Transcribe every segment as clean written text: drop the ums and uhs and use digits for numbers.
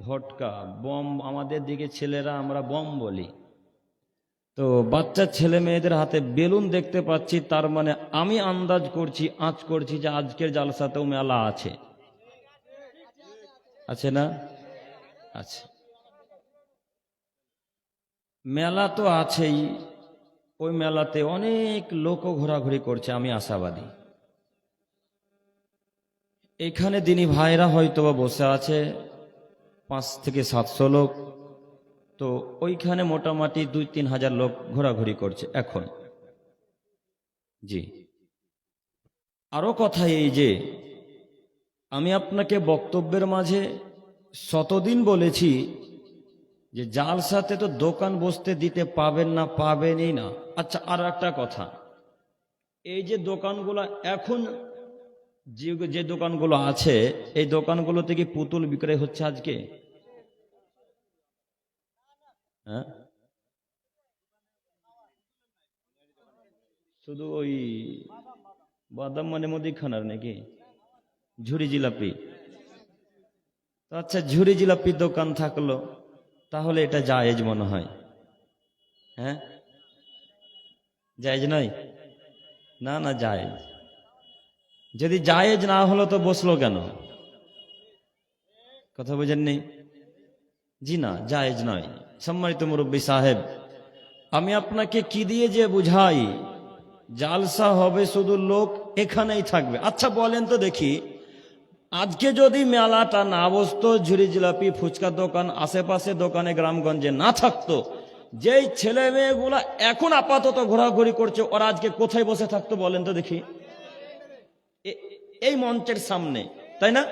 ভটকা bomb, আমাদের দিকে ছেলেরা আমরা বম বলি। তো বাচ্চা ছেলে মেয়েদের হাতে বেলুন দেখতে পাচ্ছি, তার মানে আমি আন্দাজ করছি, আঁচ করছি যে আজকের জালসাতেও মেলা আছে, আছে না? আছে, মেলা তো আছেই। ওই মেলাতে অনেক লোক ঘোরাঘুরি করছে, আমি আশাবাদী। এখানে দিনী ভাইরা হয়তোবা বসে আছে 5 থেকে 700 লোক, তো ওইখানে মোটামুটি 2-3 হাজার লোক ঘোরাঘুরি করছে এখন। জি, আরো কথা এই যে আমি আপনাকে বক্তব্যের মাঝে শতদিন বলেছি যে জালসাতে তো দোকান বসতে দিতে পাবেন না, পাবেনই না। আচ্ছা, আর একটা কথা, এই যে দোকানগুলো এখন যে দোকানগুলো আছে, এই দোকানগুলোতে কি পুতুল বিক্রয় হচ্ছে আজকে? হ্যাঁ, শুধু ওই বাদাম মানে মুদিখানার নাকি ঝুড়ি জিলাপি? তো আচ্ছা, ঝুড়ি জিলাপির দোকান থাকলো, তাহলে এটা জায়েজ মনে হয়? হ্যাঁ, জায়েজ নয়? না না, জায়েজ। যদি জায়েজ না হলো তো বসলো কেন? কথা বুঝেননি? জি না, জায়েজ নয়। সম্মানিত মুরব্বী সাহেব, আমি আপনাকে কি দিয়ে যে বুঝাই, জালসা হবে, শুধু লোক এখানেই থাকবে। আচ্ছা বলেন তো দেখি, আজকে যদি মেলাটা না বসতো, ঝুড়ি জিলাপি ফুচকার দোকান আশেপাশে দোকানে গ্রামগঞ্জে না থাকতো, যেই ছেলে মেয়েগুলা এখন আপাতত ঘোরাঘুরি করছে, ওরা আজকে কোথায় বসে থাকতো বলেন তো দেখি? এই মঞ্চের সামনে, তাই না?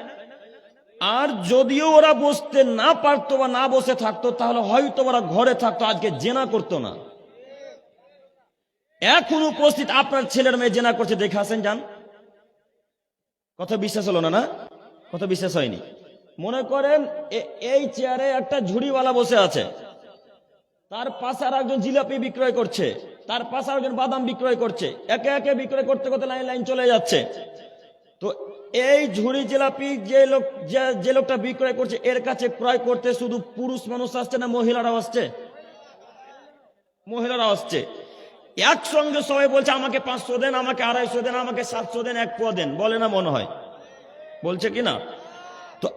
আর যদিও ওরা বসতে না পারতো বা না বসে থাকতো, তাহলে হয়তো ওরা ঘরে থাকতো, আজকে জেনা করতো না। এখন উপস্থিত আপনার ছেলের মেয়ে জেনা করছে, দেখে আসেন, যান। কথা বিশ্বাস হলো না? না, কথা বিশ্বাস হয়নি? মনে করেন এই চেয়ারে একটা ঝুড়িওয়ালা বসে আছে, তার পাশে আর একজন জিলাপি বিক্রয় করছে, তার পাশে একজন বাদাম বিক্রয় করছে, একে একে বিক্রয় করতে করতে লাইন লাইন চলে যাচ্ছে। তো এই ঝুড়ি জিলাপি যে লোকটা বিক্রয় করছে, এর কাছে ক্রয় করতে শুধু পুরুষ মানুষ আসছে না মহিলারাও আসছে? মহিলারাও আসছে। একসঙ্গে সবাই বলছে আমাকে 500 দেন, আমাকে 250 দেন, আমাকে 700 দেন, 1 পোয়া দেন, বলে না মনে হয়? বলছে কিনা? তো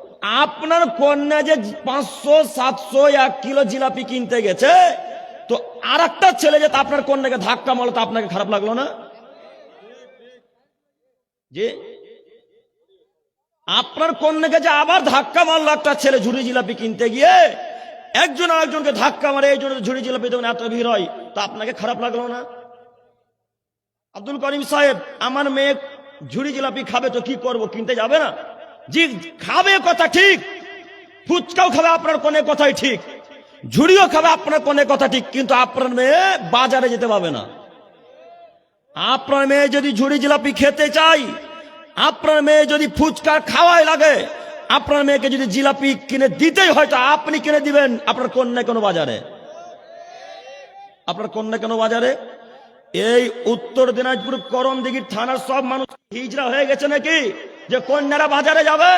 আপনার কন্যা যে 500, 700, 1 কিলো জিলাপি কিনতে গেছে, তো আর একটা ছেলে যে আপনার কন্যাকে ধাক্কা মারলো, তো আপনাকে খারাপ লাগলো না? যে আপনার কন্যাকে যে আবার ধাক্কা মারলো একটা ছেলে ঝুড়ি জিলাপি কিনতে গিয়ে, একজন আরেকজনকে ধাক্কা মারে, এই জন্য ঝুড়ি জিলাপি যখন এত ভিড় হয়, তো আপনাকে খারাপ লাগলো না? আব্দুল করিম সাহেব, আমার মেয়ে ঝুড়ি জিলাপি খাবে, তো কি করব, কিনতে যাবে না? জি, খাবে, কথা ঠিক। ফুচকাও খাবে, আপনার কোনে কথাই ঠিক। ঝুড়িও খাবে, আপনার কোনে কথা ঠিক। কিন্তু আপনার মেয়ে বাজারে যেতে পারবে না। আপনার মেয়ে যদি ঝুড়ি জিলাপি খেতে চাই, আপনার মেয়ে যদি ফুচকা খাওয়াই লাগে, আপনার মেয়েকে যদি জিলাপি কিনে দিতেই হয়, তো আপনি কিনে দিবেন। আপনার কন্যা কেন বাজারে? আপনার কন্যা কেন বাজারে? এই উত্তর দিনাজপুর করণদিঘির থানার সব মানুষ হিজড়া হয়ে গেছে নাকি যে কন্যারা বাজারে যাবে?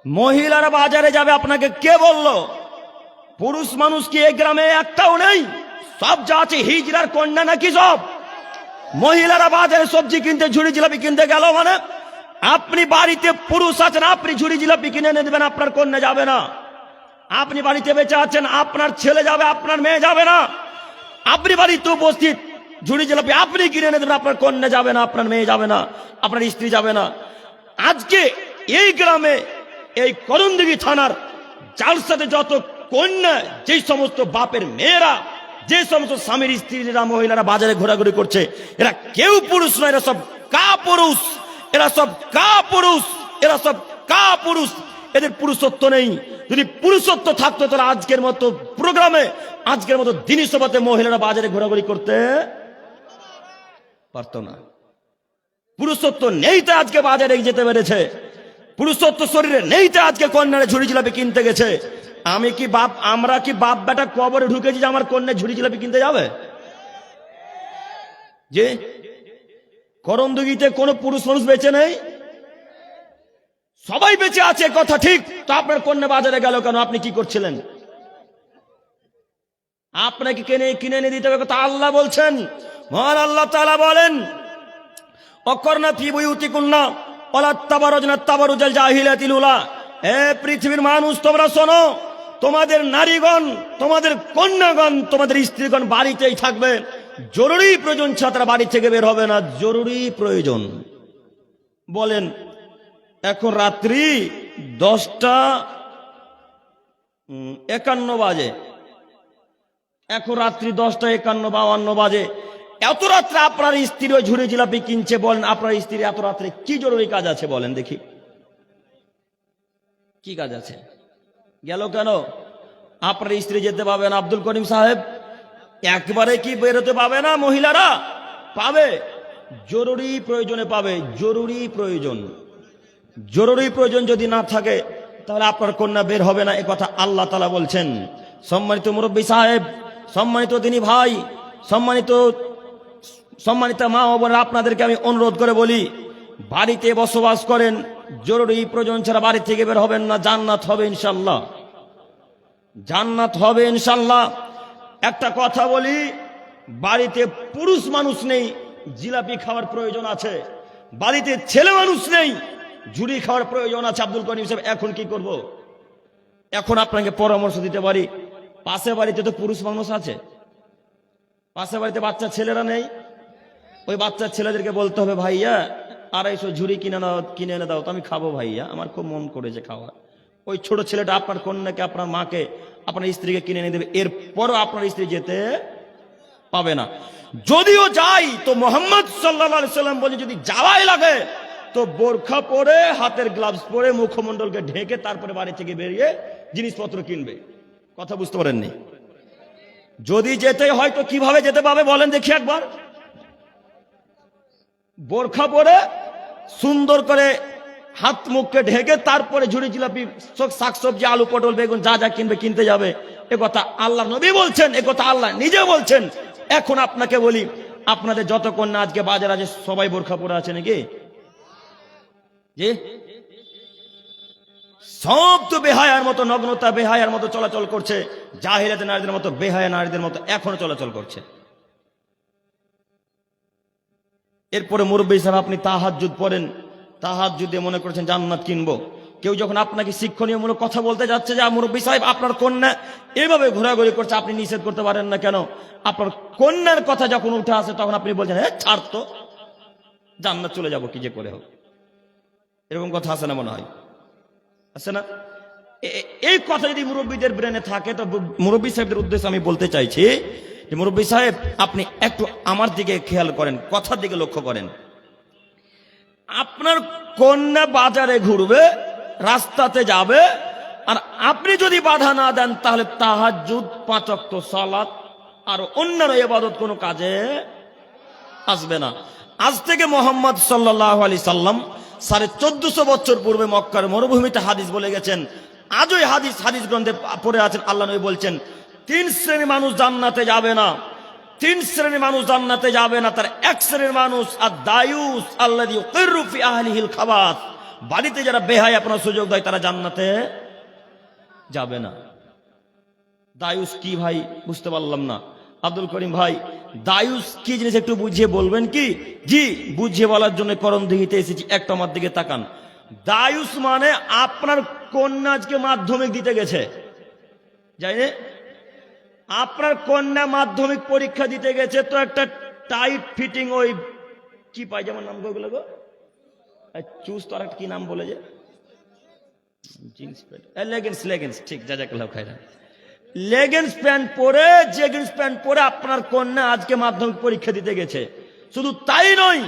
মহিলারা বাজারে যাবে আপনাকে কে বললো? পুরুষ মানুষ কি এই গ্রামে একটাও নেই? সব যা আছে হিজড়ার কন্যা নাকি সব? মহিলারা বাজারে সবজি কিনতে, ঝুড়ি জিলাপি কিনতে গেল মানে, আপনি বাড়িতে পুরুষ আছেন, আপনি ঝুড়ি জিলাপি কিনে এনে দেবেন, আপনার কন্যা যাবে না। আপনি বাড়িতে বেঁচে আছেন, আপনার ছেলে যাবে, আপনার মেয়ে যাবে না। আপনি বাড়িতে উপস্থিত, ঝুড়ি জিলাপি আপনি কিনে এনে দেবেন, আপনার কন্যা যাবে না, আপনার মেয়ে যাবে না, আপনার স্ত্রী যাবে না। আজকে এই গ্রামে, এই করণদিঘি থানার জালসাতে যত কন্যা, যে সমস্ত বাপের মেয়েরা, যে সমস্ত স্বামীর স্ত্রীরা, মহিলারা বাজারে ঘোরাঘুরি করছে, এরা কেউ পুরুষ নয়, এরা সব কাপুরুষ, এরা সব কাপুরুষ, এরা সব কাপুরুষ। এদের পুরুষত্ব নেই। যদি পুরুষত্ব থাকতো, তাহলে আজকের মতো প্রোগ্রামে, আজকের মতো দিনী সভাতে মহিলারা বাজারে ঘোরাঘুরি করতে পারতো না। পুরুষত্ব নেই, তো আজকে বাজারে যেতে পেরেছে। পুরুষত্ব শরীরে নেই তো আজকে কন্যারে ঝুড়ি জিলাপি কিনতে গেছে। আমরা কি বাপ বেটা কবরে ঢুকেছি যে আমার কন্যা ঝুড়ি জিলাপি কিনতে যাবে? যে করণদিঘিতে কোনো পুরুষ মানুষ বেঁচে নেই, সবাই বেঁচে আছে, কথা ঠিক। তো আপনার কন্যা বাজারে গেল কেন? আপনি কি করছিলেন? আপনাকে কিনে এনে দিতে হবে, কথা আল্লাহ বলছেন। মহান আল্লাহ তাআলা বলেন, অকর্ণা ফি বুয়ুতিকুন্না ওয়ালা তাবারুজনা তাবারুজাল জাহিলিয়াতিল উলা। হে পৃথিবীর মানুষ, তোমরা শোনো, তোমাদের নারীগণ, তোমাদের কন্যাগণ, তোমাদের স্ত্রীগণ বাড়িতেই থাকবে। জরুরি প্রয়োজন ছাড়া তারা বাড়ি থেকে বের হবে না। জরুরি প্রয়োজন। বলেন, এখন রাত্রি 10:51 বাজে, এখন রাত্রি 10:51-52 বাজে। এত রাত্রে আপনার স্ত্রী ওই ঝুড়ি জিলাপি কিনছে। বলেন, আপনার স্ত্রী এত রাত্রে কি জরুরি কাজ আছে? বলেন দেখি, কি কাজ আছে? গেল কেন? আপনার স্ত্রী যেতে পাবে না। আব্দুল করিম সাহেব, একবারে কি বেরোতে পাবে না? মহিলারা পাবে, জরুরি প্রয়োজনে পাবে। জরুরি প্রয়োজন, জরুরি প্রয়োজন যদি না থাকে তাহলে আপনার কন্যা বের হবে না, এ কথা আল্লাহ তাআলা বলছেন। সম্মানিত মুরব্বী সাহেব, সম্মানিত দিনী ভাই, সম্মানিত মা ও বোনেরা, আপনাদেরকে আমি অনুরোধ করে বলি, বাড়িতে বসবাস করেন, জরুরি প্রয়োজন ছাড়া বাড়ি থেকে বের হবেন না। জান্নাত হবে ইনশাআল্লাহ, জান্নাত হবে ইনশাআল্লাহ। একটা কথা বলি, বাড়িতে পুরুষ মানুষ নেই, জিলাপি খাওয়ার প্রয়োজন আছে। বাড়িতে ছেলে মানুষ নেই, ঝুড়ি খাওয়ার প্রয়োজন আছে। আব্দুল করিম সাহেব, এখন কি করব? এখন আপনাকে পরামর্শ দিতে পারি, পাশে বাড়িতে তো পুরুষ মানুষ আছে, পাশে বাড়িতে বাচ্চা ছেলেরা নেই। ওই বাচ্চা ছেলেদেরকে বলতে হবে, ভাইয়া 250 ঝুড়ি কিনে এনে দাও, তো আমি খাবো ভাইয়া, আমার খুব মন করেছে খাওয়া। ওই ছোট ছেলেটা আপনার কন্যাকে, আপনার মাকে, আপনার স্ত্রীকে কিনে এনে দেবে। এরপরও আপনার স্ত্রী যেতে পাবে না। যদিও যাই তো মোহাম্মদ সাল্লাল্লাহু আলাইহি সাল্লাম বলে, যদি যাওয়াই লাগে তো বোরখা পরে, হাতের গ্লাভস পরে, মুখমণ্ডলকে ঢেকে তারপরে বাড়ি থেকে বেরিয়ে জিনিসপত্র কিনবে। কথা বুঝতে পারেননি? যদি যেতে হয় তো কিভাবে যেতে পাবে বলেন দেখি একবার? বোরখা পরে, সুন্দর করে হাত মুখকে ঢেকে, তারপরে ঝুড়ি জিলাপি, শাকসবজি, আলু পটল বেগুন যা যা কিনবে কিনতে যাবে। এ কথা আল্লাহ নবী বলছেন, এ কথা আল্লাহ নিজে বলছেন। এখন আপনাকে বলি, আপনাদের যত কন্যা আজকে বাজার আছে সবাই বোরখা পরে আছে নাকি? জি, সব তো বেহায়ার মতো, নগ্নতা বেহায়ার মতো চলাচল করছে, জাহিলিয়াতের নারীদের মতো, বেহায়া নারীদের মতো এখনো চলাচল করছে। এরপরে মুরব্বী সাহেব, আপনি তাহাজ্জুদ পড়েন, তাহাজ্জুদে মনে করছেন জান্নাত কিনবো। কেউ যখন আপনাকে শিক্ষণীয়মূলক কথা বলতে যাচ্ছে, যে মুরব্বী সাহেব আপনার কন্যা এভাবে ঘোরাঘুরি করছে, আপনি নিষেধ করতে পারেন না কেন? আপনার কন্যার কথা যখন উঠে আসে তখন আপনি বলছেন, হ্যাঁ ছাড় তো, জান্নাত চলে যাবো কি যে করে হোক। এরকম কথা আছে না? মনে হয় আছে না? এই কথা যদি মুরব্বীদের ব্রেনে থাকে, তো মুরব্বী সাহেবদের উদ্দেশ্যে আমি বলতে চাইছি যে, মুরব্বী সাহেব আপনি একটু আমার দিকে খেয়াল করেন, কথার দিকে লক্ষ্য করেন। আপনার কন্যা বাজারে ঘুরবে, রাস্তাতে যাবে, আর আপনি যদি বাধা না দেন তাহলে তাহাজ্জুদ, 5 ওয়াক্ত সালাত আর অন্যান্য ইবাদত কোনো কাজে আসবে না। আজ থেকে মুহাম্মদ সাল্লাল্লাহু আলাইহি সাল্লাম 1450 বছর পূর্বে মক্কার মরুভূমিতে হাদিস বলে গেছেন। আজও হাদিস গ্রন্থে পড়ে আছেন। আল্লাহ নবী বলছেন, 3 শ্রেণীর মানুষ জান্নাতে যাবে না। 3 শ্রেণীর মানুষ জান্নাতে যাবে না। তার 1 শ্রেণীর মানুষ আদ-দায়ুস আল্লাযী ইউকিরু ফি আহলিহিল খাবাস, বাড়িতে যারা বেহায়া আপনার সুযোগ দেয় তারা জান্নাতে যাবে না। দায়ুস কি ভাই? বুঝতে পারলাম না। আব্দুল করিম ভাই, দায়ুস কি জিনিস একটু বুঝিয়ে বলবেন কি? জি, বুঝিয়ে বলার জন্য করণদিঘিতে এসেছি। একটু আমার দিকে তাকান। দায়ুস মানে আপনার কন্যা আজকে মাধ্যমিক দিতে গেছে, জানেন? আপনার কন্যা মাধ্যমিক পরীক্ষা দিতে গেছে, তো একটা টাইট ফিটিং ওই কি পায়জামার নাম গুলো গো, চুজ তো আর একটা কি নাম বলে, যে জিন্স প্যান্ট, লেগিংস, ঠিক, জাযাকাল্লাহ খাইরান। লেগিংস প্যান্ট পরে, জেগিংস প্যান্ট পরে আপনার কন্যা আজকে মাধ্যমিক পরীক্ষা দিতে গেছে। শুধু তাই নয়,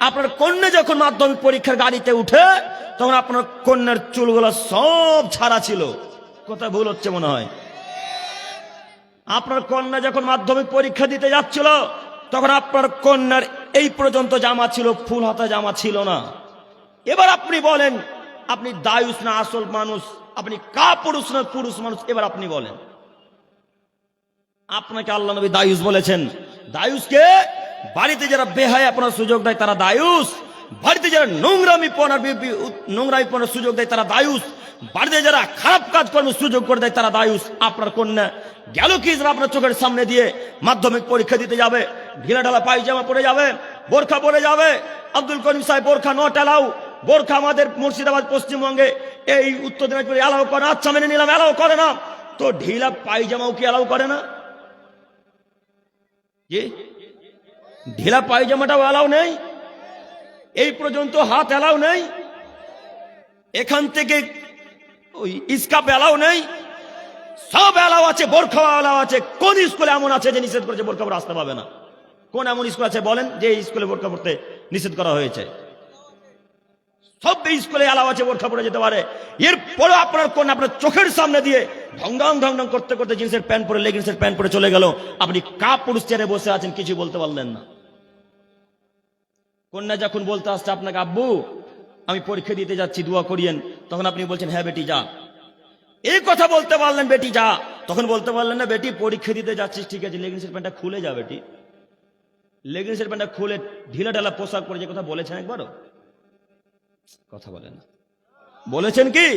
আপনার কন্যা যখন মাধ্যমিক পরীক্ষার গাড়িতে উঠে, তখন আপনার কন্যার চুলগুলো সব ছাড়া ছিল। কোথায় ভুল হচ্ছে মনে হয়? আপনার কন্যা যখন মাধ্যমিক পরীক্ষা দিতে যাচ্ছিল, তখন আপনার কন্যার এই পর্যন্ত জামা ছিল, ফুল হাতা জামা ছিল না। এবার আপনি বলেন, আপনি দায়ুস না আসল মানুষ, আপনি কা পুরুষ না পুরুষ মানুষ, এবার আপনি বলেন। আপনাকে আল্লাহ নবী দায়ুস বলেছেন। দায়ুসকে বাড়িতে যারা বেহায়া আপনার সুযোগ দেয় তারা দায়ুস, বাড়িতে যারা নোংরামি পড়ার সুযোগ দেয় তারা দায়ুস, বাড়িতে যারা খারাপ কাজ করার সুযোগ করে দেয় তারা দায়ুস। আপনার কন্যা গেল কি আপনার চোখের সামনে দিয়ে মাধ্যমিক পরীক্ষা দিতে যাবে, ঢিলা ঢালা পায়জামা পরে যাবে, বোরখা পরে যাবে। আব্দুল করিম সাহেব বোরখা নট এলাও, বোরখা আমাদের মুর্শিদাবাদ পশ্চিমবঙ্গে এই উত্তর দিনাজপুরে এলাও করে না। আচ্ছা মেনে নিলাম এলাও করে না, তো ঢিলা পায়জামাও কি এলাও করে না? কি ঢিলা পায়জামাটাও এলাও নেই? এই পর্যন্ত হাত এলাও নেই, এখান থেকে ওই স্কাপ এলাও নেই, সব এলাও আছে, বোরখা এলাও আছে। কোন স্কুলে এমন আছে যে নিষেধ করেছে বোরখা পরে আসতে পাবে না? কোন এমন স্কুল আছে বলেন যে স্কুলে বোরখা পড়তে নিষেধ করা হয়েছে? সব স্কুলে এলাও আছে, বোরখা পরে যেতে পারে। এরপরে আপনার কোন আপনার চোখের সামনে দিয়ে ঢং ঢং করতে করতে জিন্সের প্যান্ট পরে, লেগিংসের প্যান্ট পরে চলে গেল, আপনি কাপ পুরুষ চেয়ারে বসে আছেন, কিছু বলতে পারলেন না। কন্যা যখন বলতে আসছে আপনাকে, আব্বু আমি পরীক্ষা দিতে যাচ্ছি, দোয়া করিয়েন, তখন আপনি বলছেন হ্যাঁ বেটি যা। এই কথা বলতে পারলেন বেটি যা, তখন বলতে পারলেন না বেটি পরীক্ষা দিতে যাচ্ছিস ঠিক আছে, লেগিংসের প্যান্টটা খুলে যা বেটি। লেগিংসের প্যান্টটা খুলে ঢিলা ঢালা পোশাক পরে যে কথা বলেছেন একবারও? কথা বলেন না। বলেছেন কি?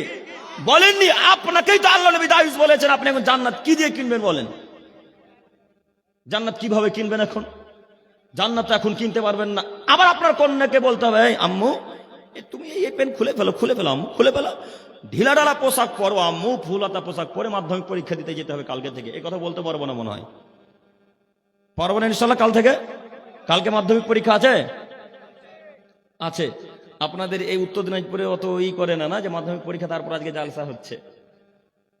বলেননি। আপনাকেই তো আল্লাহ নবী দায়ুস বলেছেন। আপনি এখন জান্নাত কি দিয়ে কিনবেন বলেন? জান্নাত কিভাবে কিনবেন? এখন জান্নাত এখন কিনতে পারবেন না। আবার আপনার কন্যাকে বলতে হবে আম্মু তুমি এই পেন খুলে ফেলো, খুলে ফেলো আম্মু, খুলে ফেলো, ঢিলা ঢালা পোশাক পরো আম্মু, ফুলাতা পোশাক পরে মাধ্যমিক পরীক্ষা দিতে যেতে হবে কালকে থেকে। এই কথা বলতে পারবো না মনে হয়? পারবো না ইনশাল্লাহ। কাল থেকে, কালকে মাধ্যমিক পরীক্ষা আছে? আছে। আপনাদের এই উত্তর দিনাজপুরে অত করে না না যে মাধ্যমিক পরীক্ষা তারপর আজকে জালসা হচ্ছে।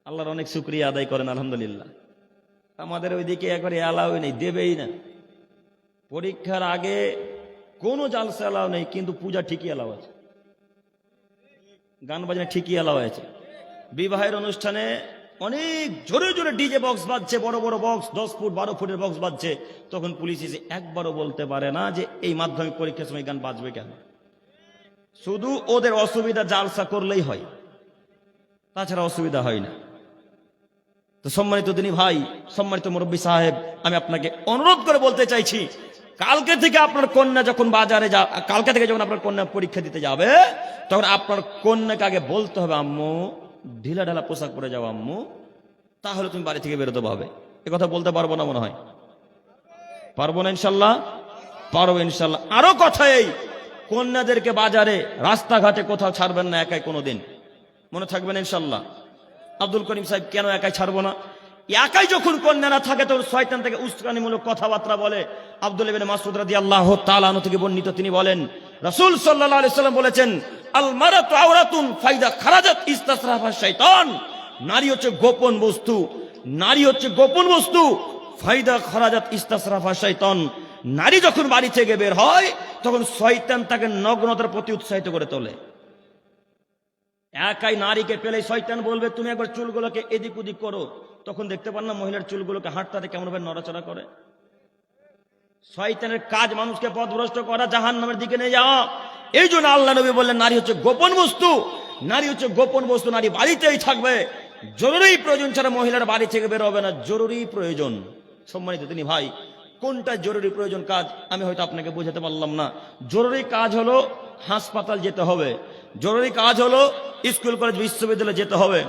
আল্লাহর অনেক শুকরিয়া আদায় করেন আলহামদুলিল্লাহ। আমাদের ওইদিকে একবারে এলাও নেই, দেবেই না। পরীক্ষার আগে কোনো জালসা এলাও নেই, কিন্তু পূজা ঠিকই এলাও আছে, গান বাজনা ঠিকই এলাও আছে। বিবাহের অনুষ্ঠানে অনেক জোরে জোরে ডিজে বক্স বাজছে, বড় বড় বক্স, 10 ফুট 12 ফুটের বক্স বাজছে। তখন পুলিশ এসে একবারও বলতে পারে না যে এই মাধ্যমিক পরীক্ষার সময় গান বাজবে কেন। শুধু ওদের অসুবিধা জালসা করলেই হয়, তাছাড়া অসুবিধা হয় না। তো সম্মানিত দিনী ভাই, সম্মানিত মুরব্বী সাহেব, আমি আপনাকে অনুরোধ করে বলতে চাইছি, কালকে থেকে আপনার কন্যা যখন বাজারে কালকে থেকে যখন আপনার কন্যা পরীক্ষা দিতে যাবে, তখন আপনার কন্যাকে আগে বলতে হবে আম্মু ঢিলা ঢালা পোশাক পরে যাও আম্মু, তাহলে তুমি বাড়ি থেকে বেরোতে পারবে। এ কথা বলতে পারবো না মনে হয়? পারবো না ইনশাল্লাহ? পারবো ইনশাল্লাহ। আরো কথা, এই কন্যাদেরকে বাজারে রাস্তাঘাটে কোথাও ছাড়বেন না একাই কোনোদিন, মনে থাকবেন ইনশাল্লাহ। আব্দুল করিম সাহেব কেন একাই ছাড়বো না? একাই যখন কন্যারা থাকে তখন শয়তান থেকে উস্কানিমূলক কথাবার্তা বলে। আব্দুল্লাহ ইবনে মাসউদ রাদিয়াল্লাহু তাআলা আনহু থেকে বর্ণিত, তিনি বলেন রাসূল সাল্লাল্লাহু আলাইহি সাল্লাম বলেছেন আল মারাতু আওরাতুন ফাইদা খারাজাত ইস্তাসরাফা শাইতান। নারী হচ্ছে গোপন বস্তু, নারী হচ্ছে গোপন বস্তু। ফাইদা খারাজাত ইস্তাসরাফা শাইতান। নারী যখন বাড়ি থেকে বের হয় তখন শয়তান তাকে নগ্নতার প্রতি উৎসাহিত করে তোলে। একাই নারীকে পেলে শয়তান বলবে তুমি একবার চুলগুলোকে এদিক ওদিক করো, তখন দেখতে পান না মহিলার চুলগুলোকে হাঁটতে কেমন ভাবে নড়াচড়া করে। শয়তানের কাজ মানুষকে পথভ্রষ্ট করা, জাহান্নামের দিকে নিয়ে যাওয়া। এই জন্য আল্লাহ নবী বললেন নারী হচ্ছে গোপন বস্তু, নারী হচ্ছে গোপন বস্তু, নারী বাড়িতেই থাকবে। জরুরি প্রয়োজন ছাড়া মহিলার বাড়ি থেকে বের হবে না, জরুরি প্রয়োজন। সম্মানিত তিনি ভাই, কোনটা জরুরি প্রয়োজন কাজ আমি হয়তো আপনাকে বোঝাতে পারলাম না। জরুরি কাজ হলো হাসপাতাল যেতে হবে, জরুরি কাজ হলো স্কুল কলেজ বিশ্ববিদ্যালয়ে যেতে হবে,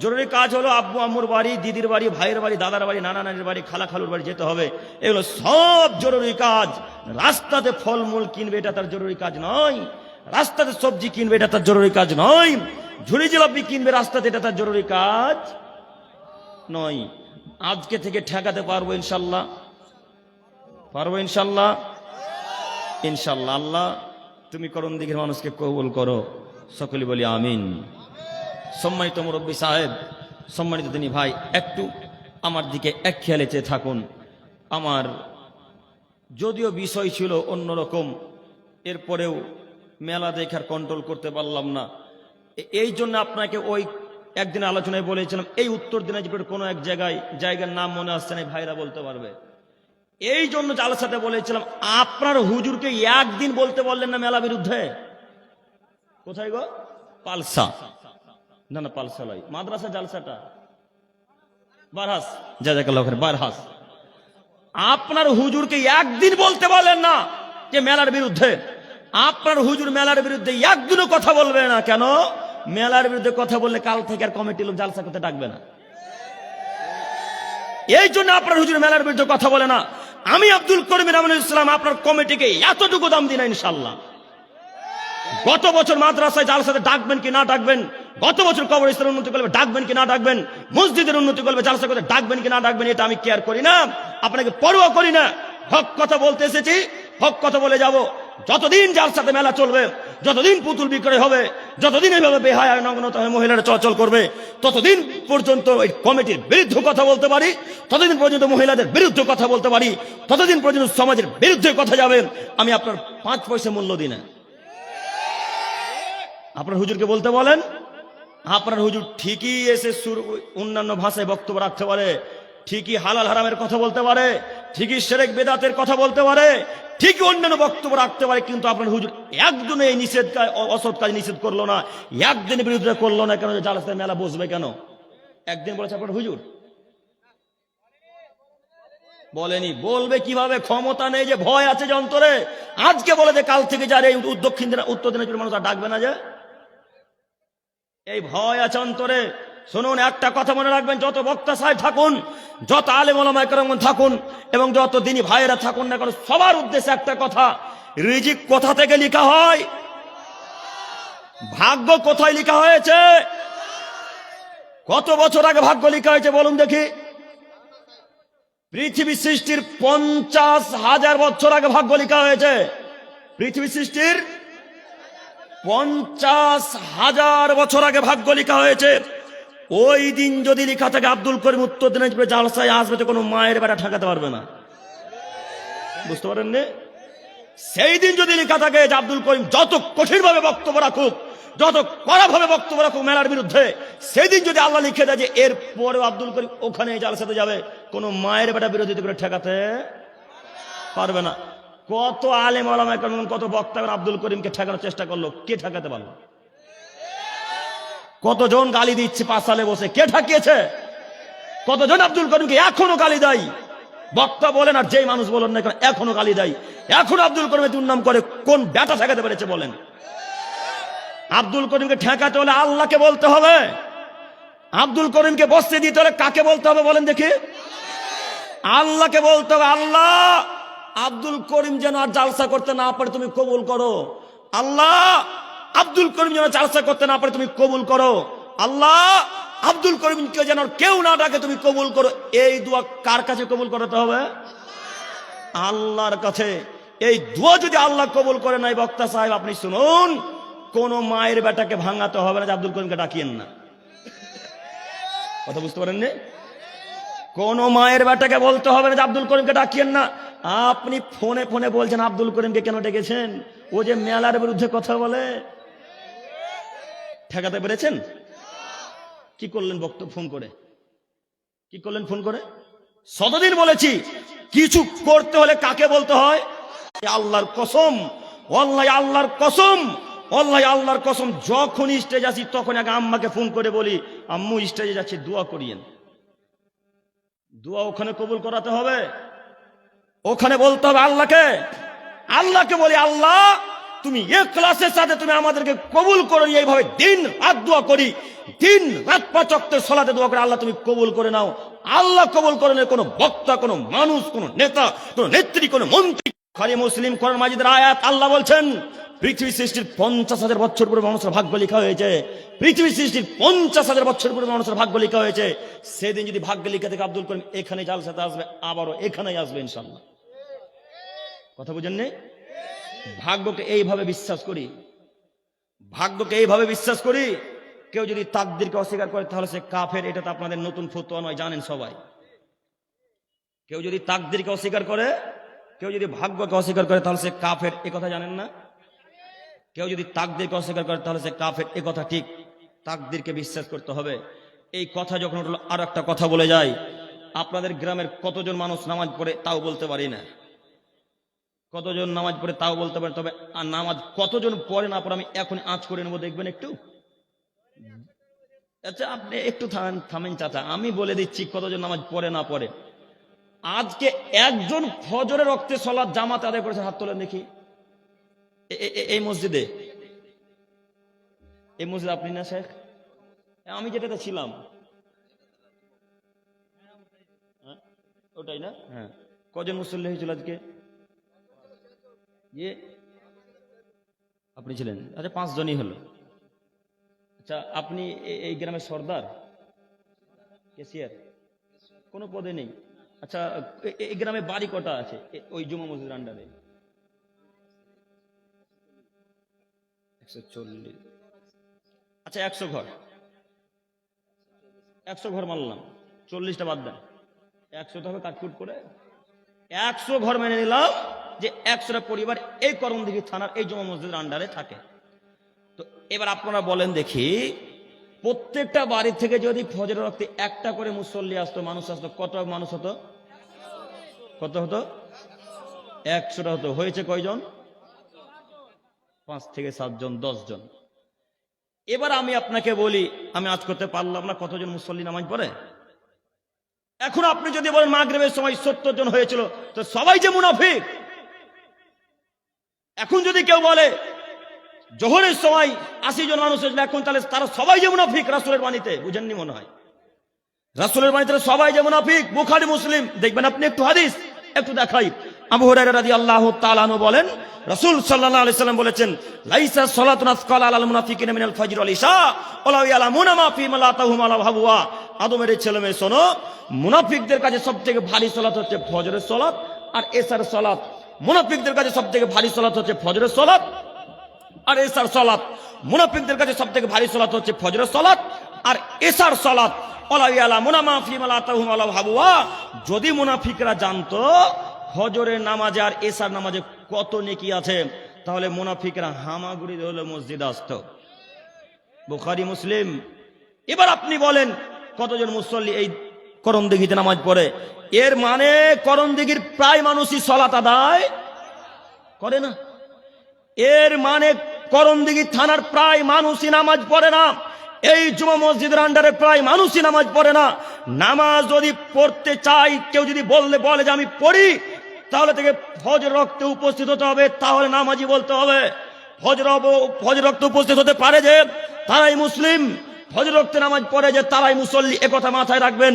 জরুরি কাজ হলো আব্বু আম্মুর বাড়ি, দিদির বাড়ি, ভাইয়ের বাড়ি, দাদার বাড়ি, নানা নানির বাড়ি, খালা খালুর বাড়ি যেতে হবে। এগুলো সব জরুরি কাজ। রাস্তাতে ফলমূল কিনবে এটা তার জরুরি কাজ নয়, রাস্তাতে সবজি কিনবে এটা তার জরুরি কাজ নয়, ঝুড়ি জিলাপি কিনবে রাস্তাতে এটা তার জরুরি কাজ নয়। আজকে থেকে ঠেকাতে পারবো ইনশাল্লাহ? পারবো ইনশাল্লাহ? ইনশাল্লাহ। আল্লাহ তুমি করুন দিকের মানুষকে কবুল করো, সকলে বলি আমিন। সম্মানিত মুরব্বী সাহেব, সম্মানিত তিনি ভাই, একটু আমার দিকে এক খেয়ালে চেয়ে থাকুন। আমার যদিও বিষয় ছিল অন্যরকম, এরপরেও মেলা দেখার কন্ট্রোল করতে পারলাম না। এই জন্য আপনাকে ওই একদিন আলোচনায় বলেছিলাম এই উত্তর দিনাজপুরের কোনো এক জায়গার নাম মনে আসছে না, ভাইরা বলতে পারবে। এই জন্য জালসাতে বলেছিলাম আপনার হুজুরকে একদিন বলতে বললেন না মেলা বিরুদ্ধে। কোথায় গো? পালসা, না না পালসা নয়, মাদ্রাসা জালসাটা বারহাস, জাযাকাল্লাহু খাইর, বারহাস। আপনার হুজুরকে একদিন বলতে বলেন না যে মেলার বিরুদ্ধে। আপনার হুজুর মেলার বিরুদ্ধে একদিনও কথা বলবে না। কেন? মেলার বিরুদ্ধে কথা বললে কাল থেকে আর কমিটি লোক জালসা করতে ডাকবে না। এই জন্য আপনার হুজুর মেলার বিরুদ্ধে কথা বলে না। আমি আব্দুল করিম আমিনুল ইসলাম আপনার কমিটিকে এতটুকু দাম দিই না ইনশাআল্লাহ। গত বছর মাদ্রাসায় জালসাতে ডাকবেন কি না ডাকবেন, গত বছর কবরস্থানের উন্নতি করবে ডাকবেন কি না ডাকবেন, মসজিদের উন্নতি করবে জালসা করতে ডাকবেন কি না ডাকবেন, এটা আমি কেয়ার করি না, আপনাকে পরোয়া করি না। হক কথা বলতে এসেছি, হক কথা বলে যাব। যতদিন জালসাতে মেলা চলবে, যতদিন পুতুল বিক্রয় হবে, যতদিন এইভাবে বেহায়া নগ্নতা হয়ে মহিলারা চলাচল করবে, ততদিন পর্যন্ত এই কমিটির বিরুদ্ধে কথা বলতে পারি, ততদিন পর্যন্ত মহিলাদের বিরুদ্ধে কথা বলতে পারি, ততদিন পর্যন্ত সমাজের বিরুদ্ধে কথা যাবে। আমি আপনার 5 পয়সা মূল্য দিই না। আপনার হুজুরকে বলতে বলেন। আপনার হুজুর ঠিকই এসে অন্যান্য ভাষায় বক্তব্য রাখতে পারে, ঠিকই হালাল হারামের কথা বলতে পারে, ঠিকই শিরক বিদআতের কথা বলতে পারে, ঠিকই অন্যান্য বক্তব্য রাখতে পারে, কিন্তু আপনার হুজুর একদিনে এই নিষেধ অসৎ কাজ নিষেধ করলো না, একদিনের বিরুদ্ধে করলো না। কেন? জালসায় মেলা বসবে কেন? একদিন বলেছে আপনার হুজুর? বলেনি। বলবে কিভাবে? ক্ষমতা নেই, যে ভয় আছে যে অন্তরে। আজকে বলে যে কাল থেকে যার এই দক্ষিণ উত্তর দিনাজপুরের মানুষ আর ডাকবে না, যে এই ভয় আছে অন্তরে। শুনুন, একটা কথা মনে রাখবেন, যত বক্তা সাহেব থাকুন, যত আলেম ওলামা কেরাম থাকুন, এবং যত দিনী ভাইয়েরা থাকুন না কেন, সবার উদ্দেশ্যে একটা কথা, রিজিক কোথা থেকে লেখা হয়? ভাগ্য কোথায় লেখা হয়েছে? কত বছর আগে ভাগ্য লেখা হয়েছে বলুন দেখি? পৃথিবী সৃষ্টির 50,000 বছর আগে ভাগ্য লেখা হয়েছে। পৃথিবী সৃষ্টির 50,000 বছর আগে ভাগ্য লেখা হয়েছে। ওই দিন যদি লেখা থাকে আব্দুল করিম উত্তর দিনাজপুরে জালসায় আসবে, তো কোনো মায়ের বেটা ঠেকাতে পারবে না। বুঝতে পারেন না? সেই দিন যদি লেখা থাকে যে আব্দুল করিম যত কঠিন ভাবে বক্তব্য রাখুক, যত কড়া ভাবে বক্তব্য রাখুক মেলার বিরুদ্ধে, সেই দিন যদি আল্লাহ লিখে দেয় যে এর পরেও আব্দুল করিম ওখানে জালসাতে যাবে, কোনো মায়ের বেটা বিরোধিতা করে ঠেকাতে পারবে না। কত আলেম ওলামা কত বক্তা আব্দুল করিমকে ঠেকানোর চেষ্টা করলো, কে ঠেকাতে পারলো? কতজন গালি দিচ্ছে পাশালে বসে, কে ঠেকিয়েছে? কতজন আব্দুল করিমকে এখনো গালি দেয়, বক্তা বলেন আর যেই মানুষ বলেন না এখনো গালি দেয়। এখন আব্দুল করিমের দুর্নাম করে কোন ব্যাটা ঠেকাতে পেরেছে বলেন? আব্দুল করিমকে ঠেকাতে হলে আল্লাহকে বলতে হবে। আব্দুল করিমকে বসতে দিতে হলে কাকে বলতে হবে বলেন দেখি? আল্লাহকে বলতে হবে, আল্লাহ আব্দুল করিম যেন আর জালসা করতে না পারে তুমি কবুল করো। আল্লাহ আব্দুল করিম যেন জালসা করতে না পারে তুমি কবুল করো। আল্লাহ আব্দুল করিমকে যেন কেউ না ডাকে তুমি কবুল করো। এই দোয়া কার কাছে কবুল করাতে হবে? আল্লাহর কাছে। এই দোয়া যদি আল্লাহ কবুল করে নাই, বক্তা সাহেব আপনি শুনুন, কোন মায়ের বেটাকে ভাঙাতে হবে না যে আব্দুল করিমকে ডাকিয়েন না। কথা বুঝতে পারেন না? কোন মায়ের বেটাকে বলতে হবে না যে আব্দুল করিমকে ডাকিয়েন না। আপনি ফোনে ফোনে বলছেন আব্দুল করিমকে কেন ডেকেছেন? ও যে মেলার বিরুদ্ধে কথা বলে। ঠেকাতে পেরেছেন? কি করলেন বক্তব্য ফোন করে? কি করলেন ফোন করে? শতদিন বলেছি, কিছু করতে হলে কাকে বলতে হয়? আল্লাহর কসম, ওয়াল্লাহি আল্লাহর কসম, ওয়াল্লাহি আল্লাহর কসম, যখন স্টেজে আসি তখন আগে আম্মাকে ফোন করে বলি, আম্মু স্টেজে যাচ্ছি দোয়া করিয়েন। দোয়া ওখানে কবুল করাতে হবে, ওখানে বলতে হবে আল্লাহকে। আল্লাহকে বলি, আল্লাহ তুমি ইখলাসের সাথে তুমি আমাদেরকে কবুল করো। এইভাবে দিন রাত দোয়া করি, দিন রাত 5 ওয়াক্তের সালাতে দোয়া করে, আল্লাহ তুমি কবুল করে নাও। আল্লাহ কবুল করে নেয় কোনো বক্তা, কোনো মানুষ, কোনো নেতা, কোনো নেত্রী, কোনো মন্ত্রী। খালি মুসলিম কোরআন মাজিদের আয়াত আল্লাহ বলছেন, পৃথিবী সৃষ্টির 50,000 বছর পূর্বে মানুষের ভাগ্য লেখা হয়েছে। পৃথিবী সৃষ্টির 50,000 বছর পূর্বে মানুষের ভাগ্য লেখা হয়েছে। সেদিন যদি ভাগ্য লিখে থেকে আব্দুল করিম এখানে জালসাতে আসবে, আবারও এখানেই আসবে ইনশাআল্লাহ। কথা বুঝেন নি? ভাগ্যকে এইভাবে বিশ্বাস করি, ভাগ্যকে এইভাবে বিশ্বাস করি। কেউ যদি তাকদীরকে অস্বীকার করে তাহলে সে কাফের। এটা তো আপনাদের নতুন ফতোয়া নয়, জানেন সবাই। কেউ যদি তাকদীরকে অস্বীকার করে, কেউ যদি ভাগ্যকে অস্বীকার করে তাহলে সে কাফের। এ কথা জানেন না? কেউ যদি তাকদীরকে অস্বীকার করে তাহলে সে কাফের। এ কথা ঠিক, তাকদীরকে বিশ্বাস করতে হবে। এই কথা যখন উঠলো, আর একটা কথা বলে যায়, আপনাদের গ্রামের কতজন মানুষ নামাজ পড়ে তাও বলতে পারি না। কতজন নামাজ পড়ে তাও বলতে পারেন, তবে আর নামাজ কতজন পড়ে না পড়ে আমি এখন আঁচ করে নেবো, দেখবেন একটু। আচ্ছা আপনি একটু থামেন চাচা, আমি বলে দিচ্ছি কতজন নামাজ পড়ে না পড়ে। আজকে একজন ফজরের রক্তে সলাৎ জামাত আদায় করেছে, হাত তোলেন দেখি। এই মসজিদে, এই মসজিদ আপনি না শেখ? আমি যেটাতে ছিলাম ওটাই না? হ্যাঁ, কজন মুসল্লি হয়েছিল আজকে? ইয়ে আপনি ছিলেন? আচ্ছা 5 জনই হলো। আচ্ছা আপনি এই গ্রামের সর্দার, ক্যাশিয়ার, কোনো পদে নেই? আচ্ছা এই গ্রামে বাড়ি কটা আছে ওই জুমা মসজিদের আন্ডারে? 140। আচ্ছা 100 ঘর, 100 ঘর মানলাম, 40টা বাদ দেন, 100 হবে কাটকুট করে। 100 ঘর মেনে নিলাম যে 100টা পরিবার এই করণদিঘি থানার এই জুমা মসজিদের আন্ডারে থাকে। তো এবার আপনারা বলেন দেখি, প্রত্যেকটা বাড়ি থেকে যদি ফজরের ওয়াক্তে একটা করে মুসল্লি আসতো, মানুষ আসতো, কত মানুষ হতো? কত হতো? 100টা হতো। হয়েছে কয়জন? 5 থেকে 7 জন, 10 জন। এবার আমি আপনাকে বলি, আমি আজ করতে পারলাম না, কতজন মুসল্লি নামাজ পড়ে? এখন আপনি যদি বলেন মাগরিবের সময় 70 জন হয়েছিল, তো সবাই যে মুনাফিক। এখন যদি কেউ বলে জোহরের সময় 80 জন মানুষ হয়েছিল, এখন তাহলে তারা সবাই যে মুনাফিক রাসূলের বাণীতে, বুঝেননি মনে হয়? রাসূলের বাণীতে সবাই যে মুনাফিক, বুখারী মুসলিম দেখবেন আপনি, একটু হাদিস একটু দেখাই। আবু হুরায়রা রাদিয়াল্লাহু তাআলা আনহু বলেন, রাসূল সাল্লাল্লাহু আলাইহি সাল্লাম বলেছেন, লাইসা সালাতুন আসকাল আলাল মুনাফিকিনা মিনাল ফাজর ওয়াল ইশা ওয়ালা ইয়ালামুনা মা ফি মালাতাহুম আলা হাবওয়া। আদমের ছেলে মেয়ে শোনো, মুনাফিকদের কাছে সবথেকে ভারী সালাত হচ্ছে ফজরের সালাত আর এশার সালাত। মুনাফিকদের কাছে সবথেকে ভারী সালাত হচ্ছে ফজরের সালাত আর এশার সালাত। মুনাফিকদের কাছে সবথেকে ভারী সালাত হচ্ছে ফজরের সালাত আর এশার সালাত। ওয়ালা ইয়ালামুনা মা ফি মালাতাহুম আলা হাবওয়া। যদি মুনাফিকরা জানতো ফজরের নামাজে আর এশার নামাজে কত নেকি আছে, তাহলে মুনাফিকরা হামাগুড়ি হলে মসজিদ আসতো। বুখারী মুসলিম। এবার আপনি বলেন কতজন মুসল্লি এই করণদিঘিতে নামাজ পড়ে? এর মানে করণদিঘির প্রায় মানুষই সালাত আদায় করে না। এর মানে করণদিঘি থানার প্রায় মানুষই নামাজ পড়ে না। এই জুমা মসজিদের আন্ডারে প্রায় মানুষই নামাজ পড়ে না। নামাজ যদি পড়তে চাই, কেউ যদি বলে যে আমি পড়ি, তাহলে থেকে ফজর রক্তে উপস্থিত হতে হবে, তাহলে নামাজি বলতে হবে। ফজর রক্তে উপস্থিত হতে পারে যে তারাই মুসলিম, ফজর রক্তে নামাজ পড়ে যে তারাই মুসল্লি, একথা মাথায় রাখবেন।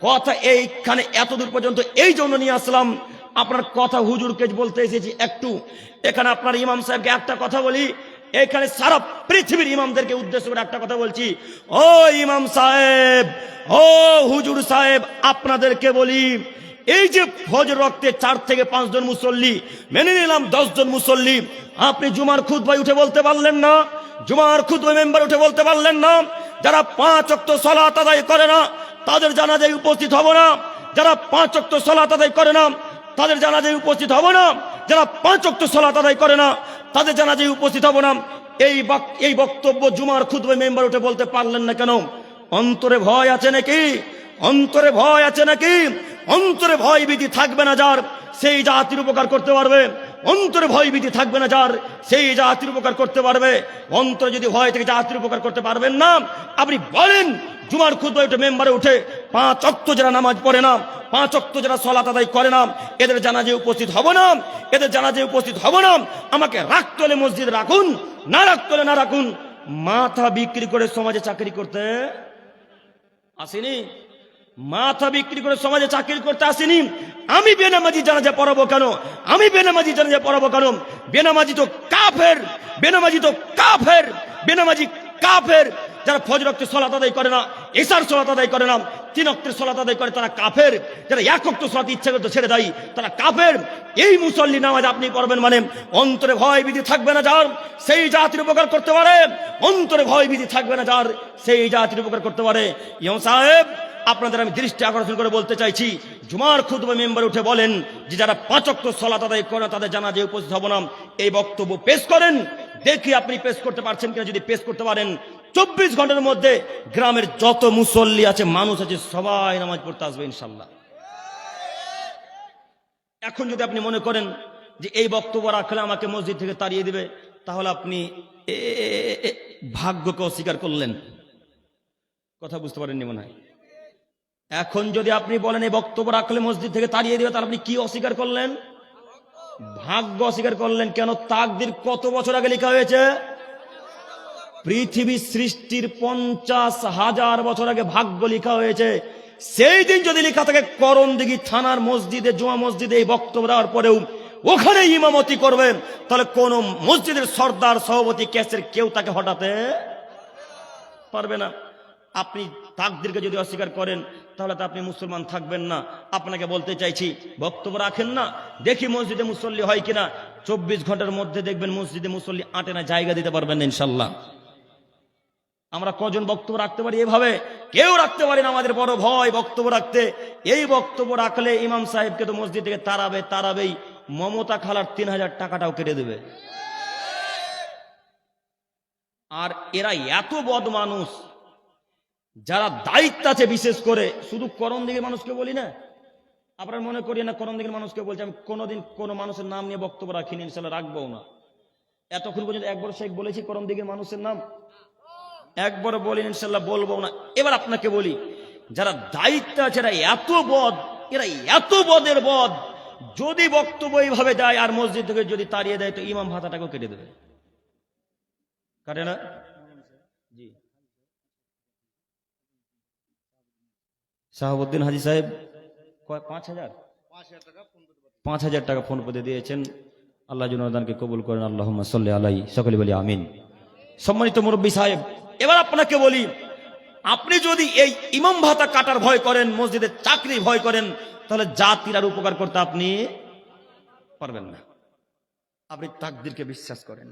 কথা এইখানে এতদূর পর্যন্ত এই জন্য নিয়ে আসলাম, আপনার কথা হুজুরকে বলতে এসেছি একটু। এখানে আপনার ইমাম সাহেবকে একটা কথা বলি, এখানে সারা পৃথিবীর ইমামদেরকে উদ্দেশ্য করে একটা কথা বলছি। ও ইমাম সাহেব, ও হুজুর সাহেব, আপনাদেরকে বলি, এই যে ফজর রক্তে 4 থেকে 5 জন মুসল্লি, মেনে নিলাম 10 জন মুসল্লি, আপনি জুমার খুতবায় উঠে বলতে পারলেন না, জুমার খুতবায় মেম্বার উঠে বলতে পারলেন না, যারা 5 ওয়াক্ত সালাত আদায় করে না তাদের জানাজায় উপস্থিত হব না, যারা 5 ওয়াক্ত সালাত আদায় করে না তাদের জানাজায় উপস্থিত হব না, যারা 5 ওয়াক্ত সালাত আদায় করে না তাদের জানাজায় উপস্থিত হব না। এই বক্তব্য জুমার খুতবায় মেম্বার উঠে বলতে পারলেন না কেন? অন্তরে ভয় আছে নাকি? অন্তরে ভয় আছে নাকি? অন্তরে ভয় ভীতি থাকবে না যার, সেই জাতির উপকার করতে পারবে। অন্তরে ভয় ভীতি থাকবে না যার, সেই জাতির উপকার করতে পারবে। অন্তরে যদি ভয় থেকে জাতির উপকার করতে পারবেন না, আপনি বলেন জুমার খুতবায় উঠে মেম্বারে উঠে 5 ওয়াক্ত যারা নামাজ পড়ে না, 5 ওয়াক্ত যারা সালাত আদায় করে না, এদের জানাজায় উপস্থিত হব না, এদের জানাজায় উপস্থিত হব না। আমাকে রাখতে হলে মসজিদ রাখুন, না রাখতে হলে না রাখুন। মাথা বিক্রি করে সমাজে চাকরি করতে আসেনি, মাথা বিক্রি করে সমাজে চাকরি করতে আসেনি। আমি বেনামাজি জানাজা পড়াবো কেন? আমি বেনামাজি জানাজা পড়াবো কেন? বেনামাজি তো কাফের, বেনামাজি তো কাফের, বেনামাজি কাফের। যারা ফজর ওয়াক্তে সালাত আদায় করে না, এশার সালাত আদায় করে না, 3 ওয়াক্তের সালাত আদায় করে তারা কাফের। যারা 1 ওয়াক্ত সালাত ইচ্ছা করতে ছেড়ে দেয় তারা কাফের। এই মুসল্লি নামাজ আপনি পড়বেন মানে অন্তরে ভয় ভীতি থাকবে না যার, সেই জাতির উপকার করতে পারে। অন্তরে ভয় ভীতি থাকবে না যার, সেই জাতির উপকার করতে পারে। ইমাম সাহেব, আপনাদের আমি দৃষ্টি আকর্ষণ করে বলতে চাইছি, জুমার খুতবায় মেম্বার উঠে বলেন যে যারা 5 ওয়াক্ত সালাত আদায় করে না তাদের জানাজায় উপস্থিত হব না, এই বক্তব্য পেশ করেন। দেখি আপনি পেশ করতে পারছেন কিনা। যদি পেশ করতে পারেন, 24 ঘন্টার মধ্যে গ্রামের যত মুসল্লি আছে, মানুষ আছে, সবাই নামাজ পড়তে আসবে ইনশাল্লাহ। এখন যদি আপনি মনে করেন যে এই বক্তব্য রাখলে আমাকে মসজিদ থেকে তাড়িয়ে দিবে, তাহলে আপনি ভাগ্যকে অস্বীকার করলেন। কথা বুঝতে পারেননি মনে হয়। এখন যদি আপনি বলেন এই বক্তব্য রাখলে মসজিদ থেকে তাড়িয়ে দিবে, তাহলে আপনি কি অস্বীকার করলেন? ভাগ্য অস্বীকার করলেন। কেন? তাকদীর কত বছর আগে লেখা হয়েছে? পৃথিবী সৃষ্টির 50,000 বছর আগে ভাগ্য লেখা হয়েছে। সেই দিন যদি লেখা থাকে করণদিঘি থানার মসজিদে, জুমা মসজিদে এই বক্তব্য দেওয়ার পরেও ওখানে ইমামতি করবেন, তাহলে কোন মসজিদের সর্দার, সভাপতি, ক্যাসের কেউ তাকে হটাতে পারবে না। আপনি তাকদীরকে যদি অস্বীকার করেন তাহলে তো আপনি মুসলমান থাকবেন না। আপনাকে বলতে চাইছি, বক্তব্য রাখেন না, দেখি মসজিদে মুসল্লি হয় কিনা। 24 ঘন্টার মধ্যে দেখবেন মসজিদে মুসল্লি আটে না, জায়গা দিতে পারবেন না ইনশাল্লাহ। আমরা কজন বক্তব্য রাখতে পারি এভাবে? কেউ রাখতে পারি না। আমাদের বড় ভয় বক্তব্য রাখতে। এই বক্তব্য রাখলে ইমাম সাহেবকে তো মসজিদ থেকে তাড়াবেই। মমতা খালার 3000 টাকাটাও কেটে দেবে। আর এরা এত বদ মানুষ, যারা দায়িত্ব আছে, বিশেষ করে শুধু করণদিঘির মানুষকে বলি না, আপনারা মনে করি না করণদিঘির মানুষকে বলছি। আমি কোনোদিন কোনো মানুষের নাম নিয়ে বক্তব্য রাখিনি, ইনশাল্লাহ রাখবো না। এতক্ষণ পর্যন্ত একবার শেখ বলেছি করণদিঘির মানুষের নাম, একবার বলি, ইনশাল্লাহ বলবো না। এবার আপনাকে বলি, যারা দায়িত্ব আছে এরা এত বদ, এরা এত বদের বদ, যদি বক্তব্য এইভাবে দেয় আর মসজিদ থেকে যদি তাড়িয়ে দেয় তো ইমাম ভাতাটাকেও কেটে দেবে। কাটে না? জি, শাহাবুদ্দিন হাজী সাহেব 5,000 টাকা ফোন পেতে দিয়েছেন। আল্লাহ জুনাদানকে কবুল করেন, আল্লাহুম্মা সাল্লি আলাইহি, সকলে বলি আমিন। সম্মানিত মুরব্বী সাহেব, এবার আপনাকে বলি, আপনি যদি এই ইমাম ভাতা কাটার ভয় করেন, মসজিদের চাকরি ভয় করেন, তাহলে জাতির আর উপকার করতে আপনি পারবেন না। আপনি তাকদীরকে বিশ্বাস করেন,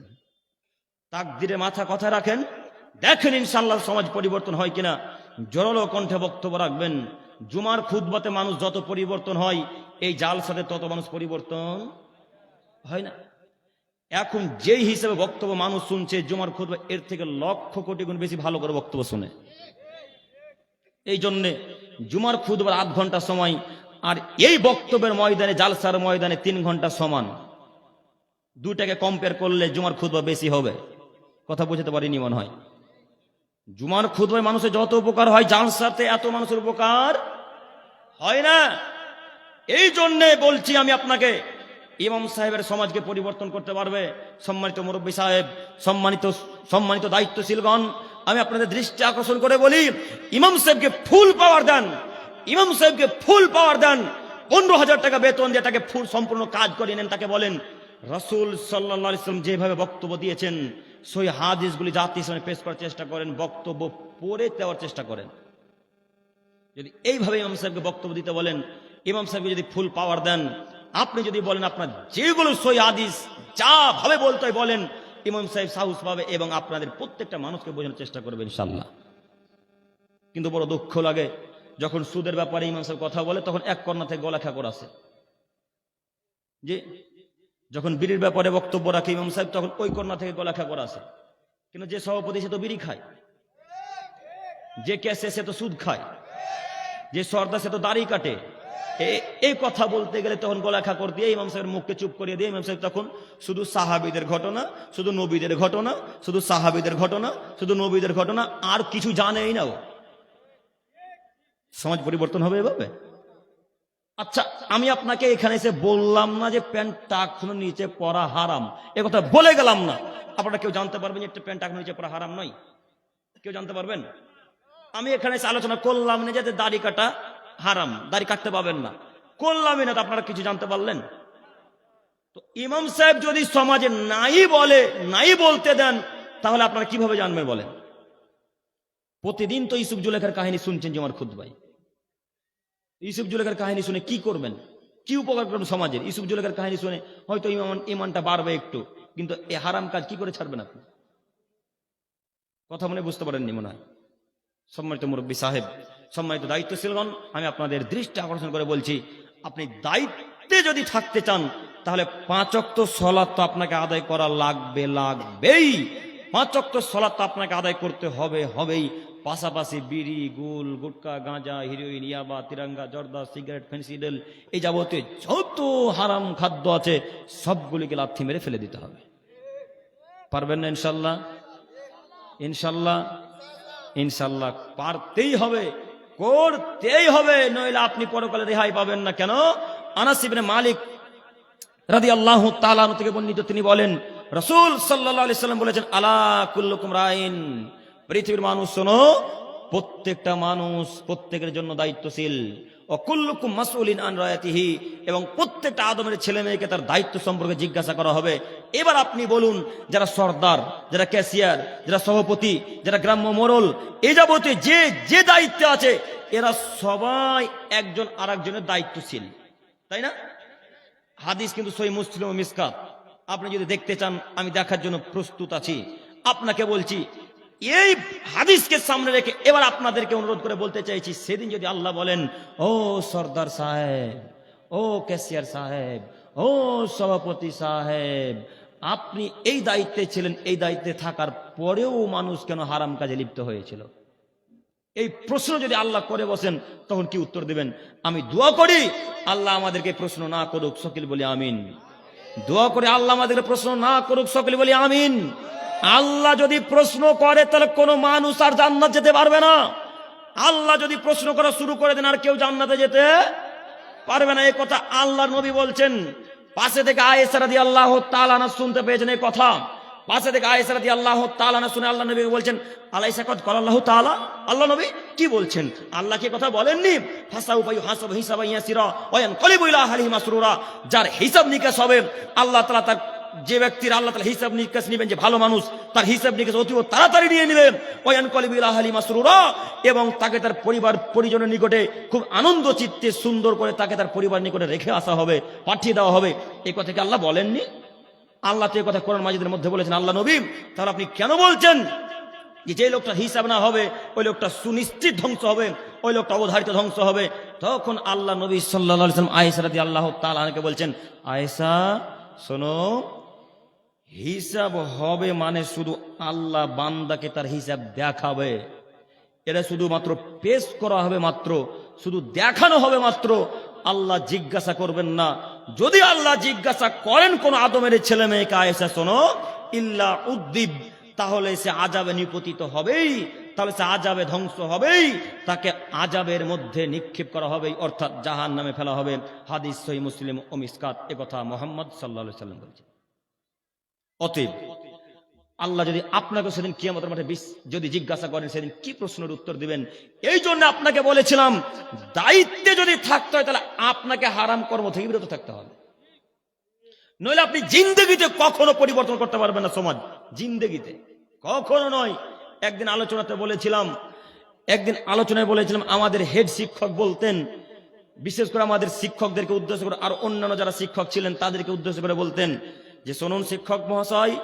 তাকদীরে মাথা কথা রাখেন, দেখেন ইনশাআল্লাহ সমাজ পরিবর্তন হয় কিনা। জোরালো কণ্ঠে বক্তব্য রাখবেন। জুমার খুতবাতে মানুষ যত পরিবর্তন হয়, এই জালসাতে তত মানুষ পরিবর্তন হয় না। এখন যেই হিসেবে বক্তব্য মানুষ শুনছে জুমার খুতবা, এর থেকে লক্ষ কোটি গুণ বেশি ভালো করে বক্তব্য শুনে। এই জন্যে জুমার খুতবার 8 ঘন্টা সময়, আর এই বক্তব্যের ময়দানে, জালসার ময়দানে 3 ঘন্টা সমান। দুটাকে কম্পেয়ার করলে জুমার খুতবা বেশি হবে। কথা বুঝতে পারিনি মনে হয়। জুমার খুতবায় মানুষের যত উপকার হয়, জালসাতে এত মানুষের উপকার হয় না। এই জন্যে বলছি আমি আপনাকে, ইমাম সাহেবের সমাজকে পরিবর্তন করতে পারবে। সম্মানিত মুরব্বী সাহেব, সম্মানিত দায়িত্বশীলগণ, আমি আপনাদের দৃষ্টি আকর্ষণ করে বলি, ইমাম সাহেবকে ফুল পাওয়ার দেন, ইমাম সাহেবকে ফুল পাওয়ার দেন। 15,000 টাকা বেতন দিয়ে তাকে ফুল সম্পূর্ণ কাজ করিয়ে নেন। তাকে বলেন রাসূল সাল্লাল্লাহু আলাইহি ওয়াসাল্লাম যেভাবে বক্তব্য দিয়েছেন, সেই হাদিসগুলি জাতির সামনে পেশ করার চেষ্টা করেন, বক্তব্য পড়ে দেওয়ার চেষ্টা করেন। যদি এইভাবে ইমাম সাহেবকে বক্তব্য দিতে বলেন, ইমাম সাহেবকে যদি ফুল পাওয়ার দেন, আপনি যদি বলেন আপনার যেগুলো সই হাদিস যা ভাবে বলতে হয় বলেন, ইমাম সাহেব সাহস পাবে এবং আপনাদের প্রত্যেকটা মানুষকে বোঝানোর চেষ্টা করবে ইনশাআল্লাহ। কিন্তু বড় দুঃখ লাগে, যখন সুদের ব্যাপারে ইমাম সাহেব কথা বলে তখন এক কর্ণা থেকে গলা খেকর আসে। যে যখন বিড়ির ব্যাপারে বক্তব্য রাখে ইমাম সাহেব, তখন ওই কর্ণা থেকে গলা খেকর আসে। কিন্তু যে সভাপতি সে তো বিড়ি খায়, যে ক্যাশে সে তো সুদ খায়, যে সর্দার সে তো দাড়ি কাটে। এই কথা বলতে গেলে তখন গলা খাকর দিয়ে ইমাম সাহেবের মুখকে চুপ করিয়ে দিয়ে ইমাম সাহেব তখন শুধু সাহাবীদের ঘটনা, শুধু নবীদের ঘটনা, শুধু সাহাবীদের ঘটনা, শুধু নবীদের ঘটনা, আর কিছু জানেই না। সমাজ পরিবর্তন হবে এভাবে? আচ্ছা, আমি আপনাকে এখানে এসে বললাম না যে প্যান্ট টাকনো নিচে পরা হারাম, এ কথা বলে গেলাম না। আপনারা কেউ জানতে পারবেন যে প্যান্ট টাকনো নিচে পরা হারাম নয়? কেউ জানতে পারবেন? আমি এখানে এসে আলোচনা করলাম না যে দাড়ি কাটা হারাম, দাড়ি কাটতে পাবেন না, করলামই না। তো আপনারা কিছু জানতে পারলেন? তো ইমাম সাহেব যদি সমাজে নাই বলে, নাই বলতে দেন, তাহলে আপনারা কিভাবে জানবেন বলেন? প্রতিদিন তো ইউসুফ জুলেখার কাহিনী শুনছেন জুমার খুতবায়। ইউসুফ জুলেখার কাহিনী শুনে কি করবেন? কি উপকার করবেন সমাজের? ইউসুফ জুলেখার কাহিনী শুনে হয়তো ইমানটা বাড়বে একটু, কিন্তু এই হারাম কাজ কি করে ছাড়বেন আপনি? কথা মনে বুঝতে পারেননি মনে হয়। সম্মানিত মুরব্বী সাহেব, সম্মানিত দায়িত্বশীলগণ, আমি আপনাদের দৃষ্টি আকর্ষণ করে বলছি, আপনি দায়িত্বে যদি থাকতে চান তাহলে 5 ওয়াক্ত সালাত তো আপনাকে আদায় করা লাগবেই। 5 ওয়াক্ত সালাত তো আপনাকে আদায় করতে হবেই। পাশাপাশি বিড়ি, গুল, গুটকা, গাঁজা, হিরোইন, ইয়াবা, তিরঙ্গা, জর্দা, সিগারেট, ফেন্সিডেল, এই যাবতীয় যত হারাম খাদ্য আছে সবগুলিকে লাথি মেরে ফেলে দিতে হবে। পারবেন না ইনশাল্লাহ? ইনশাল্লাহ ইনশাআল্লাহ পারতেই হবে, করতেই হবে, নইলে আপনি পরকালে রেহাই পাবেন না। কেন? আনাস ইবনে মালিক রাদিয়াল্লাহু তাআলা আনহু থেকে বর্ণিত, তিনি বলেন রাসূল সাল্লাল্লাহু আলাইহি সাল্লাম বলেছেন, আলা কুল্লুকুম রাইন, পৃথিবীর মানুষ শোনো, প্রত্যেকটা মানুষ প্রত্যেকের জন্য দায়িত্বশীল। ও কুল্লুকুম মাসউলিন আন রায়াতিহি, এবং প্রত্যেকটা আদমের ছেলে মেয়েকে তার দায়িত্ব সম্পর্কে জিজ্ঞাসা করা হবে। এবার আপনি বলুন, যারা সর্দার, যারা ক্যাশিয়ার, যারা সভাপতি, যারা গ্রাম্য মোড়ল, এই যাবতীয় যে যে দায়িত্বে আছে, এরা সবাই একজন আরেকজনের দায়িত্বশীল, তাই না? হাদিস কিন্তু সহিহ মুসলিম ও মিসকাত, আপনি যদি দেখতে চান আমি দেখার জন্য প্রস্তুত আছি। আপনাকে বলছি, এই হাদিসকে সামনে রেখে এবার আপনাদেরকে অনুরোধ করে বলতে চাইছি, সেদিন যদি আল্লাহ বলেন, ও সর্দার সাহেব, ও ক্যাশিয়ার সাহেব, ও সভাপতি সাহেব, আপনি এই দায়িত্বে ছিলেন, এই দায়িত্বে থাকার পরেও মানুষ কেন হারাম কাজে লিপ্ত হয়েছিল, এই প্রশ্ন যদি আল্লাহ করে বসেন, তখন কি উত্তর দিবেন? আমি দোয়া করি আল্লাহ আমাদেরকে প্রশ্ন না করুক, সকল বলি আমিন। দোয়া করে আল্লাহ আমাদেরকে প্রশ্ন না করুক, সকল বলি আমিন। আল্লাহ যদি প্রশ্ন করে তাহলে কোনো মানুষ আর জান্নাত যেতে পারবে না। আল্লাহ যদি প্রশ্ন করা শুরু করে দেন, আর কেউ জান্নাতে যেতে পারবে না। এই কথা আল্লাহর নবী বলছেন। পাশে থেকে আয়েশা রাদিয়াল্লাহু তাআলা আনহা শুনতে পেয়েছেন এই কথা। পাশে থেকে আয়েশা রাদিয়াল্লাহু তাআলা আনহা শুনে আল্লাহ নবী বলছেন, আলাইসা কদ ক্বালা আল্লাহু তাআলা, আল্লাহ নবী কি বলছেন? আল্লাহ কি কথা বলেননি? ফাসাউফা ইউহাসাবু হিসাবান ইয়াসিরা ওয়া ইয়ানকালিবু ইলা আহলিহি মাসরুরা, যার হিসাব নিকাশ হবে আল্লাহ তাআলা, তার যে ব্যক্তির আল্লাহ তাআলা হিসাব নিকাশ নেবেন, যে ভালো মানুষ, তার হিসাব নিকাশ অতি তাড়াতাড়ি নিয়ে নেবেন। ওয়া ইয়ানকালিবু ইলা আহলিহি মাসরুরা, এবং তাকে তার পরিবার পরিজনের নিকটে খুব আনন্দ চিত্তে সুন্দর করে তাকে তার পরিবার নিকটে রেখে আসা হবে, পাঠিয়ে দেওয়া হবে। এই কথা কি আল্লাহ বলেননি? আল্লাহ তো এই কথা কোরআন মাজিদের মধ্যে বলেছেন। আল্লাহ নবী, তাহলে আপনি কেন বলছেন যে লোকটার হিসাব না হবে ওই লোকটা সুনিশ্চিত ধ্বংস হবে, ওই লোকটা অবধারিত ধ্বংস হবে? তখন আল্লাহ নবী সাল্লাল্লাহু আলাইহি ওয়াসাল্লাম আয়েশা রাদিয়াল্লাহু তাআলা আনহাকে বলছেন, আয়েশা শোনো, হিসাব হবে মানে শুধু আল্লাহ বান্দাকে তার হিসাব দেখাবে, এটা শুধুমাত্র পেশ করা হবে মাত্র, শুধু দেখানো হবে মাত্র, আল্লাহ জিজ্ঞাসা করবেন না। যদি আল্লাহ জিজ্ঞাসা করেন কোন আদমের ছেলে মেয়েকে, আয়েশা শোনো, ইল্লা উদ্দিব, তাহলে সে আযাবে নিপতিত হবেই, তাহলে সে আযাবে ধ্বংস হবেই, তাকে আযাবের মধ্যে নিক্ষেপ করা হবে, অর্থাৎ জাহান্নামে ফেলা হবে। হাদিস সহিহ মুসলিম ও মিসকাত, একথা মুহাম্মদ সাল্লাল্লাহু আলাইহি ওয়াসাল্লাম বলেছেন। অতএব আল্লাহ যদি আপনাকে সেদিন কিয়ামতের মাঠে যদি জিজ্ঞাসা করেন, সেদিন কি প্রশ্নের উত্তর দিবেন? এই জন্য আপনাকে বলেছিলাম, দায়িত্বে যদি থাকতে হয় তাহলে আপনাকে হারাম কর্ম থেকে বিরত থাকতে হবে, নইলে আপনি জিন্দেগিতে কখনো পরিবর্তন করতে পারবেন না সমাজ, জিন্দেগিতে কখনো নয়। একদিন আলোচনায় বলেছিলাম, আমাদের হেড শিক্ষক বলতেন, বিশেষ করে আমাদের শিক্ষকদেরকে উদ্দেশ্য করে, আর অন্যান্য যারা শিক্ষক ছিলেন তাদেরকে উদ্দেশ্য করে বলতেন যে, শুনুন শিক্ষক মহাশয়,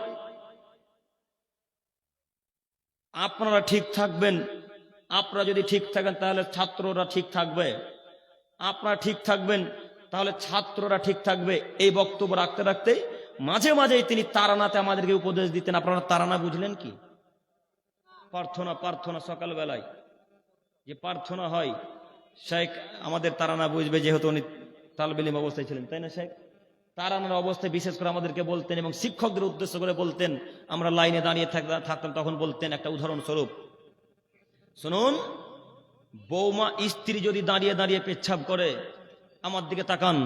আপনারা ঠিক থাকবেন, আপনারা যদি ঠিক থাকেন তাহলে ছাত্ররা ঠিক থাকবে, আপনারা ঠিক থাকবেন তাহলে ছাত্ররা ঠিক থাকবে। এই বক্তব্য রাখতে রাখতেই মাঝে মাঝেই তিনি তারানাতে আমাদেরকে উপদেশ দিতেন। আপনারা তারানা বুঝলেন কি? প্রার্থনা সকালবেলায় যে প্রার্থনা হয়, শেখ আমাদের তারানা বুঝবে, যেহেতু উনি তালবে ইলম অবস্থায় ছিলেন, তাই না শেখ? তারানার অবস্থায় বিশেষ করে আমাদেরকে বলতেন এবং শিক্ষকদের উদ্দেশ্য করে বলতেন। আমরা লাইনে দাঁড়িয়ে থাকতাম, তখন বলতেন একটা উদাহরণস্বরূপ, শুনুন, বৌমা স্ত্রী যদি দাঁড়িয়ে দাঁড়িয়ে পেচ্ছাব করে, আমার দিকে তাকান,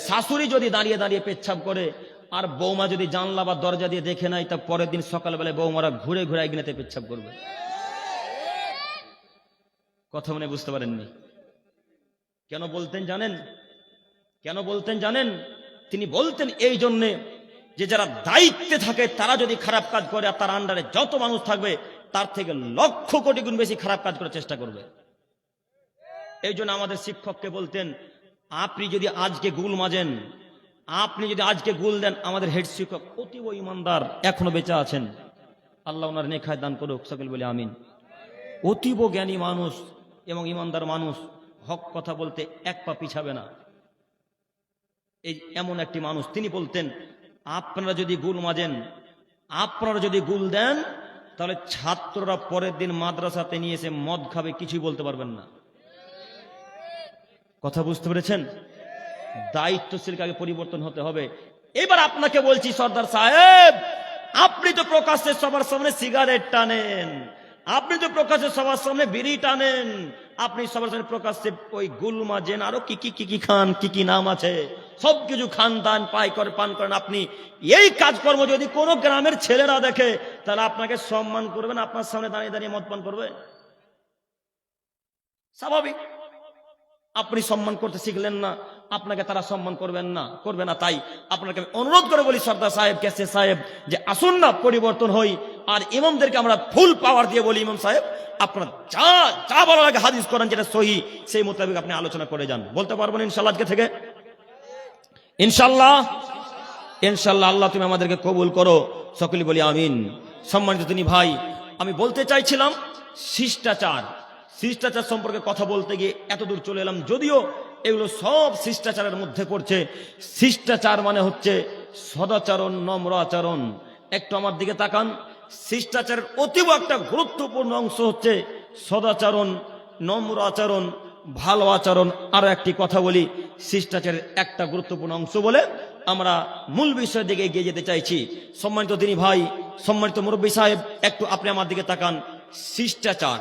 শাশুড়ি যদি দাঁড়িয়ে দাঁড়িয়ে পেচ্ছাব করে আর বৌমা যদি জানলা বা দরজা দিয়ে দেখে নাই, তা পরের দিন সকালবেলায় বৌমারা ঘুরে ঘুরে একদিনেতে পেচ্ছাব করবে। কথা মনে বুঝতে পারেননি? কেন বলতেন জানেন? তিনি বলতেন এই জন্যে যে যারা দায়িত্বে থাকে তারা যদি খারাপ কাজ করে, আর তার আন্ডারে যত মানুষ থাকবে তার থেকে লক্ষ কোটি গুণ বেশি খারাপ কাজ করার চেষ্টা করবে। এই জন্য আমাদের শিক্ষককে বলতেন, আপনি যদি আজকে গুল মাজেন, আপনি যদি আজকে গুল দেন, আমাদের হেড শিক্ষক অতীব ইমানদার, এখনো বেঁচে আছেন, আল্লাহ ওনার নেখায় দান করুক, সকল বলে আমিন। অতীব জ্ঞানী মানুষ এবং ইমানদার মানুষ, হক কথা বলতে এক পা পিছাবে না, এই এমন একটি মানুষ। তিনি বলতেন, আপনারা যদি গুল মাজেন, আপনারা যদি গুল দেন, তাহলে ছাত্ররা পরের দিন মাদ্রাসাতে নিয়ে এসে মদ খাবে, কিছুই বলতে পারবেন না। কথা বুঝতে পেরেছেন? দায়িত্বশীলকে আগে পরিবর্তন হতে হবে। এবার আপনাকে বলছি, সর্দার সাহেব, আপনি তো প্রকাশ্যে সবার সামনে সিগারেট টানেন, আপনি তো প্রকাশ্যে সবার সামনে বিড়ি টানেন, আপনি সবার সামনে প্রকাশ্যে ওই গুলমা জেন আরো কি কি কি কি খান, কি কি নাম আছে, সবকিছু খান দান পাই করে পান করেন। আপনি এই কাজকর্ম যদি কোনো গ্রামের ছেলেরা দেখে, তাহলে আপনাকে সম্মান করবেন? আপনার সামনে দাঁড়িয়ে দাঁড়িয়ে মদ পান করবে? স্বাভাবিক। আপনি সম্মান করতে শিখলেন না, আপনাকে তারা সম্মান করবে না। তাই আপনাকে আমি অনুরোধ করে বলি সর্দার সাহেব, কেসে সাহেব, যে আসুন না পরিবর্তন হই। আর ইমামদেরকে আমরা ফুল পাওয়ার দিয়ে বলি, ইমাম সাহেব আপনার যা যা ভালো লাগে হাদিস করেন, যেটা সহি সেই মোতাবেক আপনি আলোচনা করে যান। বলতে পারবেন ইনশাল্লাহ আজকে থেকে? ইনশাল্লাহ, ইনশাল্লাহ। আল্লাহ তুমি আমাদেরকে কবুল করো, সকলে বলি আমিন। সম্মানিত তিনি ভাই, আমি বলতে চাইছিলাম শিষ্টাচার সম্পর্কে কথা বলতে গিয়ে এত দূর চলে এলাম। যদিও এগুলো সব শিষ্টাচারের মধ্যে পড়ছে। শিষ্টাচার মানে হচ্ছে সদাচরণ, নম্র আচরণ। একটু আমার দিকে তাকান। শিষ্টাচারের অতীব একটা গুরুত্বপূর্ণ অংশ হচ্ছে সদাচরণ, নম্র আচরণ, ভালো আচরণ। আরো একটি কথা বলি, শিষ্টাচারের একটা গুরুত্বপূর্ণ অংশ বলে আমরা মূল বিষয়ের দিকে এগিয়ে যেতে চাইছি। সম্মানিত দিনী ভাই, সম্মানিত মুরব্বী সাহেব, একটু আপনি আমার দিকে তাকান। শিষ্টাচার,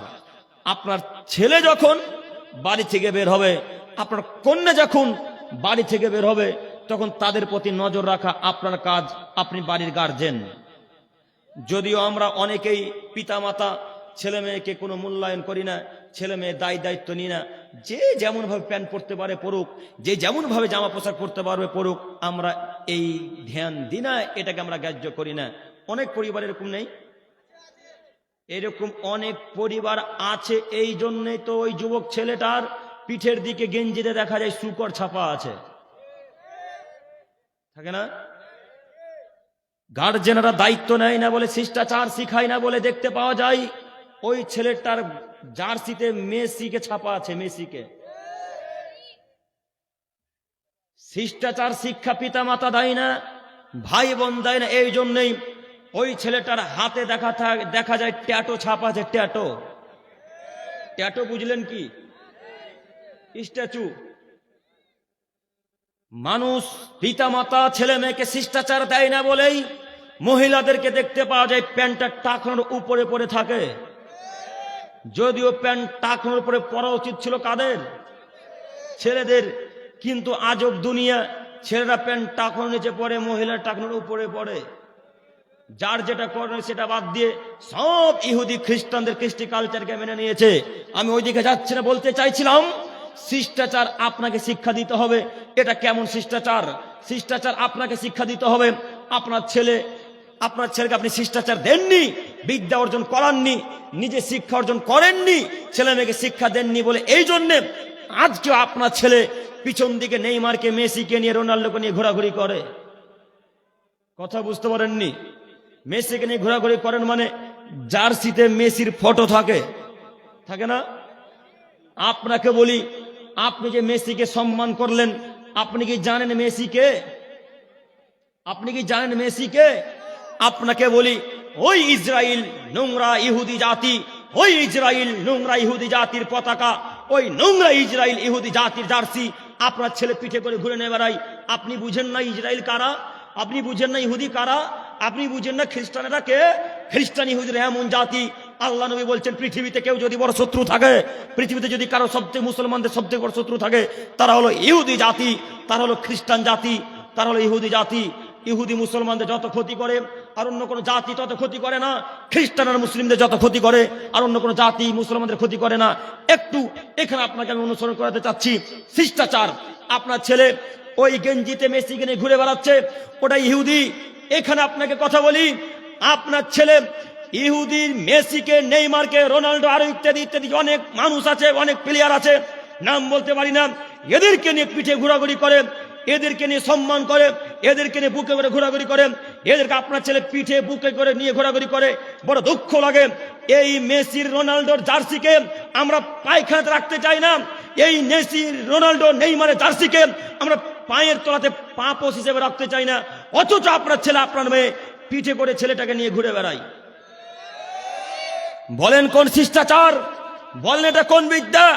আপনার ছেলে যখন বাড়ি থেকে বের হবে, আপনার কন্যা যখন বাড়ি থেকে বের হবে, তখন তাদের প্রতি নজর রাখা আপনার কাজ। আপনি বাড়ির গার্জেন। যদিও আমরা অনেকেই পিতামাতা ছেলে মেয়েকে কোনো মূল্যায়ন করি না, ছেলে মেয়ে দায়িত্ব নিই না। যে যেমন ভাবে প্যান্ট পরতে পারে পরুক, যে যেমন ভাবে জামা পোশাক পরতে পারবে পরুক, আমরা এই ধ্যান দিই না, এটাকে আমরা গ্রাহ্য করি না। অনেক পরিবার এরকম নেই? এরকম অনেক পরিবার আছে। এই জন্যই তো ওই যুবক ছেলেটার পিঠের দিকে গেঞ্জিতে দেখা যায় শুকর ছাপা আছে, থাকে না? গার্জেনরা দায়িত্ব নেয় না বলে, শিষ্টাচার শিখায় না বলে দেখতে পাওয়া যায় ওই ছেলেটার জার্সিতে মেসিকে ছাপা আছে, মেসিকে। শিষ্টাচার শিক্ষা পিতা মাতা দেয় না, ভাই বোন দেয় না। এই জন্যই ওই ছেলেটার হাতে দেখা যায় ট্যাটু ছাপা আছে। ট্যাটু বুঝলেন কি? স্ট্যাচু। মানুষ পিতা মাতা ছেলে মেয়েকে শিষ্টাচার দেয় না বলেই মহিলাদেরকে দেখতে পাওয়া যায় প্যান্টটা টাকনোর উপরে পরে থাকে। যদিও প্যান্ট টাকনোর উপরে পরা উচিত ছিল কাদের? ছেলেদের। কিন্তু আজব দুনিয়া, ছেলেরা প্যান্ট টাকনোর নিচে পরে, মহিলা টাকনোর উপরে পড়ে। যার যেটা করে সেটা বাদ দিয়ে সব ইহুদি খ্রিস্টানদের কৃষ্টি কালচারকে মেনে নিয়েছে। আমি ওইদিকে যাচ্ছি না, বলতে চাইছিলাম শিষ্টাচার আপনাকে শিক্ষা দিতে হবে। এটা কেমন শিষ্টাচার? শিষ্টাচার আপনাকে শিক্ষা দিতে হবে। আপনার ছেলেকে আপনি শিষ্টাচার দেননি, বিদ্যা অর্জন করাননি, নিজে শিক্ষা অর্জন করেননি, ছেলে মেয়েকে শিক্ষা দেননি বলে এই জন্যে আজকে আপনার ছেলে পিছন দিকে নেইমারকে, মেসিকে নিয়ে, রোনাল্ডোকে নিয়ে ঘোরাঘুরি করে। কথা বুঝতে পারেননি? মেসিকে নিয়ে ঘোরাঘুরি করেন মানে জার্সিতে মেসির ফটো থাকে না? আপনাকে বলি, আপনি যে মেসিকে সম্মান করলেন, আপনি কি জানেন মেসিকে? আপনি কি জানেন মেসিকে? আপনাকে বলি, ওই ইসরায়েল নোংরা ইহুদি জাতি, ওই ইসরায়েল নোংরা ইহুদি জাতির পতাকা, ওই নোংরা ইসরায়েল ইহুদি জাতির জার্সি আপনার ছেলে পিঠে করে ঘুরে নিয়ে বেড়ায়। আপনি বুঝেন না ইসরায়েল কারা? আপনি বুঝেন না ইহুদি কারা? আপনি বুঝেন না খ্রিস্টানেরা কে? খ্রিস্টান ইহুদিরা এমন জাতি, আল্লাহ নবী বলছেন পৃথিবীতে কেউ যদি বড় শত্রু থাকে, পৃথিবীতে যদি কারো সবচেয়ে মুসলমানদের সবচেয়ে বড় শত্রু থাকে, তারা হলো ইহুদি জাতি, তারা হলো খ্রিস্টান জাতি, তারা হলো ইহুদি জাতি। ইহুদি মুসলমানদের যত ক্ষতি করে আর অন্য কোনো জাতি তত ক্ষতি করে না। খ্রিস্টান আর মুসলিমদের যত ক্ষতি করে আর অন্য কোনো জাতি মুসলমানদের ক্ষতি করে না। একটু এখানে আপনাকে আমি অনুসরণ করাতে চাচ্ছি শিষ্টাচার। আপনার ছেলে ওই গেঞ্জিতে মেসিকে নিয়ে ঘুরে বেড়াচ্ছে, ওটা ইহুদি। এখানে আপনাকে কথা বলি, আপনার ছেলে ইহুদি মেসিকে, নেইমারকে, রোনাল্ডো আরো ইত্যাদি ইত্যাদি অনেক মানুষ আছে, অনেক প্লেয়ার আছে, নাম বলতে পারি না, এদেরকে নিয়ে পিঠে ঘোরাঘুরি করে, এদেরকে নিয়ে সম্মান করে, এদেরকে নিয়ে বুকে করে ঘোরাঘুরি করে, এদেরকে আপনার ছেলে পিঠে বুকে করে নিয়ে ঘোরাঘুরি করে। বড় দুঃখ লাগে, এই মেসির রোনাল্ডোর জার্সিকে আমরা পায়খানাতে রাখতে চাই না, এই মেসির রোনাল্ডো নেইমারের জার্সিকে আমরা পায়ের তলাতে পাপোশ হিসেবে রাখতে চাই না। অথচ আপনার ছেলে, আপনার মেয়ে পিঠে করে ছেলেটাকে নিয়ে ঘুরে বেড়ায়। বলেন কোন শিষ্টাচার? বলেন এটা কোন বিদ্যা?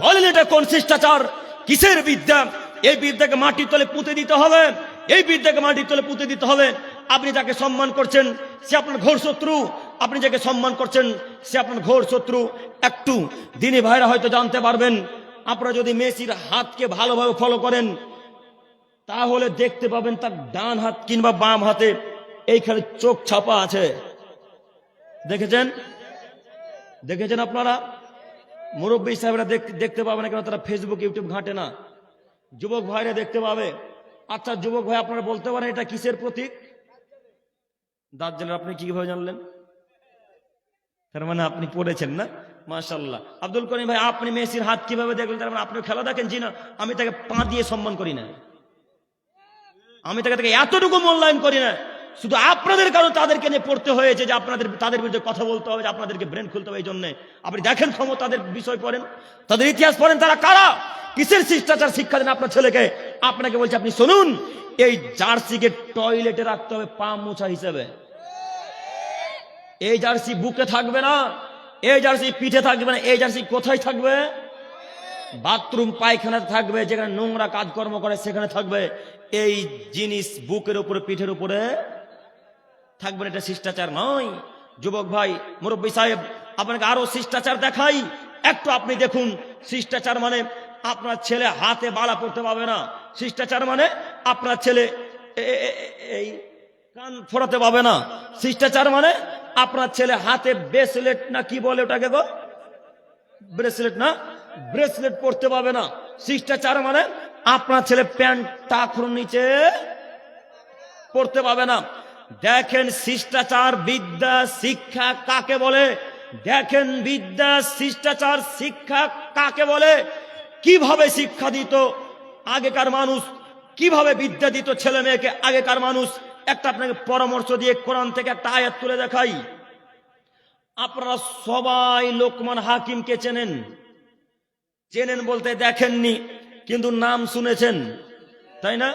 বলেন এটা কোন শিষ্টাচার? কিসের বিদ্যা? এই বিদ্যাকে মাটির তলে পুঁতে দিতে হবে, এই বিদ্যাকে মাটির তলে পুঁতে দিতে হবে। আপনি যাকে সম্মান করছেন সে আপনার ঘোর শত্রু। আপনি যাকে সম্মান করছেন সে আপনার ঘোর শত্রু। একটু দিনী ভাইরা হয়তো জানতে পারবেন, আপনারা যদি মেসির হাতকে ভালোভাবে ফলো করেন তাহলে দেখতে পাবেন তার ডান হাত কিংবা বাম হাতে এইখানে চোখ ছাপা আছে। দেখেছেন? দেখেছেন আপনারা? মুরব্বী সাহেবরা দেখতে পাবে না, কেন তারা ফেসবুক ইউটিউব ঘাঁটে না। যুবক ভাইরা দেখতে পাবে। আচ্ছা যুবক ভাই, আপনারা বলতে পারেন এটা কিসের প্রতীক? দাজ্জালের। আপনি কিভাবে জানলেন? তার মানে আপনি পড়েছেন না? মাশাআল্লাহ। আব্দুল করিম ভাই, আপনি মেসির হাত কিভাবে দেখলেন? তার মানে আপনি খেলা দেখেন? জি না, আমি তাকে পা দিয়ে সম্মান করি না, আমি তাকে এতটুকু মূল্যায়ন করি না। শুধু আপনাদের কারণে তাদেরকে নিয়ে পড়তে হয়েছে যে তাদের বিরুদ্ধে কথা বলতে হবে, যে আপনাদেরকে ব্রেন খুলতে হবে। এই জন্য আপনি দেখেন ক্ষমতাদের বিষয় পড়েন, তাদের ইতিহাস পড়েন, তারা কারা, কিসের শিষ্টাচার শিক্ষা দেন আপনার ছেলেকে। আপনাকে বলছে, আপনি শুনুন, এই জার্সিকে টয়লেটে রাখতে হবে পা মোছা হিসেবে। এই জার্সি বুকে থাকবে না, এই জার্সি পিঠে থাকবে না, এই জার্সি কোথায় থাকবে? বাথরুম পায়খানাতে থাকবে, যেখানে নোংরা কাজকর্ম করে সেখানে থাকবে। এই জিনিস বুকের উপরে পিঠের উপরে থাকবে না, এটা শিষ্টাচার নয়। যুবক ভাই, মুরব্বী সাহেব, আপনাকে আরো শিষ্টাচার দেখাই। একটু আপনি দেখুন, শিষ্টাচার মানে আপনার ছেলে হাতে বালা পড়তে পারবে না। শিষ্টাচার মানে আপনার ছেলে এই কান ফোড়াতে পাবে না। শিষ্টাচার মানে আপনার ছেলে হাতে ব্রেসলেট না কি বলে ওটাকে গো, ব্রেসলেট না, ব্রেসলেট পড়তে পাবে না। শিষ্টাচার মানে আপনার ছেলে প্যান্ট টাকুর নিচে পড়তে পাবে না। দেখেন শিষ্টাচার, বিদ্যা, শিক্ষা কাকে বলে? দেখেন বিদ্যা, শিষ্টাচার, শিক্ষা কাকে বলে? কিভাবে শিক্ষা দিত আগেকার মানুষ, কিভাবে বিদ্যা দিত ছেলে মেয়েকে আগেকার মানুষ। একটা আপনাকে পরামর্শ দিয়ে কোরআন থেকে একটা আয়াত তুলে দেখাই। আপনারা সবাই লোকমান হাকিমকে চেনেন, চেনেন বলতে দেখেননি কিন্তু নাম শুনেছেন, তাই না?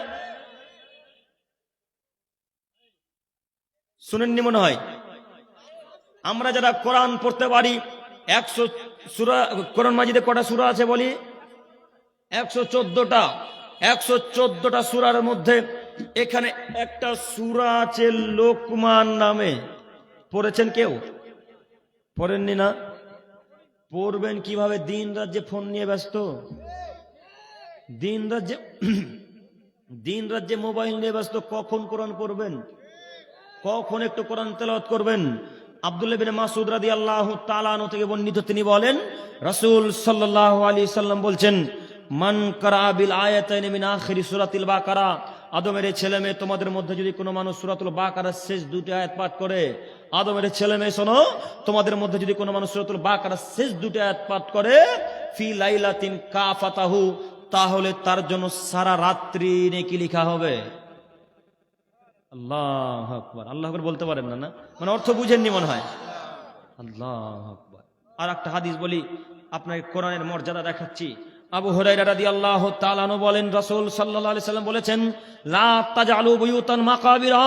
শুনেননি মনে হয়। আমরা যারা কোরআন পড়তে পারি, 100 সূরা, কোরআন মাজিদে কটা সূরা আছে বলি? 114টা। 114টা সূরার মধ্যে এখানে একটা সূরা আছে লোকমান নামে। পড়েছেন কেউ? পড়েননি না? পড়বেন কিভাবে? দিন রাত যে ফোন নিয়ে ব্যস্ত, দিন রাত যে মোবাইল নিয়ে ব্যস্ত, কখন কোরআন পড়বেন? কখন একটু কোরআন তেলাওয়াত করবেন? আব্দুল্লাহ বিন মাসউদ রাদিয়াল্লাহু তাআলা আনহু থেকে বর্ণিত, তিনি বলেন রাসূল সাল্লাল্লাহু আলাইহি সাল্লাম বলছেন, মান কারা বিল আয়াতাইন মিন আখিরি সূরাতিল বাকারা, আদমের ছেলে মেয়ে তোমাদের মধ্যে যদি কোনো মানুষ সূরাতুল বাকারার শেষ দুটি আয়াত পাঠ করে, আদমের ছেলে মেয়ে শোনো, তোমাদের মধ্যে যদি কোনো মানুষ সূরাতুল বাকারার শেষ দুটি আয়াত পাঠ করে, ফি লাইলাতিন কাফাতাহু, তাহলে তার জন্য সারা রাত্রি নেকি লেখা হবে। আল্লাহু আকবার। আল্লাহু আকবার বলতে পারেন না? না মানে অর্থ বুঝেননি মনে হয়। আল্লাহু আকবার। আর একটা হাদিস বলি, আপনাকে কোরআনের মর্যাদা দেখাচ্ছি। আবু হুরায়রা রাদিয়াল্লাহু তাআলা আনহু বলেন, রাসূল সাল্লাল্লাহু আলাইহি সাল্লাম বলেছেন, লা তাজআলু বুয়ুতান মাকাবিরা,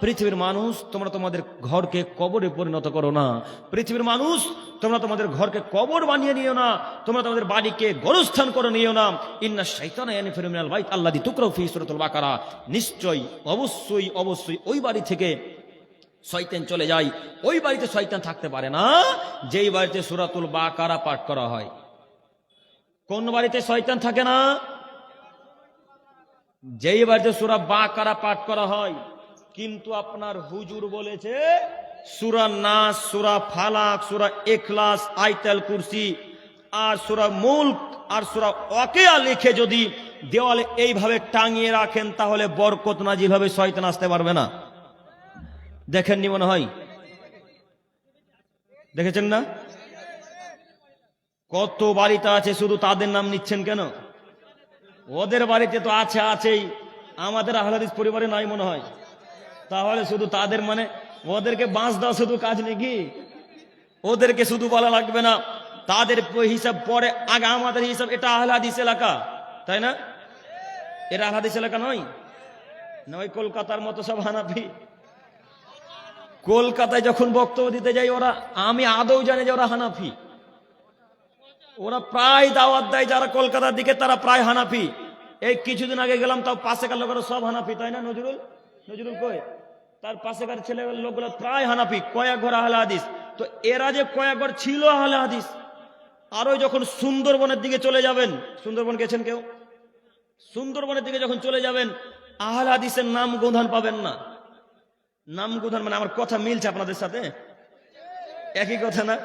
পৃথিবীর মানুষ তোমরা তোমাদের ঘরকে কবরে পরিণত করো না। পৃথিবীর মানুষ তোমরা তোমাদের ঘরকে কবর বানিয়ে নিও না, তোমরা তোমাদের বাড়িকে গোরস্থান করে নিও না। ইন্নাশ শাইতানা ইয়ানফিরু মিনাল বাইত আল্লাযী তুকরাউ ফি সূরাতুল বাকারা, নিশ্চয়ই অবশ্যই অবশ্যই ওই বাড়ি থেকে শয়তান চলে যায়। ওই বাড়িতে শয়তান থাকতে পারে না যেই বাড়িতে সূরাতুল বাকারা পাঠ করা হয়। কোন বাড়িতে শয়তান থাকে না? যেই বাড়িতে সূরা বাকারা পাঠ করা হয়। কিন্তু আপনার হুজুর বলেছে সূরা নাস, সূরা ফালাক, সূরা ইখলাস, আয়াতুল কুরসি আর সূরা মুলক আর সূরা ওয়াকিয়া লিখে যদি দেওয়ালে এইভাবে টাঙিয়ে রাখেন তাহলে বরকত নাজিল হবে, শয়তান আসতে পারবে না। দেখেননি মনে হয়? দেখেছেন না? কত বাড়িতে আছে, শুধু তাদের নাম নিচ্ছেন কেন? ওদের বাড়িতে তো আছে, আছেই, আমাদের আহলে হাদিস পরিবারে নাই মনে হয়। তাহলে শুধু তাদের মানে ওদেরকে বাঁশ দেওয়া শুধু কাজ নাকি? ওদেরকে শুধু বলা লাগবে না, তাদের হিসাব পরে, আগে আমাদের হিসাব। এটা আহলে হাদিস এলাকা, তাই না? এটা আহলে হাদিস এলাকা নয় না? ওই কলকাতার মতো সব হানাফি। কলকাতায় যখন বক্তব্য দিতে যাই ওরা, আমি আদৌ জানি যে ওরা হানাফি। ওরা প্রায় দাওয়াত দেয় যারা কলকাতার দিকে, তারা প্রায় হানাফি। এই কিছুদিন আগে গেলাম, তাও পাশে কার লোকেরা সব হানাফি, তাই না? নজরুল কই? তার পাশেকার ছেলে লোকগুলো প্রায় হানাফি, কয়েক ঘর আহলে হাদিস। তো এরা যে কয়েক ঘর ছিল আহলে হাদিস, আর ওই যখন সুন্দরবনের দিকে চলে যাবেন, সুন্দরবন গেছেন কেউ? সুন্দরবনের দিকে যখন চলে যাবেন, আহলে হাদিসের নাম গোধান পাবেন না। নাম গোধান মানে, আমার কথা মিলছে আপনাদের সাথে? একই কথা না?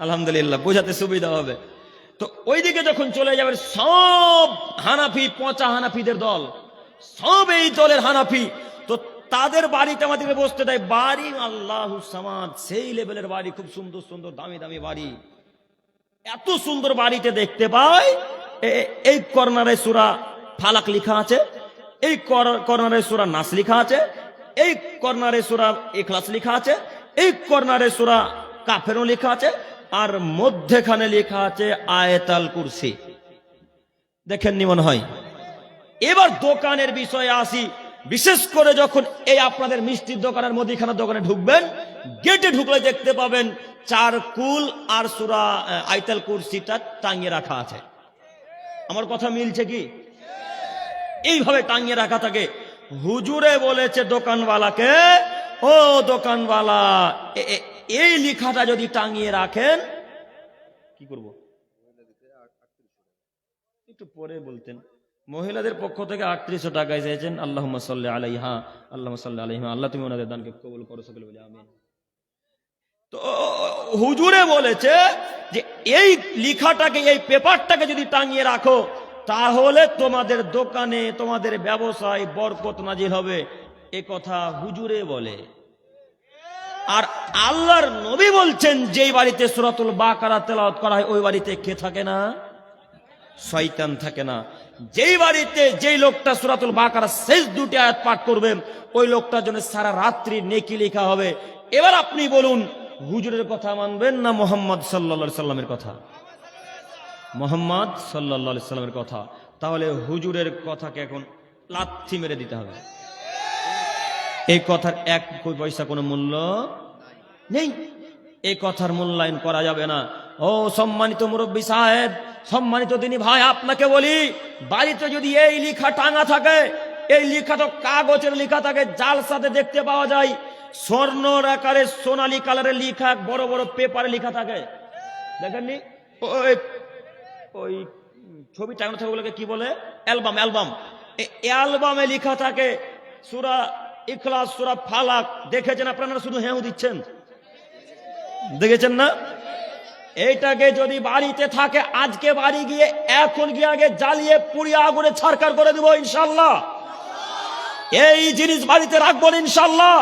আলহামদুলিল্লাহ, বোঝাতে সুবিধা হবে। তো ওইদিকে যখন চলে যাবেন, সব হানাফি, পচা হানাফিদের দল, সব এই দলের হানাফি। তো তাদের বাড়িতে আমাদেরকে বসতে দেয়, বাড়ি আল্লাহু সামাদ, সেই লেভেলের বাড়ি, খুব সুন্দর সুন্দর দামি দামি বাড়ি। এত সুন্দর বাড়িতে দেখতে পাই এই কর্নারে সূরা ফালাক লেখা আছে, এই কর্নারে সূরা নাস লেখা আছে, এই কর্নারে সূরা ইখলাস লেখা আছে, এই কর্নারে সূরা কাফেরুন লেখা আছে, আর মধ্যখানে লেখা আছে আয়াতুল কুরসি। দেখেননি মনে হয়? এবার দোকানের বিষয়ে আসি। বিশেষ করে যখন এই আপনাদের মিষ্টির দোকানের, মুদিখানার দোকানে ঢুকবেন, গেটে ঢুকলে দেখতে পাবেন 4 কুল আর সূরা আয়াতুল কুরসিটা টাঙিয়ে রাখা আছে। আমার কথা মিলছে কি? এইভাবে টাঙিয়ে রাখা থাকে। হুজুরে বলেছে দোকানওয়ালাকে, ও দোকানওয়ালা, এই লেখাটা যদি টাঙিয়ে রাখেন, কি করব? একটু পরে বলতেন। মহিলাদের পক্ষ থেকে 3800 টাকা চেয়েছেন। আল্লাহুম্মা সাল্লি আলাইহা, আল্লাহুম্মা সাল্লি আলাইহা। আল্লাহ তুমি ওনাদের দানকে কবুল করো, সকলে বলে আমিন। তো হুজুরে বলেছে যে এই লেখাটাকে, এই পেপারটাকে যদি টাঙিয়ে রাখো, তাহলে তোমাদের দোকানে, তোমাদের ব্যবসায় বরকত নাজিল হবে। এ কথা হুজুরে বলে। আর আল্লাহর নবী বলছেন, যেই বাড়িতে সূরাতুল বাকারা তেলাওয়াত করা হয়, ওই বাড়িতে কে থাকে না? শয়তান থাকে না। যেই বাড়িতে যেই লোকটা সূরাতুল বাকারা শেষ 2টি আয়াত পাঠ করবে, ওই লোকটার জন্য সারা রাত্রি নেকি লেখা হবে। এবার আপনি বলুন, হুজুরের কথা মানবেন না মুহাম্মদ সাল্লাল্লাহু আলাইহি সাল্লামের কথা? মুহাম্মদ সাল্লাল্লাহু আলাইহি সাল্লামের কথা। তাহলে হুজুরের কথাকে এখন লাথি মেরে দিতে হবে। এই কথার 1 পয়সা কোনো মূল্য নেই। এই কথার মূল্যায়ন করা যাবে না। ও সম্মানিত মুরব্বী সাহেব, সম্মানিত দিনী ভাই, আপনাকে বলি, বাড়িতে যদি এই লেখা টাঙা থাকে, এই লেখা তো কাগজের লেখা থাকে, জালসাতে দেখতে পাওয়া যায়, স্বর্ণর আকারে সোনালী কালারের লেখা, বড় বড় পেপারে লেখা থাকে, দেখেননি? ওই ছবি টাঙানো থাকে, ওগুলোকে কি বলে? অ্যালবাম। অ্যালবামে লেখা থাকে সূরা ইখলাস, সূরা ফালাক। দেখেছেন আপনারা? শুধু হেউ দিচ্ছেন, দেখেছেন না? এইটাকে যদি বাড়িতে থাকে, আজকে বাড়ি গিয়ে, এখন গিয়ে আগে জ্বালিয়ে পুড়িয়ে আগুনে ছারখার করে দিব ইনশাআল্লাহ। এই জিনিস বাড়িতে রাখবো ইনশাআল্লাহ।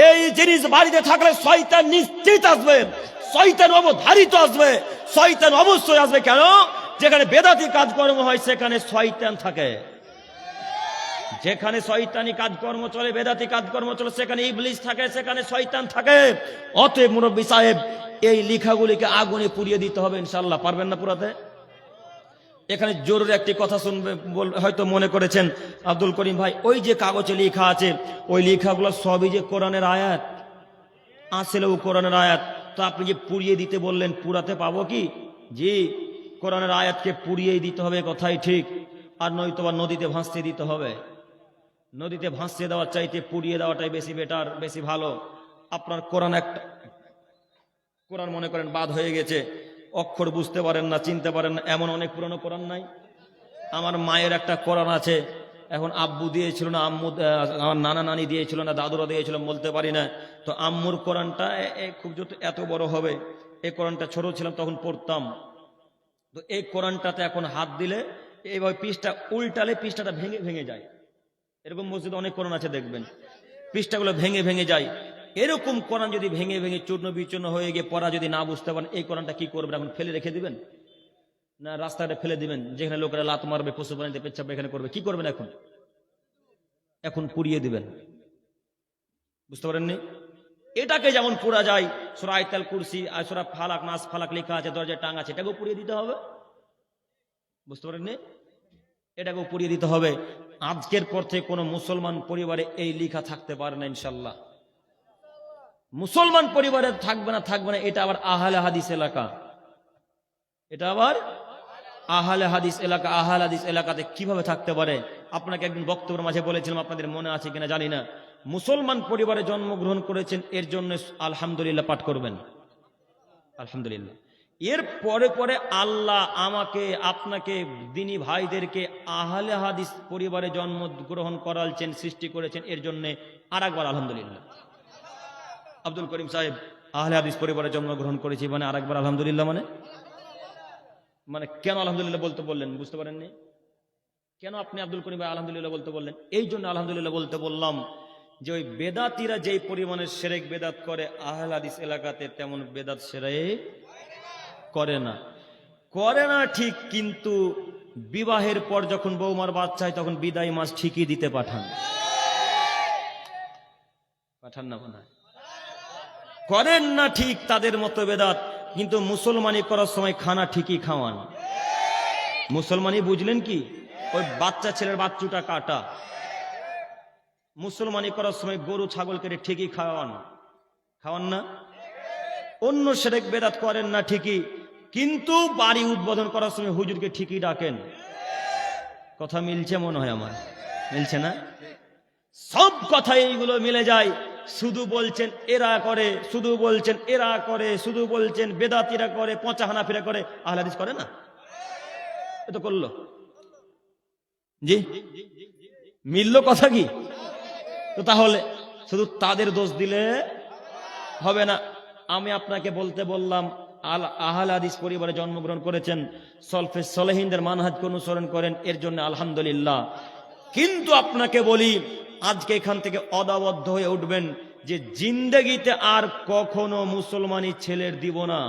এই জিনিস বাড়িতে থাকলে শয়তান নিশ্চিত আসবে, শয়তান অবধারিত আসবে, শয়তান অবশ্যই আসবে। কেন? যেখানে বেদাতি কাজকর্ম হয়, সেখানে শয়তান থাকে। যেখানে শয়তানি কাজকর্ম চলে, বেদাতি কাজকর্ম চলে, সেখানে ইবলিস থাকে, সেখানে শয়তান থাকে। অতএব মুরব্বী সাহেব, এই লেখাগুলিকে আগুনে পুড়িয়ে দিতে হবে ইনশাআল্লাহ। পারবেন না পুরাতে? এখানে জরুরি একটি কথা শুনবে, হয়তো মনে করেছেন আব্দুল করিম ভাই, ওই যে কাগজে লেখা আছে, ওই লেখাগুলো সবই যে কোরআনের আয়াত, আসলেও কোরআনের আয়াত। তো আপনি যে পুড়িয়ে দিতে বললেন, পুরাতে পাবো কি? জি, কোরআনের আয়াতকে পুড়িয়েই দিতে হবে, কথাই ঠিক। আর নয়তোবা নদীতে ভাসতে দিতে হবে। নদীতে ভাসিয়ে দেওয়ার চাইতে পুড়িয়ে দেওয়াটাই বেশি বেটার, বেশি ভালো। আপনার কোরআন একটা, কোরআন মনে করেন বাদ হয়ে গেছে, অক্ষর বুঝতে পারেন না, চিনতে পারেন না, এমন অনেক পুরানো কোরআন নাই? আমার মায়ের একটা কোরআন আছে, এখন আব্বু দিয়েছিল না, আম্মু, আমার নানা নানি দিয়েছিল না, দাদুরা দিয়েছিল, বলতে পারি না। তো আম্মুর কোরআনটা খুব যত এত বড় হবে, এই কোরআনটা ছোট ছিলাম তখন পড়তাম। তো এই কোরআনটাতে এখন হাত দিলে, এইভাবে পৃষ্ঠা উল্টালে পৃষ্ঠাটা ভেঙে ভেঙে যায়। এরকম মসজিদে অনেক কোরআন আছে, দেখবেন পৃষ্ঠাগুলো ভেঙে ভেঙে যায়। এরকম কোরআন যদি ভেঙে ভেঙে চূর্ণ বিচূর্ণ হয়ে গিয়ে পড়া যদি না বুঝতে পারেন, এই কোরআনটা কি করবেন? এখন ফেলে রেখে দিবেন না রাস্তাটা ফেলে দিবেন? যেখানে লোকেরা লাত মারবে, পশু প্রাণীতে পেচ্ছাপ এখানে করবে, কি করবেন? এখন পুড়িয়ে দিবেন। বুঝতে পারেননি? এটাকে যেমন পোড়া যায়, সূরা আয়াতুল কুরসি আর সূরা ফালাক, নাস ফালাক লেখা আছে, দরজায় টাঙা আছে, এটাকেও পুড়িয়ে দিতে হবে। বুঝতে পারেননি? এটাকেও পুড়িয়ে দিতে হবে। আজকের পর থেকে কোনো মুসলমান পরিবারে এই লেখা থাকতে পারে না ইনশাল্লাহ। মুসলমান পরিবারে থাকবে না, থাকবে না। এটা আবার আহলে হাদিস এলাকা, এটা আবার আহলে হাদিস এলাকাতে কিভাবে থাকতে পারে? আপনাকে একদিন বক্তব্যের মাঝে বলেছিলাম, আপনাদের মনে আছে কিনা জানি না, মুসলমান পরিবারে জন্মগ্রহণ করেছেন এর জন্য আলহামদুলিল্লাহ পাঠ করবেন। আলহামদুলিল্লাহ। এর পরে পরে আল্লাহ আমাকে আপনাকে দিনী ভাইদেরকে আহলে হাদিস পরিবারে জন্মগ্রহণ করালছেন, সৃষ্টি করেছেন, এর জন্য আর একবার আলহামদুলিল্লাহ। আব্দুল করিম সাহেব আহলে হাদিস পরিবারে জন্মগ্রহণ করেছি মানে আর একবার আলহামদুলিল্লাহ, মানে কেন আলহামদুলিল্লাহ বলতে বললেন বুঝতে পারেননি? কেন আপনি আব্দুল করিম ভাই আলহামদুলিল্লাহ বলতে বললেন? এই জন্য আলহামদুলিল্লাহ বলতে বললাম যে ওই বেদাতিরা যেই পরিমাণের শিরক বেদাত করে আহলে হাদিস এলাকাতে তেমন বেদাত শিরক করে না ঠিক, কিন্তু বিবাহের পর যখন বৌমার বাচ্চা হয় তখন বিদায় মাস ঠিকই দিতে পাঠান না, মনে করেন না ঠিক তাদের মতো বেদাত, কিন্তু মুসলমানি করার সময় খানা ঠিকই খাওয়ান। মুসলমানি বুঝলেন কি? ওই বাচ্চা ছেলের বাচ্চুটা কাটা। মুসলমানি করার সময় গরু ছাগল কেটে ঠিকই খাওয়ান না? অন্য শিরক বেদাত করেন না ঠিকই, কিন্তু বাড়ি উদ্বোধন করার সময় হুজুরকে ঠিকই ডাকেন। কথা মিলছে মনে হয় আমার? মিলছে না? সব কথা এইগুলো মিলে যায়। শুধু বলছেন এরা করে, শুধু বলছেন এরা করে, শুধু বলছেন বেদাতিরা করে, পচা হানাফিরা করে, আহলে হাদিস করে না? এ তো করলো। জি মিলল কথা কি? তো তাহলে শুধু তাদের দোষ দিলে হবে না। আমি আপনাকে বলতে বললাম আহলে হাদিস পরিবারে জন্মগ্রহণ করেছেন, সলফে সলেহিনদের মানহাজকে অনুসরণ করেন, এর জন্য আলহামদুলিল্লাহ। কিন্তু আপনাকে বলি আজকে এখান থেকে অদাবদ্ধ হয়ে উঠবেন যে জিন্দেগিতে আর কখনো মুসলমানি ছেলের দিব না।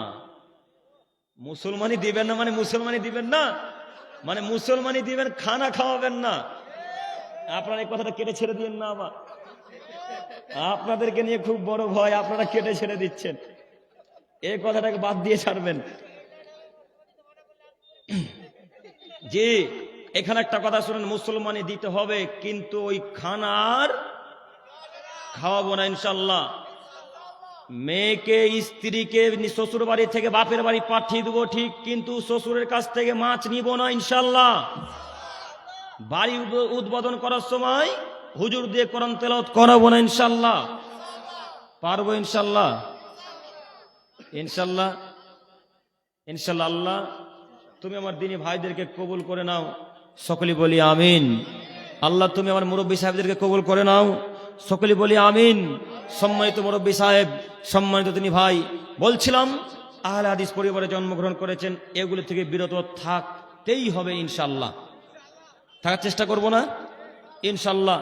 মুসলমানি দিবেন না মানে মুসলমানি দিবেন না মানে মুসলমানি দিবেন, খানা খাওয়াবেন না। আপনারা এই কথাটা কেটে ছেড়ে দিন না। আবার আপনাদেরকে নিয়ে খুব বড় ভয়, আপনারা কেটে ছেড়ে দিচ্ছেন। এই কথাটাকে বাদ দিয়ে ছাড়বেন। জি এখানে একটা কথা শুনেন, মুসলমানি দিতে হবে, কিন্তু ওই খানার খাওয়াবো না ইনশাল্লাহ। মেয়েকে স্ত্রীকে শ্বশুর বাড়ি থেকে বাপের বাড়ি পাঠিয়ে দেবো ঠিক, কিন্তু শ্বশুরের কাছ থেকে মাছ নিব না ইনশাল্লাহ। বাড়ি উদ্বোধন করার সময় হুজুর দিয়ে কোরআন তেলাওয়াত করাবো না ইনশাল্লাহ। পারবো ইনশাল্লাহ? ইনশাল্লাহ ইনশাল্লাহ। আল্লাহ তুমি আমার দিনী ভাইদেরকে কবুল করে নাও, সকলে বলি আমিন। আল্লাহ তুমি আমার মুরব্বী সাহেবদেরকে কবুল করে নাও, সকলে বলি আমিন। সম্মানিত মুরব্বী সাহেব, সম্মানিত তিনি ভাই, বলছিলাম আহলে হাদিস পরিবারে জন্মগ্রহণ করেছেন, এগুলি থেকে বিরত থাকতেই হবে ইনশাল্লাহ। থাকার চেষ্টা করব না ইনশাল্লাহ।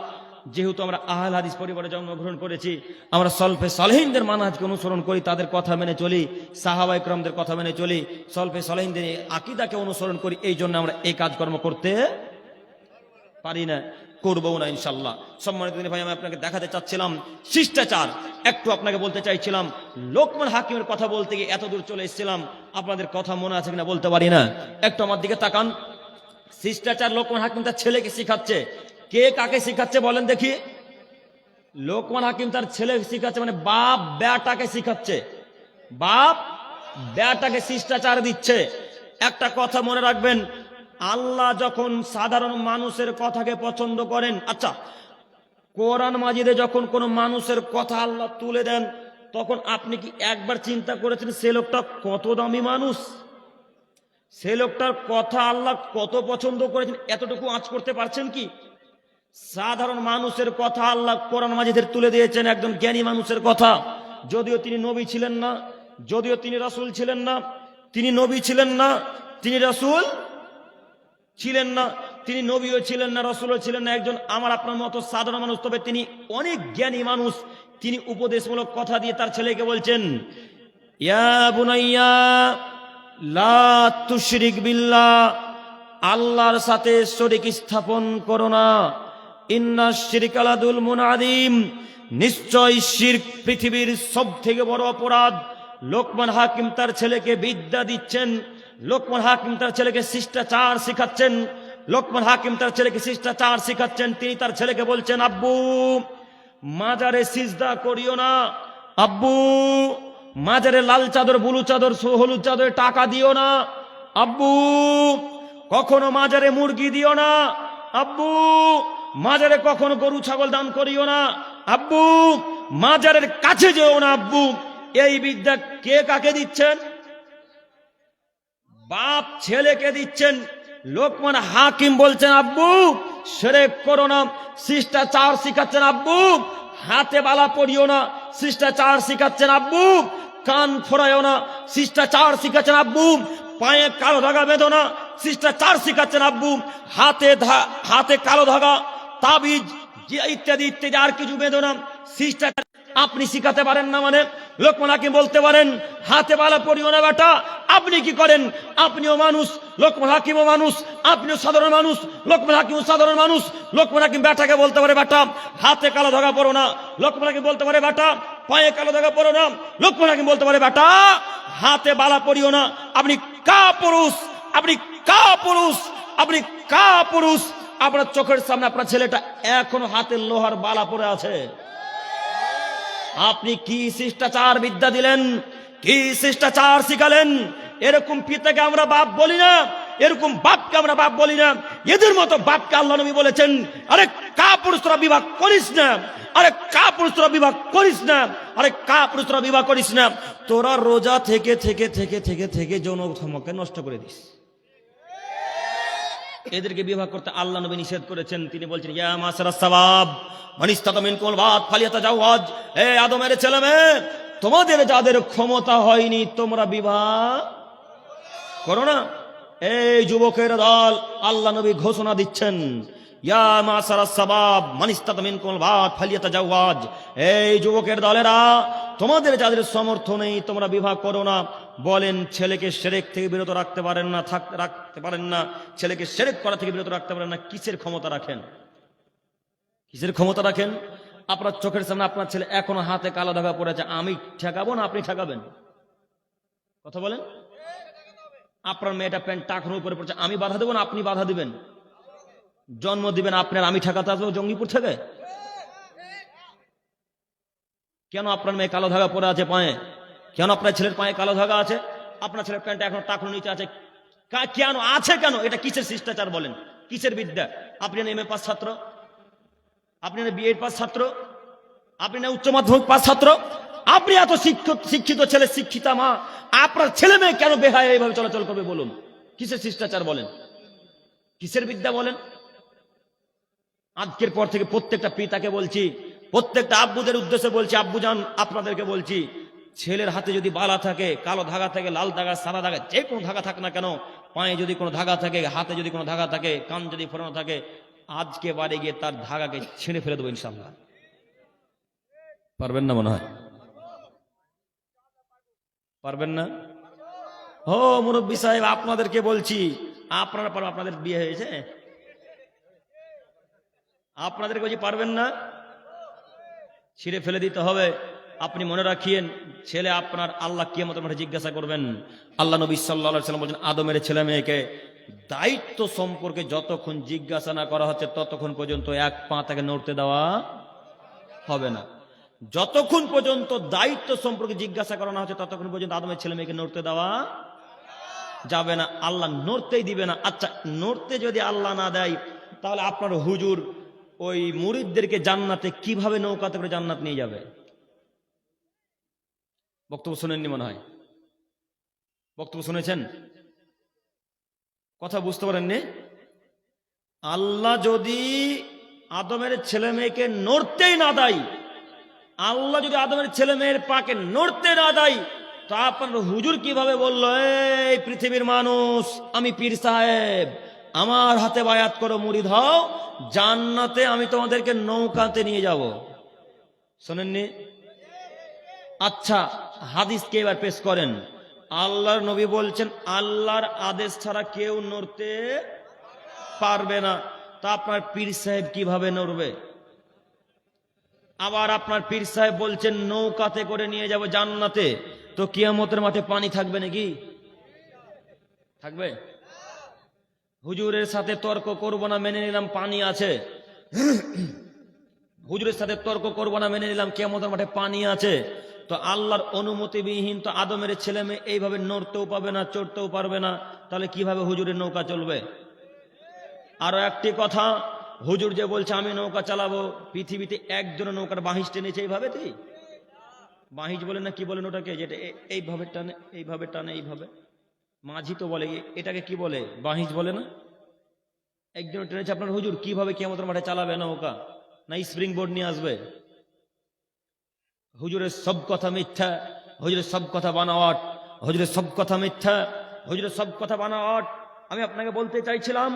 যেহেতু আমরা আহলে হাদিস পরিবারে জন্মগ্রহণ করেছি, আমরা সলফে সালেহিনদের মানহাজকে অনুসরণ করি, তাদের কথা মেনে চলি, সাহাবা ইকরামদের কথা মেনে চলি, সলফে সালেহিনদের আকীদাকে অনুসরণ করি, এই জন্য আমরা এই কাজকর্ম করতে পারি না, করবো না ইনশাল্লাহ। সম্মানিত ভাই, আমি আপনাকে দেখাতে চাচ্ছিলাম শিষ্টাচার। একটু আপনাকে বলতে চাইছিলাম, লোকমান হাকিমের কথা বলতে গিয়ে এত দূর চলে এসেছিলাম, আপনাদের কথা মনে আছে কিনা বলতে পারি না। একটু আমার দিকে তাকান। শিষ্টাচার লোকমান হাকিম তার ছেলেকে শিখাচ্ছে। কে কাকে শিখাচ্ছে বলেন দেখি? লোকমান হাকিম তার ছেলে শিখাচ্ছে, মানে বাপ বেটাকে শিখাচ্ছে। বাপ বেটাকে শিষ্টাচার দিচ্ছে। একটা কথা মনে রাখবেন, আল্লাহ যখন সাধারণ মানুষের কথাকে পছন্দ করেন, আচ্ছা কোরআন মাজিদে যখন কোন মানুষের কথা আল্লাহ তুলে দেন, তখন আপনি কি একবার চিন্তা করেছেন সে লোকটা কত দামি মানুষ? সে লোকটার কথা আল্লাহ কত পছন্দ করেছেন? এতটুকু আঁচ করতে পারছেন কি? সাধারণ মানুষের কথা আল্লাহ কোরআন মাজিদের তুলে দিয়েছেন, একজন জ্ঞানী মানুষের কথা। যদিও তিনি নবী ছিলেন না, যদিও তিনি রাসূল ছিলেন না, তিনি নবী ছিলেন না, তিনি রাসূল ছিলেন না, তিনি নবীও ছিলেন না, রাসূলও ছিলেন না, একজন আমার আপনার মতো সাধারণ মানুষ। তবে তিনি অনেক জ্ঞানী মানুষ। তিনি উপদেশমূলক কথা দিয়ে তার ছেলেকে বলছেন, ইয়া বুনাইয়া লা তুশরিক বিল্লাহ, আল্লাহর সাথে শরীক স্থাপন করো না। ইন্নাশ শিরকা লাযুলমুন আযীম, নিশ্চয় শিরক পৃথিবীর সবথেকে বড় অপরাধ। লোকমান হাকিম তার ছেলেকে বিদ্যা দিচ্ছেন, লোকমান হাকিম তার ছেলেকে শিষ্টাচার শিখাচ্ছেন, লোকমান হাকিম তার ছেলেকে শিষ্টাচার শিখাচ্ছেন। তিনি তার ছেলেকে বলছেন, আব্বু মাজারে সিজদা করিও না, আব্বু মাজারে লাল চাদর, বুলু চাদর, হলুদ চাদরে টাকা দিও না, আব্বু কখনো মাজারে মুরগি দিও না আব্বু, মাজারে কখনো গরু ছাগল দান করিও না আব্বু, মাজারের কাছে যেও না আব্বু। এই বিদ্যা কে কাকে দিচ্ছেন? বাপ ছেলেকে দিচ্ছেন। লোকমান হাকিম বলছেন আব্বু শিরক করো না, শিষ্টাচার শিখাচ্ছেন আব্বু। হাতে বালা পরিও না, শিষ্টাচার শিখাচ্ছেন আব্বু। কান ফোড়ায়ও না, শিষ্টাচার শিখাচ্ছেন আব্বু। পায়ে কালো ধাগা বেঁধো না, শিষ্টাচার শিখাচ্ছেন আব্বু। হাতে কালো ধাগা, তাবিজ ইত্যাদি ইত্যাদি আর কিছু বেঁধো না, শিষ্টাচার আপনি শিখাতে পারেন না। মানে লোকমান হাকিম বলতে পারেন হাতে বালা পরিও না বেটা। আপনি কি করেন? আপনিও মানুষ, লোকমান হাকিমও মানুষ, আপনিও সাধারণ মানুষ, লোকমান হাকিমও সাধারণ মানুষ। লোকমান হাকিম বেটাকে বলতে পারে বেটা হাতে কালো ধাগা পরো না, লোকমান হাকিম বলতে পারে বেটা পায়ে কালো ধাগা পরো না, লোকমান হাকিম বলতে পারে বেটা হাতে বালা পরিও না। আপনি কা পুরুষ, আপনি কা পুরুষ, আপনি কা পুরুষ? আপনার চোখের সামনে আপনার ছেলেটা এখনো হাতে লোহার বালা পরে আছে। আপনি কি শিষ্টাচার বিদ্যা দিলেন? কি শিষ্টাচার শিখালেন? এরকম পিতাকে আমরা বাপ বলি না, এরকম বাপকে আমরা বাপ বলি না। এদের মতো বাপকে আল্লাহ নবী বলেছেন আরে কা পুরুষ তোরা বিবাহ করিস না, আরে কা পুরুষ তোরা বিবাহ করিস না, আরে কা পুরুষ তোরা বিবাহ করিস না। তোরা রোজা থেকে থেকে থেকে থেকে থেকে যৌন ক্ষমতাকে নষ্ট করে দিস। এদেরকে বিবাহ করতে আল্লাহ নবী নিষেধ করেছেন। তিনি বলছেন ইয়া মাসারাস সাওয়াব মান ইসতাতা মিনকুল বাত ফালিয়াতাজাওয়াজ। হে আদমের ছেলে মেয়ে, তোমাদের যাদের ক্ষমতা হয়নি তোমরা বিবাহ করো না। এই যুবকের দল আল্লাহ নবী ঘোষণা দিচ্ছেন ইয়া মাসারাস সাওয়াব মান ইসতাতা মিনকুল বাত ফালিয়াতাজাওয়াজ। এই যুবকের দলেরা, তোমাদের যাদের সামর্থ্য নেই তোমরা বিবাহ করো না। বলেন ছেলেকে শিরক থেকে বিরত রাখতে পারেন না, রাখতে পারেন না, ছেলেকে শিরক করা থেকে বিরত রাখতে পারেন না। কিসের ক্ষমতা রাখেন? কিসের ক্ষমতা রাখেন? আপনার চোখের সামনে আপনার ছেলে এখনো হাতে কালো ধাগা পড়েছে, আমি ঠেকাবো না আপনি ঠেকাবেন? কথা বলেন। আপনার মেয়েটা প্যান্ট টাকনো উপরে পড়ছে, আমি বাধা দেবো না আপনি বাধা দিবেন? জন্ম দিবেন আপনার, আমি ঠেকাতে আসবো জঙ্গিপুর থেকে? কেন আপনার মেয়ে কালো ধাগা পরে আছে পায়ে? কেন আপনার ছেলের পায়ে কালো ধাগা আছে? আপনার ছেলের প্যান্ট এখন টাকনো নিচে আছে কেন আছে? কেন? এটা কিসের শিষ্টাচার বলেন? কিসের বিদ্যা? আপনি না এমএ পাস ছাত্র, আপনি না বিএড পাস ছাত্র, আপনি না উচ্চ মাধ্যমিক পাস ছাত্র, আপনি এত শিক্ষিত ছেলে, শিক্ষিতা মা, আপনার ছেলে মেয়ে কেন বেহায়া এইভাবে চলাচল করবে বলুন? কিসের শিষ্টাচার বলেন? কিসের বিদ্যা বলেন? আজকের পর থেকে প্রত্যেকটা পিতাকে বলছি, প্রত্যেকটা আব্বুদের উদ্দেশ্যে বলছি, আব্বুজান আপনাদেরকে বলছি, ছেলের হাতে যদি বালা থাকে, কালো ধাগা থাকে, লাল ধাগা, সাদা ধাগা, যে কোনো ধাগা থাক না কেন, পায়ে যদি কোনো ধাগা থাকে, হাতে যদি কোনো ধাগা থাকে, কান যদি ফোরানো থাকে, আজকে বাড়ি গিয়ে তার ধাগাকে ছিঁড়ে ফেলে দেবো ইনশাআল্লাহ। পারবেন না মনে হয়? পারবেন না? ও মুরব্বী সাহেব আপনাদেরকে বলছি, আপনারা পারবেন? আপনাদের বিয়ে হয়েছে? আপনাদেরকে বলছি পারবেন না? ছিঁড়ে ফেলে দিতে হবে। আপনি মনে রাখিয়েন, ছেলে আপনার আল্লাহ কিয়ামতের মাঠে জিজ্ঞাসা করবেন। আল্লাহ নবী সাল্লাল্লাহু আলাইহি ওয়াসাল্লাম বলেন আদমের ছেলে মেয়েকে দায়িত্ব সম্পর্কে যতক্ষণ জিজ্ঞাসা না করা হচ্ছে ততক্ষণ পর্যন্ত এক পা তাকে নড়তে দেওয়া হবে না। যতক্ষণ পর্যন্ত দায়িত্ব সম্পর্কে জিজ্ঞাসা করা না হচ্ছে ততক্ষণ পর্যন্ত আদমের ছেলে মেয়েকে নড়তে দেওয়া যাবে না। আল্লাহ নড়তেই দিবে না। আচ্ছা, নড়তে যদি আল্লাহ না দেয় তাহলে আপনার হুজুর ওই মুরিদদেরকে জান্নাতে কিভাবে নৌকাতে করে জান্নাত নিয়ে যাবে? বক্তব্য শুনেননি মনে হয়? বক্তব্য শুনেছেন? কথা বুঝতে পারেননি? আল্লাহ যদি আদমের ছেলে মেয়েকে নড়তেই না দেয়, আল্লাহ যদি আদমের ছেলে মেয়ের পাকে নড়তে না দেয়, তা আপনার হুজুর কিভাবে বললো এই পৃথিবীর মানুষ, আমি পীর সাহেব, আমার হাতে বায়াত করো, মুরিদ হও, জান্নাতে আমি তোমাদেরকে নৌকাতে নিয়ে যাব? শোনেননি? আচ্ছা, হাদিসকে এবার পেশ করেন। আল্লাহর নবী বলছেন আল্লাহর আদেশ ছাড়া কেউ নড়তে পারবে না। তা আপনার পীর সাহেব কিভাবে নড়বে? আবার আপনার পীর সাহেব বলছেন নৌকাতে করে নিয়ে যাব জান্নাতে, তো কিয়ামতের মাঠে পানি থাকবে নাকি? থাকবে? হুজুরের সাথে তর্ক করব না, মেনে নিলাম পানি আছে। হুজুরের সাথে তর্ক করব না, মেনে নিলাম কিয়ামতের মাঠে পানি আছে। তো আল্লাহর অনুমতি বিহীন তো আদমের ছেলে মেয়ে এইভাবে নড়তেও পাবে না, চড়তেও পারবে না, তাহলে কিভাবে হুজুরের নৌকা চলবে? আরো একটি কথা, হুজুর যে বলছে আমি নৌকা চালাবো, পৃথিবীতে একজন নৌকার বাহিজ টেনেছে এইভাবে? বাহিজ বলে না কি বলেন ওটাকে, যেটা এইভাবে টানে, এইভাবে টানে, এইভাবে মাঝি তো বলে, এটাকে কি বলে? বাহিজ বলে না? একজন টেনেছে আপনার হুজুর, কিভাবে কিয়ামতের মাঠে চালাবে নৌকা? না স্প্রিং বোর্ড নিয়ে আসবে? হুজুরের সব কথা মিথ্যা, হুজুরের সব কথা বানাওয়াট, হুজুরের সব কথা মিথ্যা, হুজুরের সব কথা বানাওয়াট। আমি আপনাকে বলতে চাইছিলাম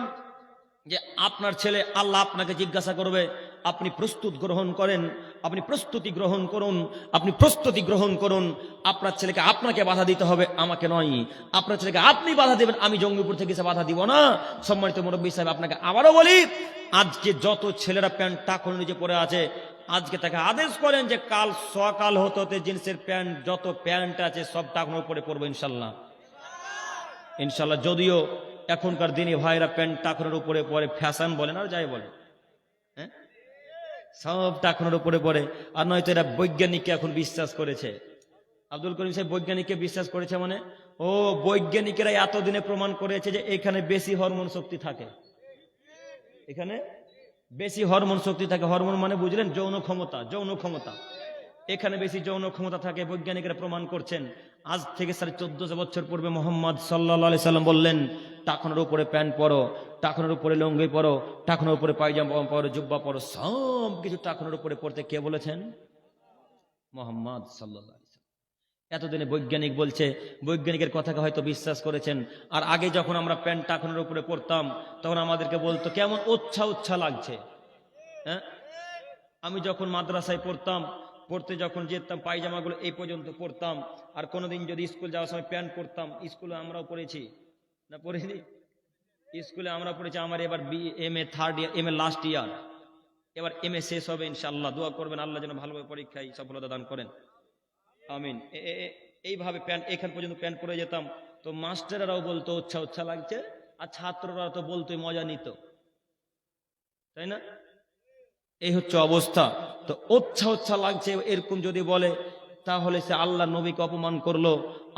যে আপনার ছেলে, আল্লাহ আপনাকে জিজ্ঞাসা করবে, আপনি প্রস্তুত গ্রহণ করেন, আপনি প্রস্তুতি গ্রহণ করুন, আপনি প্রস্তুতি গ্রহণ করুন। আপনার ছেলেকে আপনাকে বাধা দিতে হবে, আমাকে নয়। আপনার ছেলেকে আপনি বাধা দেবেন, আমি জঙ্গিপুর থেকে এসে বাধা দিব না। সম্মানিত মুরব্বী সাহেব, আপনাকে আবারও বলি, আজকে যত ছেলেরা প্যান্ট টাকন নিচে পড়ে আছে, আজকে তাকে আদেশ করেন যে কাল সকাল হতে হতে জিন্সের প্যান্ট, যত প্যান্ট আছে সব টাকনোর উপরে পড়বো ইনশাল্লাহ। ইনশাল্লাহ। যদিও এখনকার দিনে ভাইরা প্যান্ট টাকনোর উপরে পরে ফ্যাশন বলেন আর যাই বলে, হ্যাঁ, সব টাকনোর উপরে পড়ে। আর নয়তো এরা বৈজ্ঞানিককে এখন বিশ্বাস করেছে। আব্দুল করিম সাহেব বৈজ্ঞানিককে বিশ্বাস করেছে মানে, ও বৈজ্ঞানিকেরা এতদিনে প্রমাণ করেছে যে এখানে বেশি হরমোন শক্তি থাকে, এখানে বেশি হরমোন শক্তি থাকে। হরমোন মানে বুঝলেন, যৌন ক্ষমতা, যৌন ক্ষমতা। এখানে বেশি যৌন ক্ষমতা থাকে, বৈজ্ঞানিকরা প্রমাণ করছেন। আজ থেকে 1450 বছর পূর্বে মোহাম্মদ সাল্লাল্লাহু আলাইহি সাল্লাম বললেন, টাকনোর উপরে প্যান্ট পরো, টাকনোর উপরে লুঙ্গি পরো, টাকনোর উপরে পায়জামা পরো, জুব্বা পরো, সব কিছু টাকনোর উপরে পড়তে কে বলেছেন? মোহাম্মদ সাল্লাল্লাহু আলাইহি সাল্লাম। এতদিনে বৈজ্ঞানিক বলছে, বৈজ্ঞানিকের কথাকে হয়তো বিশ্বাস করেছেন। আর আগে যখন আমরা প্যান্ট টাকনোর উপরে পড়তাম, তখন আমাদেরকে বলতো কেমন উচ্ছা উচ্ছা লাগছে। হ্যাঁ, আমি যখন মাদ্রাসায় পড়তে যখন যেতাম, পায়জামাগুলো এই পর্যন্ত পড়তাম। আর কোনোদিন যদি স্কুল যাওয়ার সময় প্যান্ট পরতাম, স্কুলে আমরাও পড়েছি না, পড়িনি? স্কুলে আমরা পড়েছি। আমার এবার MA third year, MA last year, এবার MA শেষ হবে ইনশাআল্লাহ। দোয়া করবেন আল্লাহ যেন ভালোভাবে পরীক্ষায় সফলতা দান করেন, আমিন। এইভাবে প্যান্ট এখান পর্যন্ত প্যান্ট পরে যেতাম, তো মাস্টাররাও বলতো উচ্ছা উচ্ছা লাগছে, আর ছাত্ররা তো বলতোই মজা নিত, তাই না? এই হচ্ছে অবস্থা। তো উচ্ছা উচ্ছা লাগছে এরকম যদি বলে, তাহলে সে আল্লাহ নবীকে অপমান করলো।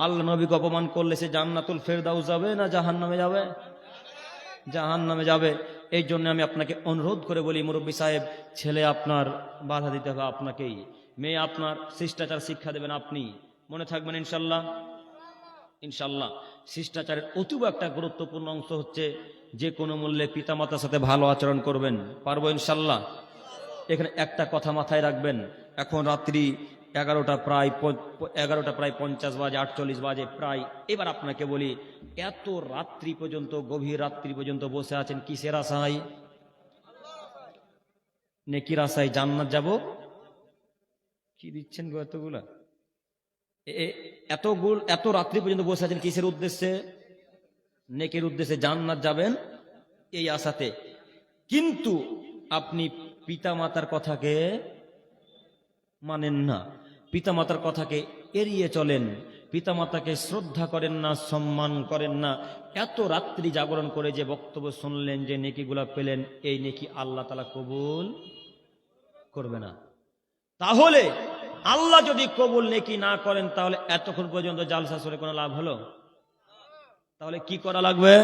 আল্লাহ নবীকে অপমান করলে সে জান্নাতুল ফেরদাউস যাবে না জাহান্নামে যাবে? জাহান্নামে যাবে। এই জন্য আমি আপনাকে অনুরোধ করে বলি, মুরব্বী সাহেব, ছেলে আপনার বাধা দিতে হবে আপনাকেই, মেয়ে আপনার শিষ্টাচার শিক্ষা দেবেন আপনি। মনে থাকবেন ইনশাল্লাহ। ইনশাল্লাহ। শিষ্টাচারের অতীব একটা গুরুত্বপূর্ণ অংশ হচ্ছে যে কোনো মূল্যে পিতামাতার সাথে ভালো আচরণ করবেন। পারবো ইনশাল্লাহ। এখানে একটা কথা মাথায় রাখবেন, এখন রাত্রি 11টা প্রায় 50 বাজে, 48 বাজে প্রায়। এবার আপনাকে বলি, এত রাত্রি পর্যন্ত, গভীর রাত্রি পর্যন্ত বসে আছেন কিসের আশায়? নেকির আশায়। জান্নাত যাব। কি দিচ্ছেন গো এতগুলা? এত রাত্রি পর্যন্ত বসে আছেন কিসের উদ্দেশ্যে? নেকির উদ্দেশ্যে। জান্নাত যাবেন এই আশাতে। কিন্তু আপনি পিতামাতার কথাকে মানেন না, পিতামাতার কথাকে এড়িয়ে চলেন, পিতামাতাকে শ্রদ্ধা করেন না, সম্মান করেন না। এত রাত্রি জাগরণ করে যে বক্তব্য শুনলেন, যে নেকিগুলা পেলেন, এই নেকি আল্লাহ তাআলা কবুল করবে না। তাহলে আল্লাহ যদি কবুল নেকি না করেন, তাহলে এতক্ষণ পর্যন্ত জালসা শুনে কোনো লাভ হলো? তাহলে কি করা লাগবে?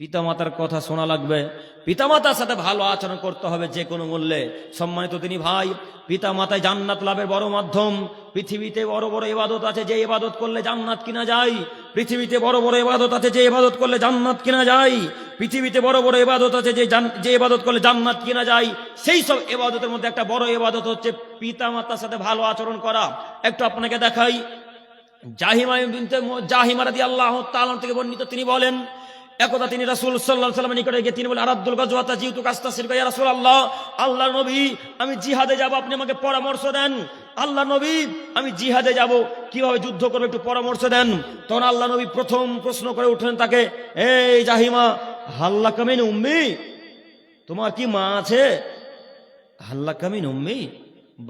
পিতামাতার কথা শোনা লাগবে, পিতামাতার সাথে ভালো আচরণ করতে হবে যে কোনো মূল্যে। সম্মানিত তিনি ভাই, পিতামাতায় জান্নাত লাভের বড় মাধ্যম। পৃথিবীতে বড় বড় ইবাদত আছে, যে ইবাদত করলে জান্নাত কিনা যায়। পৃথিবীতে বড় বড় ইবাদত আছে, যে ইবাদত করলে জান্নাত কিনা যায়। পৃথিবীতে বড় বড় ইবাদত আছে, যে ইবাদত করলে জান্নাত কিনা যায়। সেই সব ইবাদতের মধ্যে একটা বড় ইবাদত হচ্ছে পিতামাতার সাথে ভালো আচরণ করা। একটু আপনাকে দেখাই, জাহিমা রাদিয়াল্লাহু তাআলা থেকে বর্ণিত, তিনি বলেন, একদা তিনি রাসূল সাল্লাল্লাহু আলাইহি ওয়াসাল্লামের নিকটে গিয়ে তিনি বলেন, আরাদুল গাজওয়াতা জিতু কাস্তাসিরকা ইয়া রাসূলুল্লাহ, আল্লাহর নবী আমি জিহাদে যাব, আপনি আমাকে পরামর্শ দেন। আল্লাহর নবী আমি জিহাদে যাব, কিভাবে যুদ্ধ করব একটু পরামর্শ দেন। তখন আল্লাহ নবী প্রথম প্রশ্ন করে উঠলেন তাকে, এই জাহিমা, হাল্লাকা মিন উম্মি, তোমার কি মা আছে? হাল্লাকা মিন উম্মি,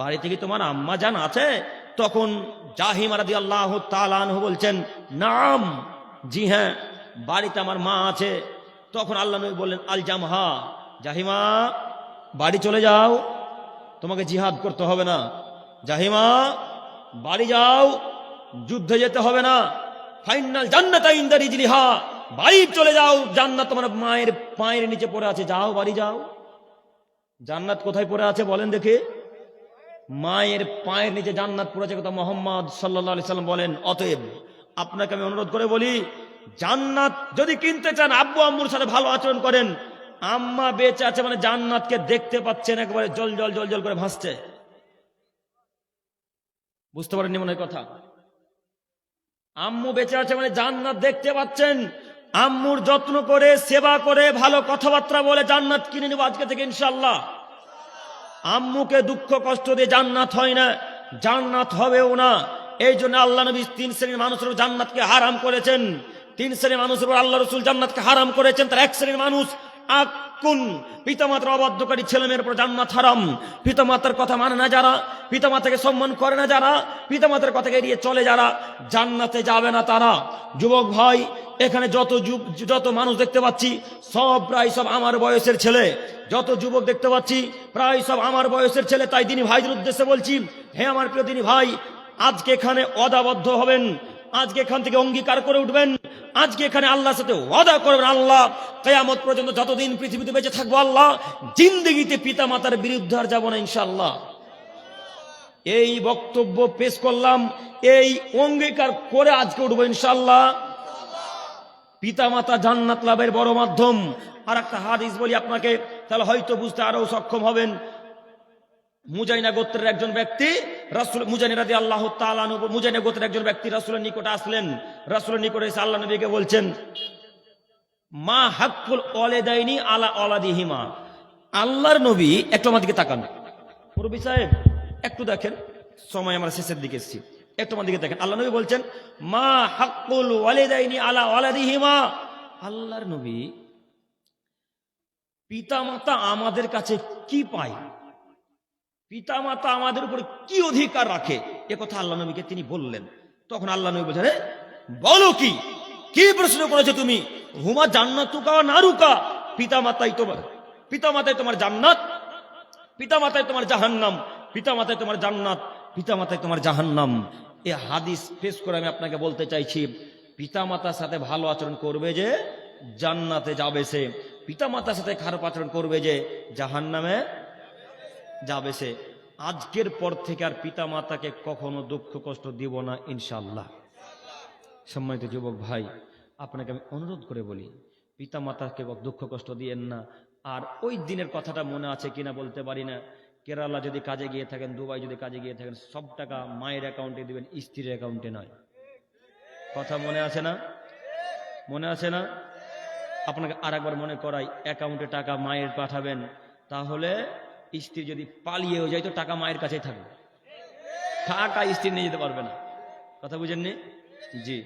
বাড়িতে কি তোমার আম্মা জান আছে? তখন জাহিমা রাদিয়াল্লাহু তাআলা আনহু বলছেন, নাম, জি হ্যাঁ, বাড়িতে আমার মা আছে। তখন আল্লাহ নবী বললেন, আল জামহা, জাহিমা বাড়ি চলে যাও, তোমাকে জিহাদ করতে হবে না। জাহিমা বাড়ি যাও, যুদ্ধে যেতে হবে না। ফাইনাল জান্নাতা ইনদা রিজলিহা, বাড়ি চলে যাও, জান্নাত তোমার মায়ের পায়ের নিচে পড়ে আছে, যাও বাড়ি যাও। জান্নাত কোথায় পড়ে আছে বলেন দেখি? মায়ের পায়ের নিচে জান্নাত পড়ে আছে, কথা মুহাম্মদ সাল্লাল্লাহু আলাইহি সাল্লাম বলেন। অতএব আপনাকে আমি অনুরোধ করে বলি, জান্নাত যদি কিনতে চান আব্বু আম্মুর সাথে ভালো আচরণ করেন। আম্মা বেঁচে আছে মানে জান্নাতকে দেখতে পাচ্ছেন, একবারে জল জল জল জল করে ভাসছে। বুঝতে পারেননি মনে হয় কথা? আম্মু বেঁচে আছে মানে জান্নাত দেখতে পাচ্ছেন। আম্মুর যত্ন করে সেবা করে ভালো কথাবার্তা বলে জান্নাত কিনে নেব আজকে থেকে ইনশাআল্লাহ। আম্মুকে দুঃখ কষ্ট দিয়ে জান্নাত হয় না, জান্নাত হবেও না। এই জন্য আল্লাহ নবী 3 শ্রেণীর মানুষের জান্নাতকে হারাম করেছেন। 3 শ্রেণীর মানুষের উপর আল্লাহ রাসূল জান্নাতকে হারাম করেছেন। তার 1 শ্রেণীর মানুষ আকুন, পিতামাতার অবাধ্যকারী ছেলেমেয়ের উপর জান্নাত হারাম। পিতামাতার কথা মানে না যারা, পিতামাতাকে সম্মান করে না যারা, পিতামাতার কথাকে এড়িয়ে চলে যারা, জান্নাতে যাবে না তারা। যুবক ভাই, এখানে যত মানুষ দেখতে পাচ্ছি প্রায় সব আমার বয়সের ছেলে। যত যুবক দেখতে পাচ্ছি প্রায় সব আমার বয়সের ছেলে। তাই দিনী ভাইদের উদ্দেশ্যে বলছি, হে আমার প্রিয় দিনী ভাই, আজকে এখানে ওয়াদাবদ্ধ হবেন, আজকে এখান থেকে অঙ্গীকার করে উঠবেন, আজকে এখানে আল্লাহর সাথে ওয়াদা করবেন, আল্লাহ কিয়ামত পর্যন্ত যতদিন পৃথিবীতে বেঁচে থাকবো, আল্লাহ জিন্দেগিতে পিতা মাতার বিরুদ্ধে আর যাবো না ইনশাআল্লাহ। এই বক্তব্য পেশ করলাম, এই অঙ্গীকার করে আজকে উঠবো ইনশাআল্লাহ। পিতা মাতা জান্নাত লাভের বড় মাধ্যম। আর একটা হাদিস বলি আপনাকে, তাহলে হয়তো বুঝতে আরো সক্ষম হবেন। মুজাইনা গোত্রের একজন ব্যক্তি রাসূল, মুজাইনা রাদিয়াল্লাহু তাআলা আনহু, মুজাইনা গোত্রের একজন ব্যক্তি রাসূলের নিকটে আসলেন। রাসূলের নিকটে এসে আল্লাহ নবীকে বলছেন, মা হাক্কুল ওয়ালিদাইনি আলা ওয়ালাদিহিমা। আল্লাহর নবী, একটু আমার দিকে তাকান মুরব্বি সাহেব, একটু দেখেন, সময় আমরা শেষের দিকে এসেছি, একটু আমার দিকে দেখেন। আল্লাহ নবী বলছেন, মা হাক্কুল ওয়ালিদাইনি আলা ওয়ালাদিহিমা। আল্লাহর নবী, পিতা মাতা আমাদের কাছে কি পায়, পিতা মাতা আমাদের উপর কি অধিকার রাখে, এ কথা আল্লাহ নবীকে তিনি বললেন। তখন আল্লাহ নবী বলছেন, বলো কি কি প্রশ্ন করেছো তুমি? হুমা জান্নাতুকা ওয়া নারুকা। পিতা মাতাই তোমার জান্নাত, পিতা মাতাই তোমার জাহান্নাম, পিতা মাতাই তোমার জান্নাত, পিতা মাতাই তোমার জাহান্নাম। এই হাদিস পেশ করে আমি আপনাকে বলতে চাইছি, পিতা মাতার সাথে ভালো আচরণ করবে যে জান্নাতে যাবে সে, পিতা মাতার সাথে খারাপ আচরণ করবে যে জাহান্নামে যাবে সে। আজকের পর থেকে আর পিতা মাতাকে কখনো দুঃখ কষ্ট দিব না ইনশাআল্লাহ। সম্মানিত যুবক ভাই, আপনাকে আমি অনুরোধ করে বলি, পিতা মাতাকে দুঃখ কষ্ট দিয়েন না। আর ওই দিনের কথাটা মনে আছে কিনা বলতে পারি না, কেরালা যদি কাজে গিয়ে থাকেন, দুবাই যদি কাজে গিয়ে থাকেন, সব টাকা মায়ের অ্যাকাউন্টে দিবেন, স্ত্রীর অ্যাকাউন্টে নয়। কথা মনে আছে না? মনে আছে না? আপনাকে আর একবার মনে করাই, অ্যাকাউন্টে টাকা মায়ের পাঠাবেন, তাহলে স্ত্রী যদি পালিয়েও যায় তো টাকা মায়ের কাছেই থাকবে, টাকা স্ত্রী নিয়ে যেতে পারবে না। কথা বুঝেননি? জি।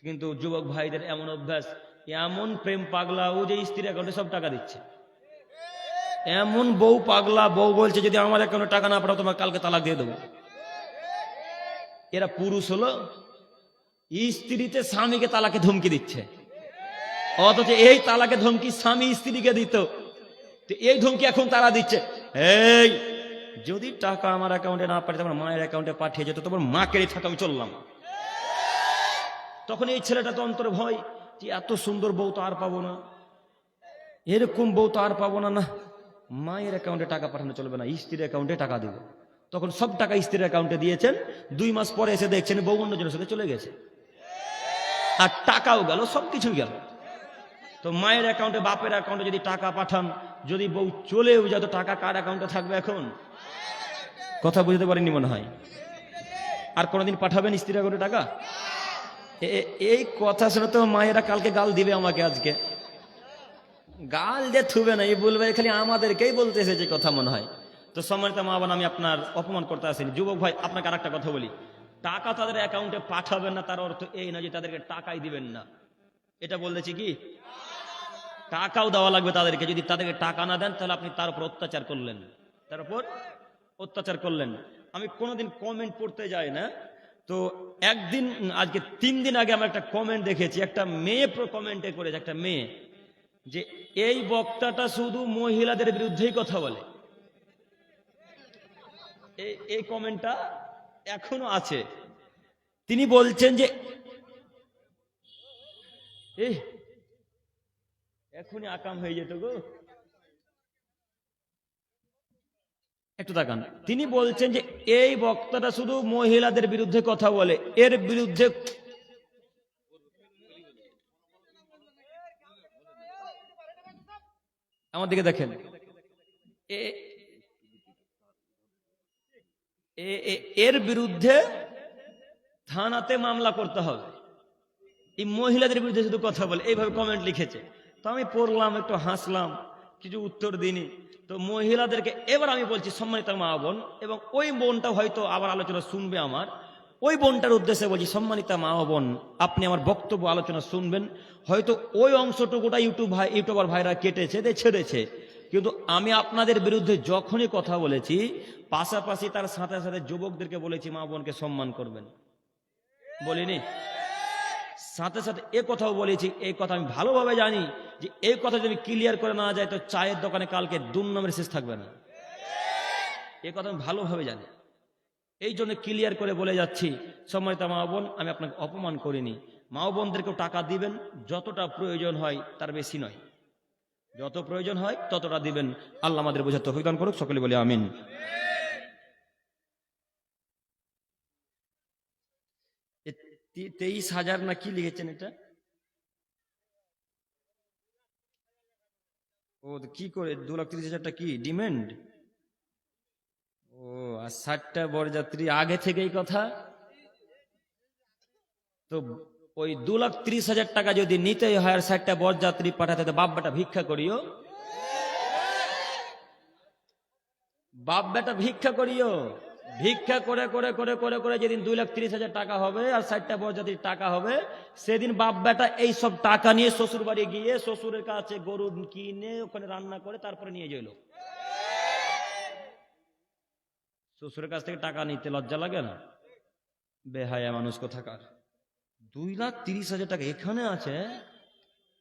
কিন্তু যুবক ভাইদের এমন অভ্যাস, এমন প্রেম পাগলা ও যে স্ত্রীর অ্যাকাউন্টে সব টাকা দিচ্ছে। এমন বউ পাগলা, বউ বলছে যদি আমার অ্যাকাউন্টে টাকা না পাঠাও তোমাকে কালকে তালাক দিয়ে দেবো। এরা পুরুষ হলো, স্ত্রীতে স্বামীকে তালাকে ধমকি দিচ্ছে, অথচ এই তালাকে ধমকি স্বামী স্ত্রীকে দিত। এই ধমকি এখন তারা দিচ্ছে, এই যদি টাকা আমার অ্যাকাউন্টে না পাঠিয়ে তোমার মায়ের অ্যাকাউন্টে পাঠিয়ে যেত, তোমার মা কেড়ে থাকা আমি চললাম। তখন এই ছেলেটা তো অন্তরে ভয়, যে এত সুন্দর বউ তো আর পাবো না, এরকম বউ তো আর পাবো না, না মায়ের অ্যাকাউন্টে টাকা পাঠানো চলবে না, স্ত্রীর অ্যাকাউন্টে টাকা দিব। তখন সব টাকা স্ত্রীর অ্যাকাউন্টে দিয়েছেন। 2 মাস পরে এসে দেখছেন বউ অন্যজনের সাথে চলে গেছে, আর টাকাও গেল, সবকিছুই গেল। তো মায়ের অ্যাকাউন্টে, বাপের অ্যাকাউন্টে যদি টাকা পাঠান, যদি বউ চলেও যায় তো টাকা কার অ্যাকাউন্টে থাকবে? এখন কথা বুঝতে পারেননি মনে হয়। আর কোনোদিন পাঠাবেন স্ত্রীর অ্যাকাউন্টে টাকা? এই কথা শুনে তো মায়েরা কালকে গাল দিবে আমাকে, আজকে গাল যে থুবে না, এই বলবে খালি আমাদেরকেই বলতে এসেছে কথা মনে হয়। তো সম্মানিত মা বোন, আমি আপনার অপমান করতে আসিনি। যুবক ভাই, আপনাকে আর একটা কথা বলি, টাকা তাদের অ্যাকাউন্টে পাঠাবেন না তার অর্থ এই নয় যে তাদেরকে টাকাই দিবেন না। এটা বলতেছি কি, টাকাও দেওয়া লাগবে তাদেরকে। যদি তাদেরকে টাকা না দেন তাহলে আপনি তার উপর অত্যাচার করলেন, তার উপর অত্যাচার করলেন। আমি কোনোদিন কমেন্ট পড়তে যাই না, তো একদিন, আজকে 3 দিন আগে আমি একটা কমেন্ট দেখেছি, একটা মেয়ে কমেন্টে করেছে, একটা মেয়ে, যে এই বক্তাটা শুধু মহিলাদের বিরুদ্ধেই কথা বলে। এই কমেন্টটা এখনো আছে। তিনি বলছেন যে এই এখনই আকাম হয়ে যেত গো। একটু তাকান, তিনি বলছেন যে এই বক্তাটা শুধু মহিলাদের বিরুদ্ধে কথা বলে, এর বিরুদ্ধে আমার দিকে দেখেন, এর বিরুদ্ধে থানাতে মামলা করতে হবে। এই মহিলাদের বিরুদ্ধে শুধু কথা বলে, এইভাবে কমেন্ট লিখেছে। তো আমি পড়লাম, একটু হাসলাম, কিছু উত্তর দিইনি। তো মহিলাদেরকে এবার আমি বলছি, সম্মানিত মা বোন, এবং ওই বোনটা হয়তো আবার আলোচনা শুনবে আমার, ওই বোনটার উদ্দেশ্যে বলছি, সম্মানিত মা বোন, আপনি আমার বক্তব্য আলোচনা শুনবেন। হয়তো ওই অংশটুকুটা ইউটিউবার ভাইরা কেটেছে, ছেড়েছে, কিন্তু আমি আপনাদের বিরুদ্ধে যখনই কথা বলেছি, পাশাপাশি তার সাথে সাথে যুবকদেরকে বলেছি মা বোনকে সম্মান করবেন, বলিনি? সাথে সাথে এ কথাও বলেছি, এই কথা আমি ভালোভাবে জানি যে এই কথা যদি ক্লিয়ার করে না যায় তো চায়ের দোকানে কালকে দুর্নামের শেষ থাকবে না। এই কথা আমি ভালোভাবে জানি, এই জন্য ক্লিয়ার করে বলে যাচ্ছি, সম্মানিত মা বোন, আমি আপনাকে অপমান করিনি। মা বোনদেরকেও টাকা দিবেন, যতটা প্রয়োজন হয় তার বেশি নয়, যত প্রয়োজন হয় ততটা দিবেন। আল্লাহ আমাদের বোঝার তৌফিক দান করুক, সকলে বলি আমিন। 23,000 না কি লিখেছেন এটা? ও কি করে 2,30,000 কি ডিমান্ড? ও আর 60টা বরযাত্রী আগে থেকেই কথা। তো ওই 2,30,000 টাকা যদি নিতেই হয় আর 60টা বরযাত্রী পাঠাতে, তো বাপ বেটা ভিক্ষা করিও, বাপ বেটা ভিক্ষা করিও। ভিক্ষা করে করে করে করে করে যেদিন 2,30,000 টাকা হবে আর 60টা বরযাত্রীর টাকা হবে, সেদিন বাপ বেটা এই সব টাকা নিয়ে শ্বশুর বাড়ি গিয়ে শ্বশুরের কাছে গরু কিনে ওখানে রান্না করে তারপরে নিয়ে যেল। শ্বশুরের কাছ থেকে টাকা নিতে লজ্জা লাগে না? বেহায়া মানুষ কোথাকার। 2,30,000 টাকা এখানে আছে,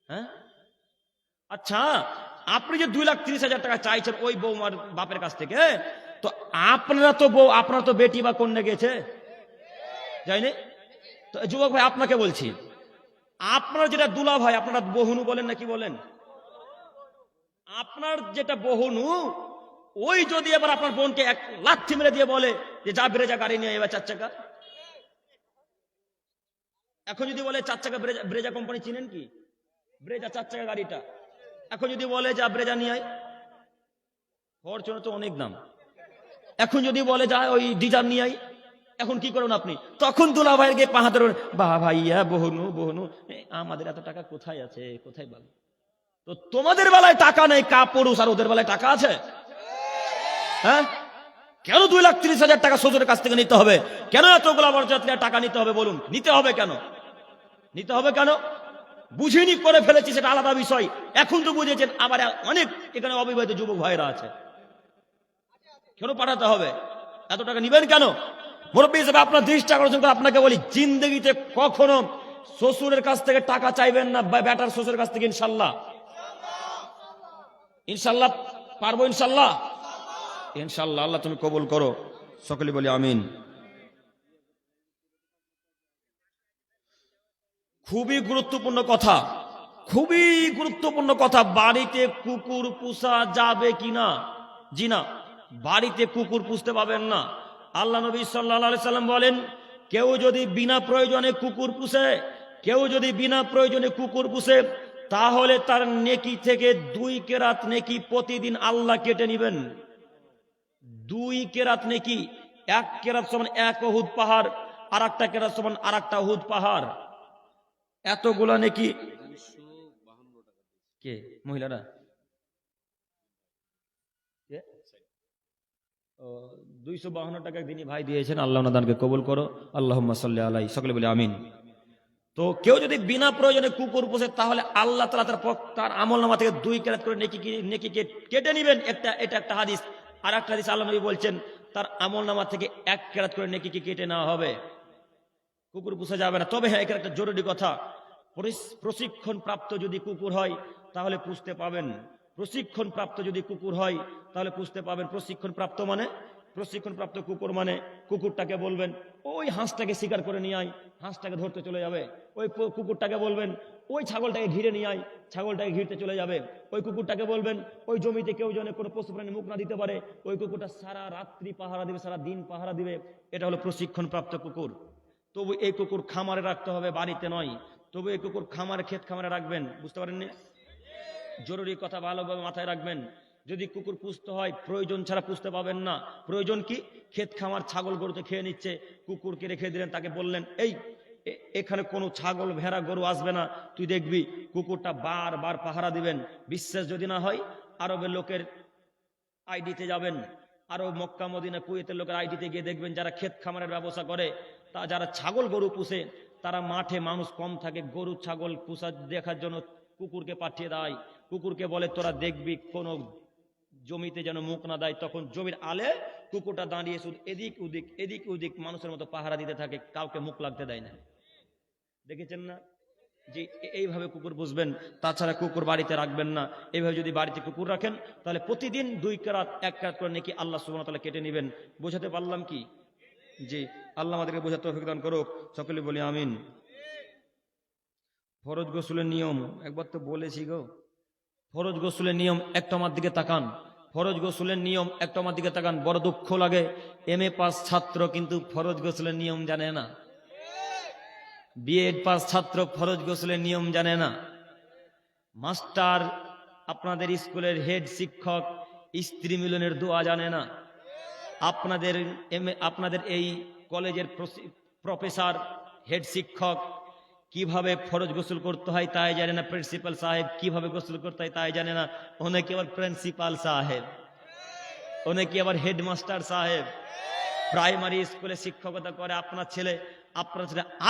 হ্যাঁ? আচ্ছা, আপনি যে 2,30,000 টাকা চাইছেন ওই বৌমার বাপের কাছ থেকে, তো আপনার তো বেটি বা কন্যা গেছে, যায়নি? তো যুবক ভাই আপনাকে বলছি, আপনার যেটা দুলা ভাই, আপনারা বহুনু বলেন নাকি বলেন, আপনার যেটা বহুনু, ওই যদি এবার আপনার বোনকে এক লাথি মেরে দিয়ে বলে যে যা ব্রেজা গাড়ি নিয়ে এবার 4 চাকা, এখন যদি বলে 4 চাকা ব্রেজা কোম্পানি চিনেন কি? ব্রেজা 4 চাকা গাড়িটা, এখন যদি বলে যা ব্রেজা নিয়ে আয়, ফরচুনার তো অনেক দাম, এখন যদি বলে যা ওই ডিজার নিয়ে আয়, এখন কি করুন আপনি? তখন দুলা ভাইয়ের গিয়ে পাহাড়ের বা ভাইয়া বহুনু বহুনু, আমাদের এত টাকা কোথায় আছে, কোথায় পাবো? তো তোমাদের বেলায় টাকা নেই কাপুরুষ, আর ওদের বেলায় টাকা আছে? হ্যাঁ, কেন 2,30,000 টাকা শ্বশুরের কাছ থেকে নিতে হবে? কেন এতগুলা বরযাত্রীর টাকা নিতে হবে বলুন? নিতে হবে কেন? নিতে হবে কেন? বুঝিনি, করে ফেলেছি, সেটা আলাদা বিষয়। এখন তো বুঝেছেন, আবার অনেক এখানে অবিবাহিত যুবক ভাইরা আছে, কেন পাঠাতে হবে? এত টাকা নিবেন কেন? মুরব্বী হিসেবে আপনার দৃষ্টি আকর্ষণ করে আপনাকে বলি, জিন্দগিতে কখনো শ্বশুরের কাছ থেকে টাকা চাইবেন না, বেটার শ্বশুরের কাছ থেকে। ইনশাল্লাহ, ইনশাল্লাহ পারবো, ইনশাল্লাহ, ইনশাল্লাহ। আল্লাহ তুমি কবুল করো, সকলে বলি আমিন। খুবই গুরুত্বপূর্ণ কথা, খুবই গুরুত্বপূর্ণ কথা। বাড়িতে কুকুর পোষা যাবে কিনা? জি না, বাড়িতে কুকুর পুষতে পাবেন না। আল্লাহ নবী সাল্লাল্লাহু আলাইহি সাল্লাম বলেন, কেউ যদি বিনা প্রয়োজনে কুকুর পুষে, কেউ যদি বিনা প্রয়োজনে কুকুর পুষে, তাহলে তার নেকি থেকে 2 কেরাত নেকি প্রতিদিন আল্লাহ কেটে নেবেন। 2 কেরাত নেকি, 1 কেরাত সমান 1 উহুদ পাহাড়, আর একটা কেরাত সমান আর একটা উহুদ পাহাড়। এতগুলা নেকি। কে মহিলারা? 252 টাকা তিনি ভাই দিয়েছেন, আল্লাহ ওনাদেরকে কবুল করো, আল্লাহুম্মা সাল্লি আলাইহি, সকলে বলে আমিন। তো কেউ যদি বিনা প্রয়োজনে কুকুর পোষে, তাহলে আল্লাহ তাআলা তার আমলনামা থেকে 2 কেরাত করে নেকি কেটে নেবেন। এটা একটা হাদিস। আর একটা হাদিস আল্লাহ নবী বলছেন, তার আমলনামা থেকে 1 কেরাত করে নেকি কেটে নেওয়া হবে। কুকুর পোষা যাবে না। তবে হ্যাঁ, এখানে একটা জরুরি কথা, প্রশিক্ষণ প্রাপ্ত যদি কুকুর হয় তাহলে পুষতে পাবেন। প্রশিক্ষণ প্রাপ্ত যদি কুকুর হয় তাহলে পুষতে পাবেন। প্রশিক্ষণ প্রাপ্ত মানে, প্রশিক্ষণ প্রাপ্ত কুকুর মানে, কুকুরটাকে বলবেন ওই হাঁসটাকে শিকার করে নিয়ে আয়, হাঁসটাকে ধরতে চলে যাবে। ওই কুকুরটাকে বলবেন ওই ছাগলটাকে ঘিরে নিয়ে আয়, ছাগলটাকে ঘিরতে চলে যাবে। ওই কুকুরটাকে বলবেন ওই জমিতে কেউ যেন কোনো পশু প্রাণী মুখ না দিতে পারে, ওই কুকুরটা সারা রাত্রি পাহারা দিবে, সারা দিন পাহারা দিবে। এটা হলো প্রশিক্ষণ প্রাপ্ত কুকুর। তবু এই কুকুর খামারে রাখতে হবে, বাড়িতে নয়। তবু এই কুকুর খামারে, ক্ষেত খামারে রাখবেন। বুঝতে পারেননি? জরুরি কথা ভালোভাবে মাথায় রাখবেন। যদি কুকুর পুষতে হয় প্রয়োজন ছাড়া পুষতে পাবেন না। প্রয়োজন কি? ক্ষেত খামার ছাগল গরুতে খেয়ে নিচ্ছে, কুকুরকে রেখে দিলেন, তাকে বললেন এই এখানে কোনো ছাগল ভেড়া গরু আসবে না, তুই দেখবি। কুকুরটা বারবার পাহারা দিবেন। বিশ্বাস যদি না হয় আরবের লোকের আইডিতে যাবেন, আরব মক্কা মদিনা কুয়েতের লোকের আইডিতে গিয়ে দেখবেন যারা ক্ষেত খামারের ব্যবসা করে, তা যারা ছাগল গরু পুষে, তারা মাঠে মানুষ কম থাকে, গরু ছাগল পুষা দেখার জন্য কুকুরকে পাঠিয়ে দেয়। কুকুরকে বলে তোরা দেখবি কোনো জমিতে যেন মুখ না দেয়। তখন জমির আলে কুকুরটা দাঁড়িয়ে শুধু এদিক ওদিক এদিক ওদিক মানুষের মতো পাহারা দিতে থাকে, কাউকে মুখ লাগতে দেয় না। দেখেছেন না? যে এইভাবে কুকুর বুঝবেন। তাছাড়া কুকুর বাড়িতে রাখবেন না। এইভাবে যদি বাড়িতে কুকুর রাখেন তাহলে প্রতিদিন 2 কেরাত 1 কেরাত করে নাকি আল্লাহ সুবহানাহু ওয়া তাআলা কেটে নেবেন। বোঝাতে পারলাম কি? জি, আল্লাহ আমাদেরকে বোঝার তৌফিক দান করুক। সকলে বলি আমিন। ফরজ গোসলের নিয়ম একবার তো বলেছি গো। ফরজ গোসলের নিয়ম একটা আমার দিকে তাকান। ফরজ গোসলের নিয়ম একটা আমার দিকে তাকান। বড় দুঃখ লাগে, MA পাস ছাত্র কিন্তু ফরজ গোসলের নিয়ম জানে না। B.Ed পাস ছাত্র ফরজ গোসলের নিয়ম জানে না। মাস্টার, আপনাদের স্কুলের হেড শিক্ষক স্ত্রী মিলনের দোয়া জানে না। আপনাদের এই কলেজের প্রফেসর হেড শিক্ষক কিভাবে ফরজ গোসল করতে হয় তাই জানে না। প্রিন্সিপাল সাহেব কিভাবে গোসল করতে হয় তাই জানে না। অনেকে আবার প্রিন্সিপাল সাহেব, অনেকে আবার হেডমাস্টার সাহেব। প্রাইমারি স্কুলে শিক্ষকতা করে আপনার ছেলে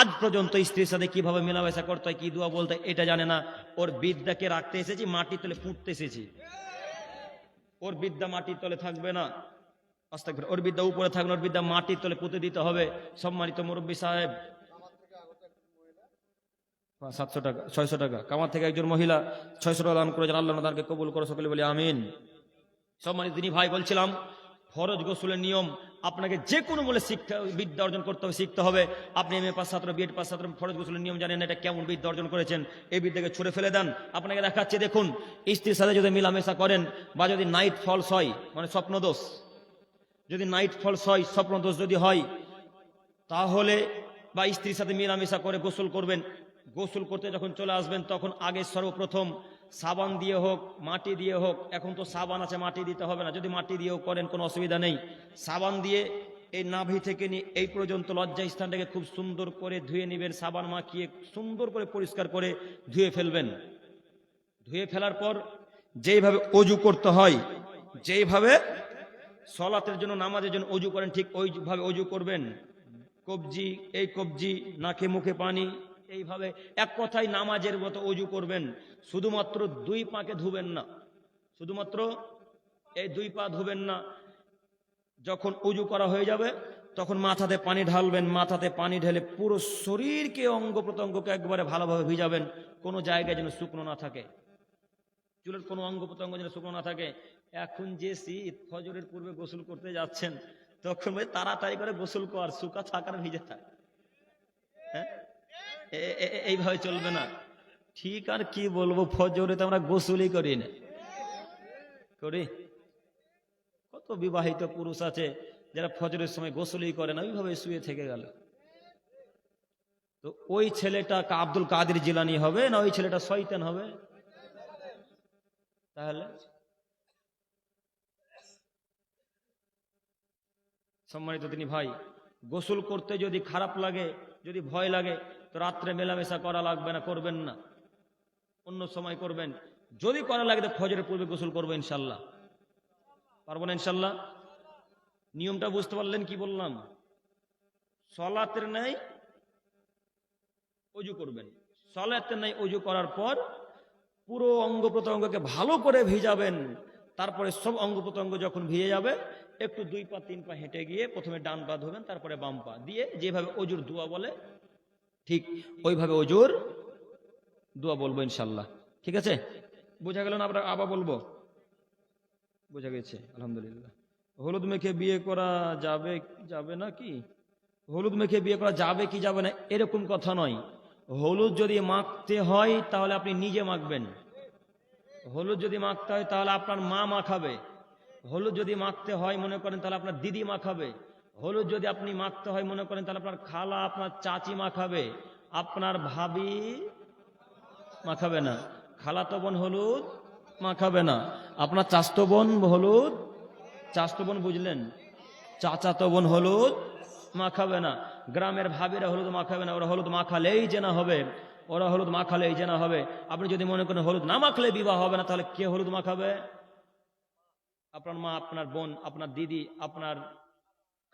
আজ পর্যন্ত স্ত্রীর সাথে কিভাবে মেলামেশা করতে হয়, কি দোয়া বলতে হয় এটা জানে না। ওর বিদ্যাকে রাখতে এসেছি, মাটির তলে পুঁততে এসেছি। ওর বিদ্যা মাটির তলে থাকবে না। আস্তাগফিরুল্লাহ। ওর বিদ্যা উপরে থাকবে, ওর বিদ্যা মাটির তলে পুঁতে দিতে হবে। সম্মানিত মুরব্বী সাহেব, 700 টাকা 600 টাকা কামার থেকে একজন মহিলা 600 টাকা দান করেছেন। আল্লাহ তাদেরকে কবুল করে, সকলে বলি আমিন। সম্মানিত দিনী ভাই, বলছিলাম ফরজ গোসলের নিয়ম আপনাকে যে কোনো মূল্যে বিদ্যা অর্জন করতে হবে, শিখতে হবে। আপনি MA পাস ছাত্র, B.Ed পাস ছাত্র, ফরজ গোসলের নিয়ম জানেন না, এটা কেমন বিদ্যা অর্জন করেছেন? এই বিদ্যাকে ছুড়ে ফেলে দেন। আপনাকে দেখাচ্ছি, দেখুন, স্ত্রীর সাথে যদি মেলামেশা করেন বা যদি নাইট ফলস হয়, মানে স্বপ্নদোষ, যদি নাইট ফলস হয়, স্বপ্নদোষ যদি হয়, তাহলে বা স্ত্রীর সাথে মেলামেশা করে গোসল করবেন। গোসল করতে যখন চলে আসবেন তখন আগে সর্বপ্রথম সাবান দিয়ে হোক, মাটি দিয়ে হোক, এখন তো সাবান আছে, মাটি দিতে হবে না, যদি মাটি দিয়েও করেন কোনো অসুবিধা নেই। সাবান দিয়ে এই নাভি থেকে নিয়ে এই পর্যন্ত লজ্জা স্থানটাকে খুব সুন্দর করে ধুয়ে নেবেন। সাবান মাখিয়ে সুন্দর করে পরিষ্কার করে ধুয়ে ফেলবেন। ধুয়ে ফেলার পর যেইভাবে অজু করতে হয়, যেইভাবে সলাতের জন্য, নামাজের জন্য অজু করেন, ঠিক ওইভাবে অজু করবেন। কবজি, এই কবজি, নাকে মুখে পানি, এইভাবে এক কথায় নামাজের মতো অজু করবেন। শুধুমাত্র 2 পাকে ধুবেন না, শুধুমাত্র এই 2 পা ধুবেন না। যখন অজু করা হয়ে যাবে তখন মাথাতে পানি ঢালবেন। মাথাতে পানি ঢেলে পুরো শরীরকে, অঙ্গ প্রত্যঙ্গকে একবারে ভালোভাবে ভিজাবেন। কোনো জায়গায় যেন শুকনো না থাকে, চুলের কোনো অঙ্গ প্রত্যঙ্গ যেন শুকনো না থাকে। এখন যে শীত, ফজরের পূর্বে গোসল করতে যাচ্ছেন, তখন তাড়াতাড়ি করে গোসল কর, শুকা থাকার ভিজে থাক। হ্যাঁ, এইভাবে চলবে না। ঠিক আর কি বলবো, ফজরে তো আমরা গোসলই করি না, করি? কত বিবাহিত পুরুষ আছে যারা ফজরের সময় গোসলই করে না, ওইভাবে শুয়ে থেকে গেল। তো ওই ছেলেটা আব্দুল কাদের জিলানী হবে না ওই ছেলেটা শয়তান হবে? তাহলে সম্মানিত তিনি ভাই, গোসল করতে যদি খারাপ লাগে, যদি ভয় লাগে, তো রাত্রে মেলামেশা করা লাগবে না, করবেন না, অন্য সময় করবেন। যদি করা লাগে তো ফজরের পূর্বে গোসল করবো ইনশাল্লাহ। পারবো না ইনশাল্লাহ? নিয়মটা বুঝতে পারলেন কি বললাম? সলাতের নাই অজু করবেন, সলাতের নাই অজু করার পর পুরো অঙ্গ প্রত্যঙ্গকে ভালো করে ভিজাবেন। তারপরে সব অঙ্গ প্রত্যঙ্গ যখন ভিজে যাবে, একটু 2 পা 3 পা হেঁটে গিয়ে প্রথমে ডান পা ধোবেন, তারপরে বাম পা দিয়ে যেভাবে অজুর দোয়া বলে ঠিক ওইভাবে অজুর দোয়া বলবো ইনশাল্লাহ। ঠিক আছে? বোঝা গেল না? আমরা আবার বলবো, বোঝা গেছে? আলহামদুলিল্লাহ। হলুদ মেখে বিয়ে করা যাবে, যাবে না কি? হলুদ মেখে বিয়ে করা যাবে কি যাবে না এরকম কথা নয়। হলুদ যদি মাখতে হয় তাহলে আপনি নিজে মাখবেন, হলুদ যদি মাখতে হয় তাহলে আপনার মা মাখাবে, হলুদ যদি মাখতে হয় মনে করেন তাহলে আপনার দিদি মাখাবে, হলুদ যদি আপনি মাখতে হয় মনে করেন তাহলে আপনার খালা আপনার চাচি মাখাবে, আপনার ভাবি মাখাবে না, খালাতো বোন হলুদ মাখাবে না, আপনার চাচাতো বোন হলুদ, চাচাতো বোন বুঝলেন, চাচাতো বোন হলুদ মাখাবে না, গ্রামের ভাবিরা হলুদ মাখাবে না, ওরা হলুদ মাখালেই জেনা হবে, ওরা হলুদ মাখালেই জেনা হবে। আপনি যদি মনে করেন হলুদ না মাখলে বিবাহ হবে না, তাহলে কে হলুদ মাখাবে? আপনার মা, আপনার বোন, আপনার দিদি, আপনার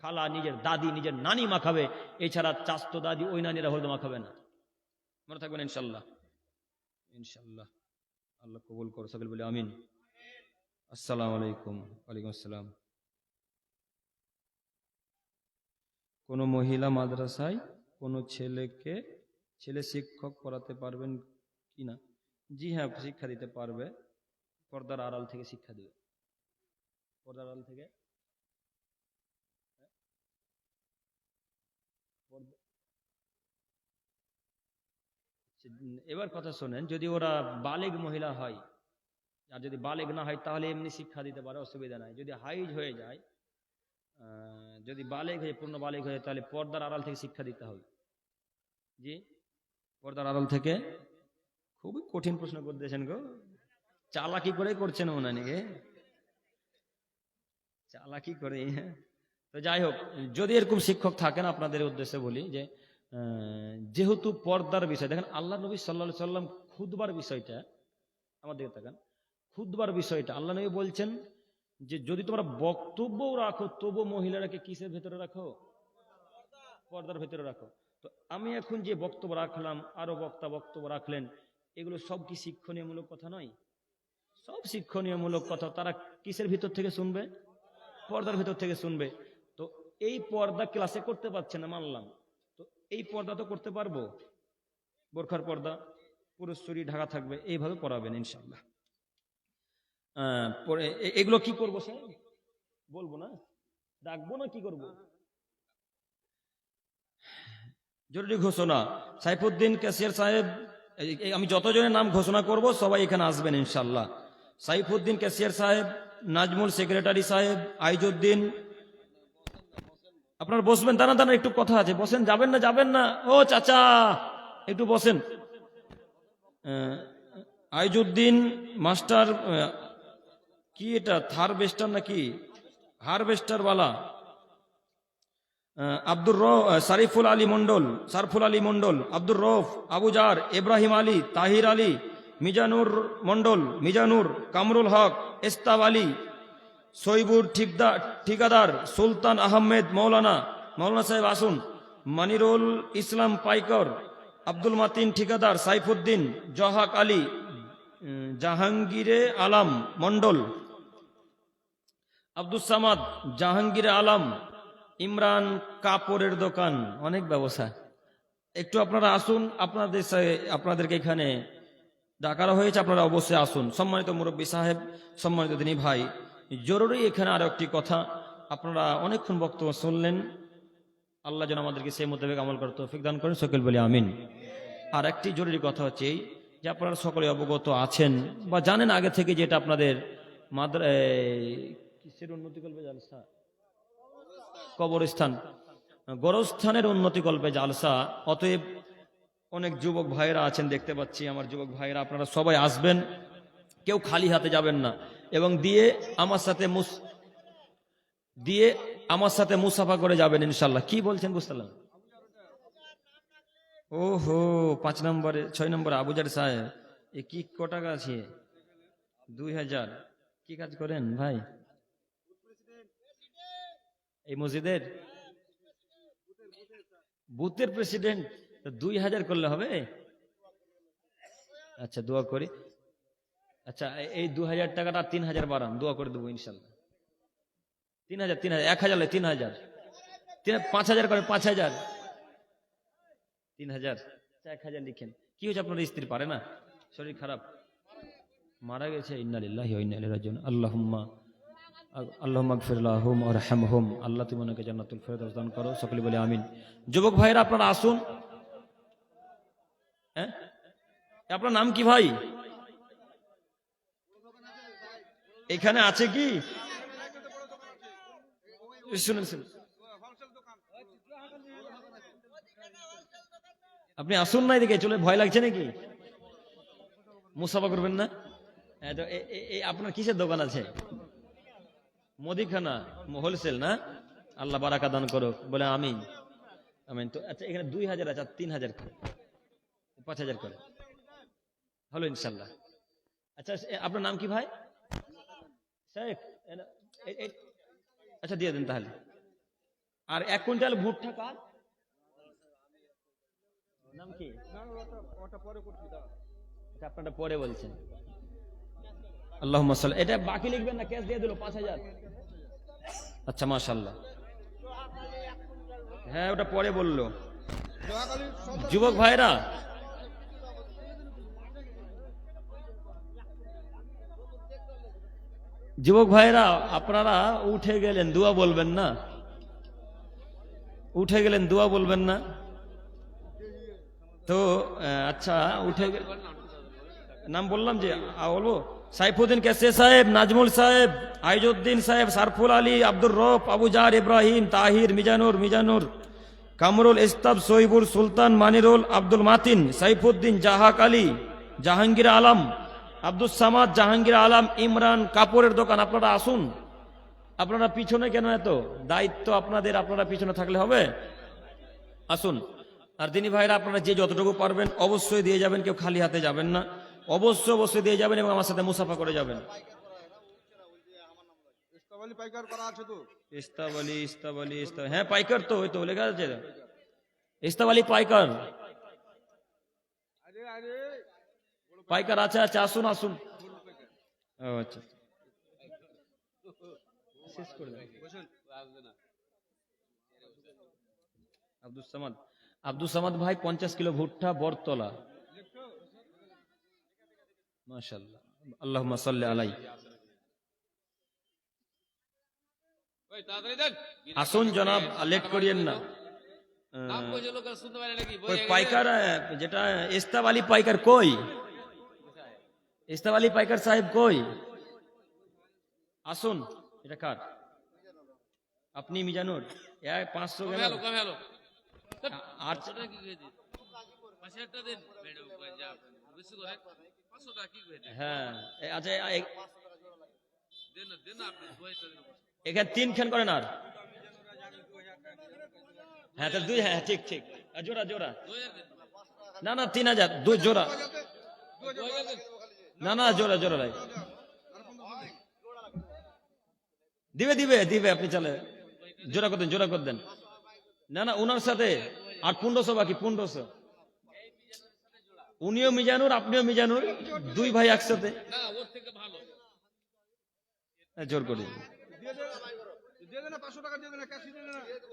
খালা, নিজের দাদি, নিজের নানি মাখাবে, এছাড়া চাচতো দাদি ওই নানিরা হলুদ মাখাবে না। মনে থাকবেন ইনশাল্লাহ, ইনশাল্লাহ। আল্লাহ কবুল করো, সকলে বলে আমিন। আসসালামু আলাইকুম। ওয়ালাইকুম আসসালাম। কোন মহিলা মাদ্রাসায় কোন ছেলে শিক্ষক পড়াতে পারবেন কিনা? জি হ্যাঁ, শিক্ষা দিতে পারবে, পর্দার আড়াল থেকে শিক্ষা দিবে, পর্দার আড়াল থেকে। এবার কথা শোনেন, যদি ওরা বালেগ মহিলা হয় আর যদি বালেগ না হয় তাহলে এমনি শিক্ষা দিতে পারে, অসুবিধা নাই। যদি হাইজ হয়ে যায়, যদি বালেগ হয়ে পূর্ণ বালেগ হয়ে, তাহলে পর্দার আড়াল থেকে শিক্ষা দিতে হবে। জি, পর্দার আড়াল থেকে। খুবই কঠিন প্রশ্ন করতেছেন গো, চালাকি করে করছেন মনে নাকি, চালাকি করে। তো যাই হোক, যদি এরকম শিক্ষক থাকেন, আপনাদের উদ্দেশ্যে বলি যে যেহেতু পর্দার বিষয়, দেখেন আল্লাহ নবী সাল্লাল্লাহু আলাইহি সাল্লাম খুতবার বিষয়টা, আমাদের তাকান, খুতবার বিষয়টা আল্লাহ নবী বলছেন যে যদি তোমরা বক্তব্যও রাখো তবু মহিলারাকে কিসের ভেতরে রাখো? পর্দার ভেতরে রাখো। তো আমি এখন যে বক্তব্য রাখলাম, আরো বক্তা বক্তব্য রাখলেন, এগুলো সব কি শিক্ষণীয়মূলক কথা নয়? সব শিক্ষণীয়মূলক কথা। তারা কিসের ভিতর থেকে শুনবে? পর্দার ভিতর থেকে শুনবে। তো এই পর্দা ক্লাসে করতে পারছে না, মানলাম, তো এই পর্দা তো করতে পারবো, বোরখার পর্দা, পুরো শরীর ঢাকা থাকবে, এইভাবে পড়াবেন ইনশাল্লাহ। পরে এগুলো কি করবো স্যার বলবো না, ডাকবো না, কি করবো? জরুরি ঘোষণা, সাইফুদ্দিন ক্যাশিয়ার সাহেব, আমি যতজনের নাম ঘোষণা করব সবাই এখানে আসবেন ইনশাল্লাহ। সাইফুদ্দিন ক্যাশিয়ার সাহেব, নাজমুল সেক্রেটারি সাহেব, আইজুদ্দিন, আপনারা বসবেন, দাঁড়ান দাঁড়ান, একটু কথা আছে, বসেন, যাবেন না, যাবেন না, ও চাচা একটু বসেন। আইজুদ্দিন মাস্টার, কি এটা থারবেস্টার নাকি হারভেস্টার বালা, সারিফুল আলী মন্ডল, সারফুল আলী মন্ডল, আব্দুর রৌফ, আবুজার, ইব্রাহিম আলী, তাহির আলী, মিজানুর মন্ডল, মিজানুর, কামরুল হক, এস্তাব আলী, সৈবুর ঠিকাদার, সুলতান আহমেদ, মৌলানা সাহেব আসুন, মানিরুল ইসলাম পাইকর, আব্দুল মাতিন ঠিকাদার, সাইফুদ্দিন, জহাক আলী, জাহাঙ্গীরে আলম মন্ডল, আব্দুল সামাদ, জাহাঙ্গীরে আলম, ইমরান কাপড়ের দোকান, অনেক ব্যবসা। একটু আপনারা আসুন, আপনাদেরকে এখানে ডাকা হয়েছে, আপনারা অবশ্যই আসুন। সম্মানিত মুরব্বী সাহেব, সম্মানিত দিনী ভাই, জরুরি এখানে আরো একটি কথা, আপনারা অনেকক্ষণ বক্তব্য শুনলেন, আল্লাহ যেন আমাদেরকে সেই মোতাবেক আমল করার তৌফিক দান করেন, সকল বলি আমিন। আর একটি জরুরি কথা হচ্ছে এই যে আপনারা সকলে অবগত আছেন বা জানেন আগে থেকে, যেটা আপনাদের কিসের উন্নতি কল্পে জালসা, কবরস্থান, গোরস্থানের উন্নতি কল্পে জালসা। অতএব অনেক যুবক ভাইরা আছেন, দেখতে পাচ্ছি আমার যুবক ভাইরা, আপনারা সবাই আসবেন, কেউ খালি হাতে যাবেন না, এবং দিয়ে আমার সাথে মুসাফা করে যাবেন ইনশাল্লাহ। কি বলছেন বুঝলাম? ওহো, 5 নম্বরে 6 নম্বরে আবুজার সাহেব, এ কি টাকা আছে? 2000। কি কাজ করেন ভাই? এই মসজিদের বুথের প্রেসিডেন্ট? 2000 করলে হবে? আচ্ছা, দোয়া করি। আচ্ছা, এই 2000 টাকাটা 3000 বাড়ান, দোয়া করে দেবো ইনশাল্লাহ। 3000, 1000 3000, 5000 করে, 5000, 3000, 1000 লিখেন। কি হয়েছে? আপনার স্ত্রী পারে না, শরীর খারাপ, মারা গেছে, ইন্না লিল্লাহি ওয়া ইন্না ইলাইহি রাজিউন। আল্লাহুম্মা গফির লাহুম ওয়ারহামহুম, আল্লাহ তুমি ওনাকে জান্নাতুল ফেরদৌস দান করো, সকলে বলে আমিন। যুবক ভাইরা আপনারা আসুন, হ্যাঁ, আপনার নাম কি ভাই? এখানে আছে কি? শুনুন শুনুন, আপনি আসুন না এদিকে, চলে ভয় লাগছে নাকি? মুসাফা করবেন না? হ্যাঁ, তো আপনার কিসের দোকান আছে? মুদিখানা, হোলসেল না? আল্লাহ বারাকা দান করুক, বলে আমিন আমিন। তো আচ্ছা, এখানে 2000 আছে, 3000 করে, 5000 করে হলো ইনশাল্লাহ। আচ্ছা, আপনার নাম কি ভাই? শেখ? আচ্ছা, দিয়ে দেন তাহলে। আর 1 কুইন্টাল ভুট্টা কার নাম কি? আচ্ছা, আপনারটা পরে বলছেন। আল্লাহুম্মা সাল্লি। এটা বাকি লিখবেন না, ক্যাশ দিয়ে দিল 5000। আচ্ছা, মাশাআল্লাহ। হ্যাঁ, ওটা পরে বললো। যুবক ভাইরা, যুবক ভাইরা, আপনারা উঠে গেলেন, দোয়া বলবেন না? উঠে গেলেন, দোয়া বলবেন না? তো আচ্ছা, উঠে নাম বললাম যে বলবো। সাইফুদ্দিন কেসে সাহেব, নাজমুল সাহেব, আইজুদ্দিন সাহেব, সারফুল আলী, আব্দুর রফ, আবু জার, ইব্রাহিম, তাহির, মিজানুর, কামরুল, ইস্তাব, সহিবুল, সুলতান, মানিরুল, আব্দুল মাতিন, সাইফুদ্দিন, জাহাক আলী, জাহাঙ্গীর আলম, আব্দুল সামাদ, জাহাঙ্গীর আলম, ইমরান, কাপড়ের দোকান। আপনারা আসুন। আপনারা পিছনে কেন এত? দায়িত্ব আপনাদের, আপনারা পিছনে থাকলে হবে? আসুন। আর দিনী ভাইরা, আপনারা যে যতটুকু পারবেন অবশ্যই দিয়ে যাবেন, কেউ খালি হাতে যাবেন না, অবশ্যই দিয়ে যাবেন এবং আমার সাথে মুসাফা করে যাবেন। ইস্তাবলি, হ্যাঁ পাইকার তো, ওই তো লেখা আছে ইস্তাবলি পাইকার। পাইকার আছে, আচ্ছা আসুন আসুন। ও আচ্ছা, শেষ করে দেন। আব্দুল সামাদ ভাই 50 কিলো ভুট্টা, বরতলা। মাশাআল্লাহ, আল্লাহুম্মা সাল্লি আলাইহি। আসুন জনাব, লেট করিয়েন না। পাইকার যেটা ইস্তাব আলী পাইকার কই? ইস্তাব আলী পাইকার সাহেব কই? আসুন। এটা কার? আপনি মিজানুর? 500 গেল। হ্যাঁ, আচ্ছা, এখানে 3 খান করেন। আর হ্যাঁ, তাহলে 2, হ্যাঁ ঠিক জোড়া। না 3000, 2 জোড়া। না জোড়া ভাই। দিবে আপনি, চলে জোড়া করে দেন। না উনার সাথে আর 1500 বাকি, 1500। উনিও মিজানুর, আপনিও মিজানুর, 2 ভাই একসাথে। জোর করে।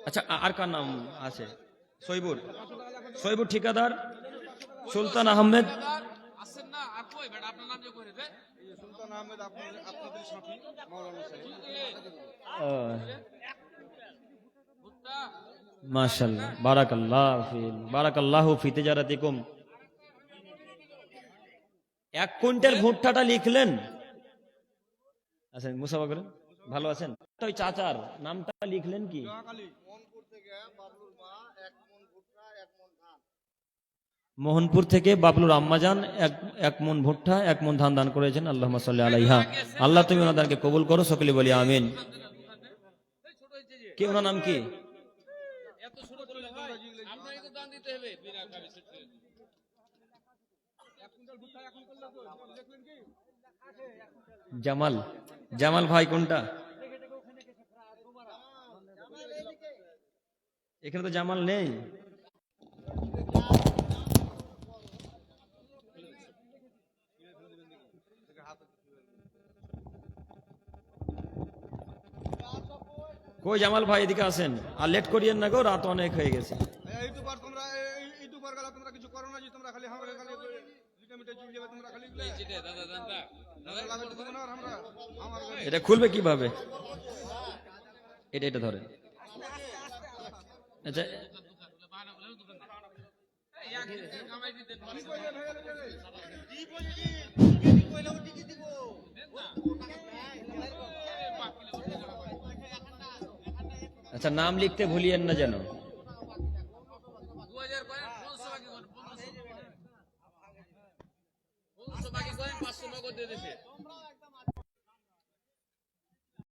আচ্ছা, আর কার নাম আছে? সহিবুর ঠিকাদার, সুলতান আহমেদ। মাশাআল্লাহ, বারাকাল্লাহু ফি তিজারাতিকুম। 1 কুইন্টাল ভুট্টাটা লিখলেন। আচ্ছা, মুসাফা করেন, ভালো আছেন? ওই চাচার নামটা লিখলেন কি? মোহনপুর থেকে বাবলুর আম্মাজান 1 মন ভুট্টা, 1 মন ধান দান করেছেন। আল্লাহুম্মা সাল্লি আলাইহা। আল্লাহ তুমি ওনাদেরকে কবুল করো, সকলে বলি আমিন। কি ওনার নাম কি? জামাল ভাই কোনটা? এখানে তো জামাল নেই। কই জামাল ভাই, এদিকে আসেন। আর লেট করিয়েন না গো, রাত অনেক হয়ে গেছে। এটা খুলবে কিভাবে? এটা ধরেন। আচ্ছা, আচ্ছা, নাম লিখতে ভুলিয়েন না যেন।